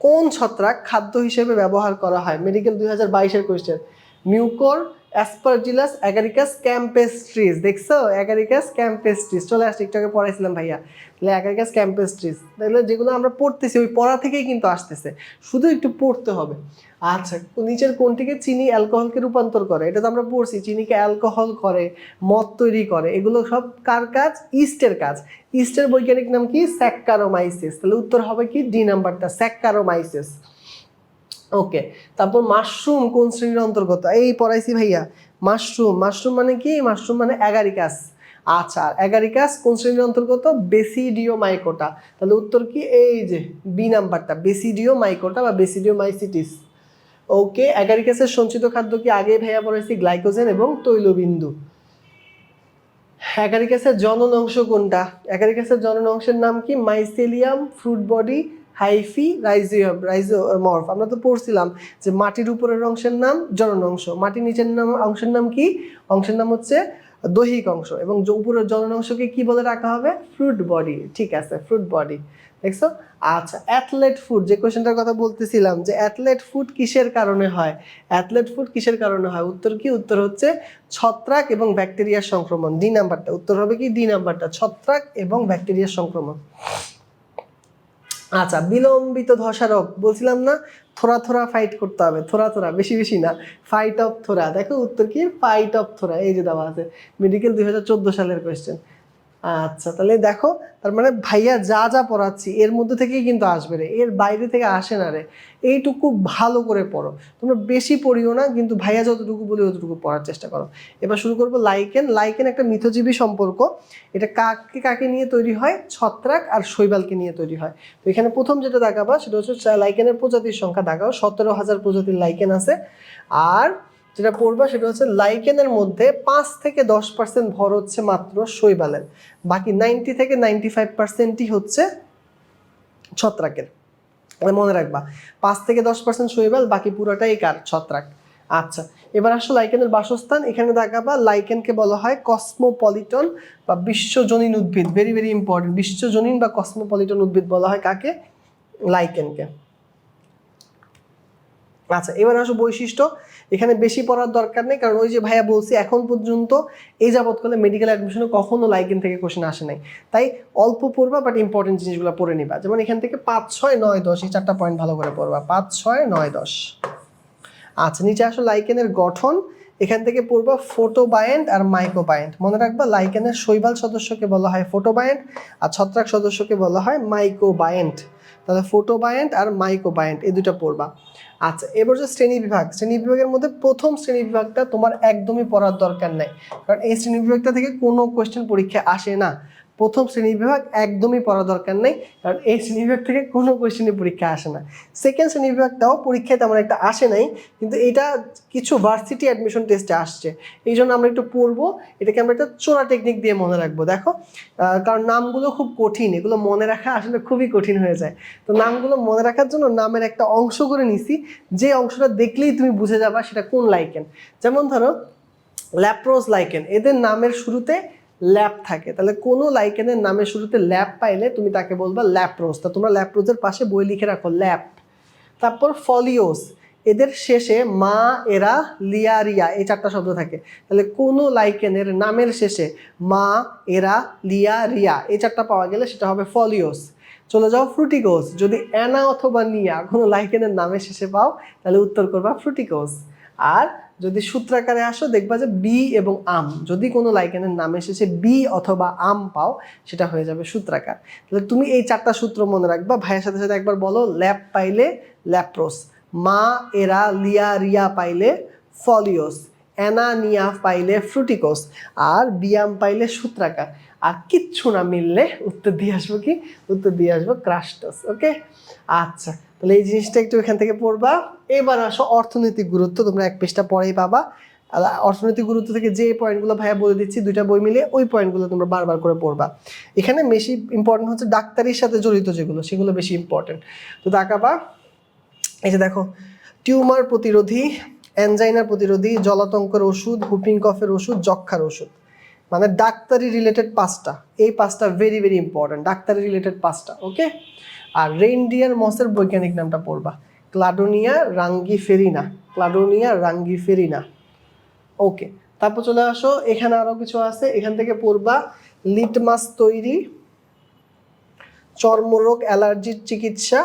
কোন ছত্রাক খাদ্য হিসেবে ব্যবহার করা হয়? মেডিকেল 2022-এর question. Mucor, Aspergillus Agaricus campestris, দেখছো অ্যাগারিকাস ক্যাম্পেস্ট্রিস চলে আসছে, একটু আগে পড়াইছিলাম ভাইয়া। তাহলে অ্যাগারিকাস ক্যাম্পেস্ট্রিস, তাহলে যেগুলো আমরা পড়তেছি ওই পড়া থেকেই কিন্তু আসতেছে, শুধু একটু পড়তে হবে। আচ্ছা, নিচের কোনটিকে চিনি অ্যালকোহলকে রূপান্তর করে? এটা তো আমরা পড়ছি, চিনিকে অ্যালকোহল করে, মদ তৈরি করে, এগুলো সব কার কাজ? ইস্টের কাজ। ইস্টের বৈজ্ঞানিক নাম কি? স্যাক্কারোমাইসিস। তাহলে উত্তর হবে কি ডি নাম্বারটা, স্যাক্কারোমাইসিস। ওকে, তারপর মাশরুম কোন শ্রেণীর অন্তর্গত? এই পড়াইছি ভাইয়া। মাশরুম, মাশরুম মানে কি? মাশরুম মানে অ্যাগারিকাস। আচ্ছা, অ্যাগারিকাস কোন শ্রেণীর অন্তর্গত? বেসিডিওমাইকোটা। তাহলে উত্তর কি? এই যে বি নাম্বারটা, বেসিডিওমাইকোটা বা বেসিডিওমাইসিটিস। ওকে, অ্যাগারিকাসের সঞ্চিত খাদ্য কি? আগে ভাইয়া পড়াইছি গ্লাইকোজেন এবং তৈলবিন্দু। অ্যাগারিকাসের জনন অংশ কোনটা? অ্যাগারিকাসের জনন অংশের নাম কি? Mycelium, fruit body, hyphae, rhizomorph. আমরা তো পড়ছিলাম যে মাটির উপরের অংশের নাম জনন অংশ, মাটির নিচের নাম অংশের নাম কি? অংশের নাম হচ্ছে দৈহিক অংশ, এবং উপরের জনন অংশকে কি বলে রাখা হবে? Fruit body. ঠিক আছে, ফ্রুট বডি, দেখছো? আচ্ছা, অ্যাথলেট ফুড, যে কোয়েশ্চেনটার কথা বলতেছিলাম, যে অ্যাথলেট ফুড কিসের কারণে হয়? অ্যাথলেট ফুড কিসের কারণে হয়? উত্তর কি? উত্তর হচ্ছে ছত্রাক এবং ব্যাকটেরিয়ার সংক্রমণ। ডি নাম্বারটা উত্তর হবে কি? ডি নাম্বারটা, ছত্রাক এবং ব্যাকটেরিয়ার সংক্রমণ। আচ্ছা, বিলম্বিত ধসা রোগ বলছিলাম না, থোড়া থোড়া ফাইট করতে হবে, থোড়া থোড়া, বেশি বেশি না, ফাইট অফ থোড়া। দেখো উত্তর কি? ফাইট অফ থোড়া, এই যে দেওয়া আছে, মেডিকেল 2014 সালের কোয়েশ্চেন। আচ্ছা, তাহলে দেখো, তার মানে ভাইয়া যা যা পড়াচ্ছি এর মধ্যে থেকেই কিন্তু আসবে রে, এর বাইরে থেকে আসে না রে। এইটুকু ভালো করে পড়ো, তোমরা বেশি পড়িও না, কিন্তু ভাইয়া যতটুকু বলি অতটুকু পড়ার চেষ্টা করো। এবার শুরু করবো লাইকেন। লাইকেন একটা মিথজীবী সম্পর্ক, এটা কাকে কাকে নিয়ে তৈরি হয়? ছত্রাক আর শৈবালকে নিয়ে তৈরি হয়। তো এখানে প্রথম যেটা দেখাবা সেটা হচ্ছে লাইকেনের প্রজাতির সংখ্যা দেখাও, 17,000 প্রজাতির লাইকেন আছে। আর যেটা পড়বা সেটা হচ্ছে লাইকেনের মধ্যে 5 থেকে 10% ভর হচ্ছে মাত্র শৈবালের, বাকি 90 থেকে 95%ই হচ্ছে ছত্রাকের। মনে রাখবা, 5 থেকে 10% শৈবাল, বাকি পুরোটাই কার? ছত্রাক। আচ্ছা, এবার আসো লাইকেনের বাসস্থান। এখানে দেখাবা লাইকেনকে বলা হয় কসমোপলিটন বা বিশ্বজনীন উদ্ভিদ। ভেরি ভেরি ইম্পর্টেন্ট, বিশ্বজনীন বা কসমোপলিটন উদ্ভিদ বলা হয় কাকে? লাইকেনকে। আচ্ছা, এবার আসো বৈশিষ্ট্য। এখানে বেশি পড়ার দরকার নেই, কারণ ওই যে ভাইয়া বলছি এখন পর্যন্ত এই যাবৎকালে মেডিকেল অ্যাডমিশনে কখনো লাইকেন থেকে কোশ্চেন আসে নাই, তাই অল্প পড়বা, বাট ইম্পর্টেন্ট জিনিসগুলো পড়ে নিবা। যেমন এখান থেকে 5, 6, 9, 10 এই 4টা পয়েন্ট ভালো করে পড়বা, 5, 6, 9, 10। আচ্ছা, নিচে আসো লাইকেনের গঠন। এখান থেকে পড়বা ফোটোবায়েন্ট আর মাইক্রোবায়েন্ট। মনে রাখবা লাইকেনের শৈবাল সদস্যকে বলা হয় ফোটোবায়েন্ট, আর ছত্রাক সদস্যকে বলা হয় মাইক্রোবায়েন্ট। তাহলে ফোটোবায়েন্ট আর মাইক্রোবায়েন্ট এই দুটো পড়বা। আচ্ছা, এবার যে শ্রেণীবিভাগ, শ্রেণীবিভাগের মধ্যে প্রথম শ্রেণীবিভাগটা তোমার একদমই পড়ার দরকার নাই, কারণ এই শ্রেণীবিভাগটা থেকে কোনো কোয়েশ্চেন পরীক্ষায় আসে না। প্রথম শ্রেণীবিভাগ একদমই পড়া দরকার নেই, কারণ এই শ্রেণীবিভাগ থেকে কোনো কোয়েশ্চেনই পরীক্ষা আসে না। সেকেন্ড শ্রেণীবিভাগটাও পরীক্ষায় তেমন একটা আসে নাই, কিন্তু এটা কিছু ভার্সিটি অ্যাডমিশন টেস্টে আসছে, এই জন্য আমরা একটু পড়বো। এটাকে আমরা একটা চোরা টেকনিক দিয়ে মনে রাখবো। দেখো, কারণ নামগুলো খুব কঠিন, এগুলো মনে রাখা আসলে খুবই কঠিন হয়ে যায়। তো নামগুলো মনে রাখার জন্য নামের একটা অংশ করে নিছি, যে অংশটা দেখলেই তুমি বুঝে যাবা সেটা কোন লাইকেন। যেমন ধরো ল্যাপ্রোজ লাইকেন, এদের নামের শুরুতে ল্যাপ থাকে, তাহলে কোনো লাইকেনের নামের শুরুতে ল্যাপ পাইলে তুমি তাকে বলবা ল্যাপ্রোজ। তা তোমরা ল্যাপ্রোজের পাশে বই লিখে রাখো ল্যাপ। তারপর ফলিওস, এদের শেষে মা, এরা, লিয়া, রিয়া এই 4টা শব্দ থাকে, তাহলে কোনো লাইকেনের নামের শেষে মা, এরা, লিয়া, রিয়া এই 4টা পাওয়া গেলে সেটা হবে ফলিওস। চলে যাও ফ্রুটিকোস, যদি অ্যানা অথবা নিয়া কোনো লাইকেনের নামের শেষে পাও তাহলে উত্তর করবা ফ্রুটিকোস। আর যদি সূত্রাকারে আসো দেখবা যে বি এবং আম, যদি কোনো লাইকেনের নামের শেষে বি অথবা আম পাও সেটা হয়ে যাবে সূত্রাকার। তাহলে তুমি এই 4টা সূত্র মনে রাখবা। ভাইয়ের সাথে সাথে একবার বলো, ল্যাপ পাইলে ল্যাপ্রোস, মা, এরা, লিয়া, রিয়া পাইলে ফলিওস, অ্যানা, নিয়া পাইলে ফ্রুটিকোস, আর বিয়াম পাইলে সূত্রাকার। আর কিচ্ছু না মিললে উত্তর দিয়ে আসবো কি? উত্তর দিয়ে আসবো ক্রাস্টাস। ওকে, আচ্ছা, তাহলে এই জিনিসটা একটু এখান থেকে পড়বা। এবার আসো অর্থনৈতিক গুরুত্ব, তোমরা এক পৃষ্ঠা পরেই পাবা। অর্থনৈতিক গুরুত্ব থেকে যে পয়েন্টগুলো ভাইয়া বলে দিচ্ছি 2টা বই মিলে, ওই পয়েন্টগুলো তোমরা বারবার করে পড়বা। এখানে বেশি ইম্পর্টেন্ট হচ্ছে ডাক্তারির সাথে জড়িত যেগুলো, সেগুলো বেশি ইম্পর্টেন্ট। তো দেখাবা, এই যে দেখো, টিউমার প্রতিরোধী, অ্যানজাইনা প্রতিরোধী, জলাতঙ্কের ওষুধ, হুপিং কফের ওষুধ, যক্ষার ওষুধ, মানে ডাক্তারি রিলেটেড 5টা। এই 5টা ভেরি ভেরি ইম্পর্টেন্ট, ডাক্তারি রিলেটেড 5টা। ওকে, আর রেইনডিয়ার মসের বৈজ্ঞানিক নামটা পড়বা, ক্লাডোনিয়া রাঙ্গিফেরিনা, ক্লাডোনিয়া রাঙ্গিফেরিনা। ওকে, তারপর চলে আসো, এখানে আরো কিছু আছে, এখান থেকে পড়বা লিটমাস তৈরি, চর্মরোগ অ্যালার্জির চিকিৎসা,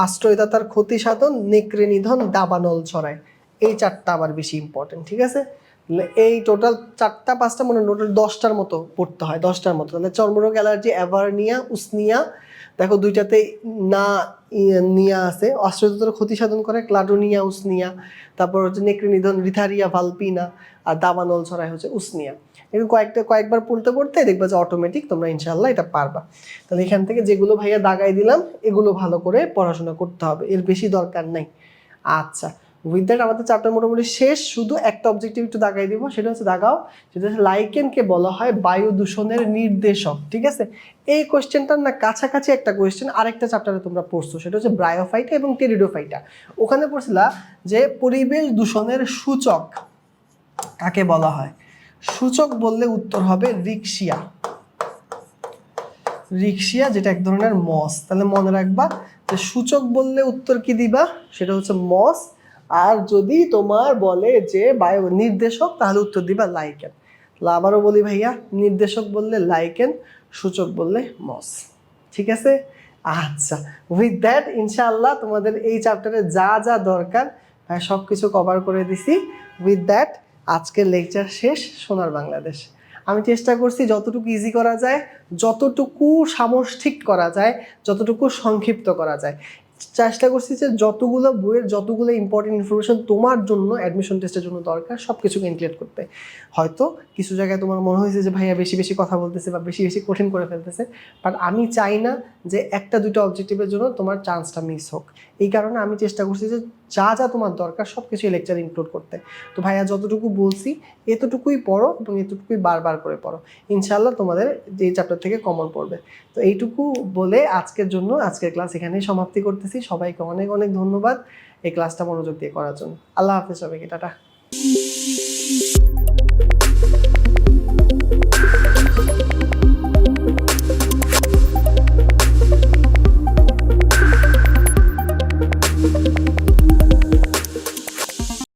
আশ্রয়দাতার ক্ষতি সাধন, নেকড়ে নিধন, দাবানল ছড়ায়। এই চারটা আবার বেশি ইম্পর্টেন্ট, ঠিক আছে? এই টোটাল 4টা 5টা মনে টোটাল 10টার মতো পড়তে হয়, 10টার মতো। তাহলে চর্মরোগ অ্যালার্জি অ্যাভারনিয়া, উসনিয়া, দেখো দুইটাতে না নিয়া আছে, আশ্রয়দাতার ক্ষতি সাধন করে ক্লাডোনিয়া, উসনিয়া, তারপর হচ্ছে নেকড়ে নিধন রিথারিয়া ভালপিনা, আর দাবানল ছড়ায় হচ্ছে উসনিয়া। এরকম কয়েকবার পড়তে পড়তে দেখবা যে অটোমেটিক তোমরা ইনশাল্লাহ এটা পারবা। তাহলে এখান থেকে যেগুলো ভাইয়া দাগাই দিলাম এগুলো ভালো করে পড়াশোনা করতে হবে, এর বেশি দরকার নাই। আচ্ছা, উইথ দ্যাট আমাদের চ্যাপ্টার মোটামুটি শেষ। শুধু একটা অবজেক্টিভ একটু দাগাই দিব, সেটা হচ্ছে দাগাও, সেটা হচ্ছে লাইকেনকে বলা হয় বায়ু দূষণের নির্দেশক। ঠিক আছে, এই কোয়েশ্চেনটার না কাছাকাছি একটা কোয়েশ্চেন আরেকটা চ্যাপ্টারে তোমরা পড়ছো, সেটা হচ্ছে ব্রায়োফাইটা এবং টেরিডোফাইটা। ওখানে পড়ছিলা যে পরিবেশ দূষণের সূচক কাকে বলা হয়। সূচক বললে উত্তর হবে রিক্সিয়া। রিক্সিয়া যেটা এক ধরনের মস। তাহলে মনে রাখবা যে সূচক বললে উত্তর কি দিবা, সেটা হচ্ছে মস। আর যদি তোমার বলে যে বায়ু নির্দেশক তাহলে উত্তর দিবা লাইকেন। আবারও বলি ভাইয়া, নির্দেশক বললে লাইকেন, সূচক বললে মস। ঠিক আছে? আচ্ছা, উইথ দ্যাট ইনশাআল্লাহ তোমাদের এই চ্যাপ্টারে যা যা দরকার সব কিছু কভার করে দিছি। উইথ দ্যাট আজকের লেকচার শেষ। সোনার বাংলাদেশ আমি চেষ্টা করছি যতটুকু ইজি করা যায়, যতটুকু সামষ্টিক করা যায়, যতটুকু সংক্ষিপ্ত করা যায়। চেষ্টা করছি যে যতগুলো বইয়ের যতগুলো ইম্পর্টেন্ট ইনফরমেশন তোমার জন্য অ্যাডমিশন টেস্টের জন্য দরকার সব কিছুকে ইনক্লুড করতে। হয়তো কিছু জায়গায় তোমার মনে হয়েছে যে ভাইয়া বেশি বেশি কথা বলতেছে বা বেশি বেশি কঠিন করে ফেলতেছে, বাট আমি চাই না যে একটা দুটো অবজেক্টিভের জন্য তোমার চান্সটা মিস হোক। এই কারণে আমি চেষ্টা করছি যে যা যা তোমার দরকার সব কিছুই লেকচার ইনক্লুড করতে। তো ভাইয়া যতটুকু বলছি এতটুকুই পড়ো এবং এতটুকুই বারবার করে পড়ো, ইনশাআল্লাহ তোমাদের যে চ্যাপ্টার থেকে কমন পড়বে। তো এইটুকু বলে আজকের জন্য আজকের ক্লাস এখানেই সমাপ্তি করতেছি। সবাইকে অনেক অনেক ধন্যবাদ এই ক্লাসটা মনোযোগ দিয়ে করার জন্য। আল্লাহ হাফেজ সবাইকে, টাটা।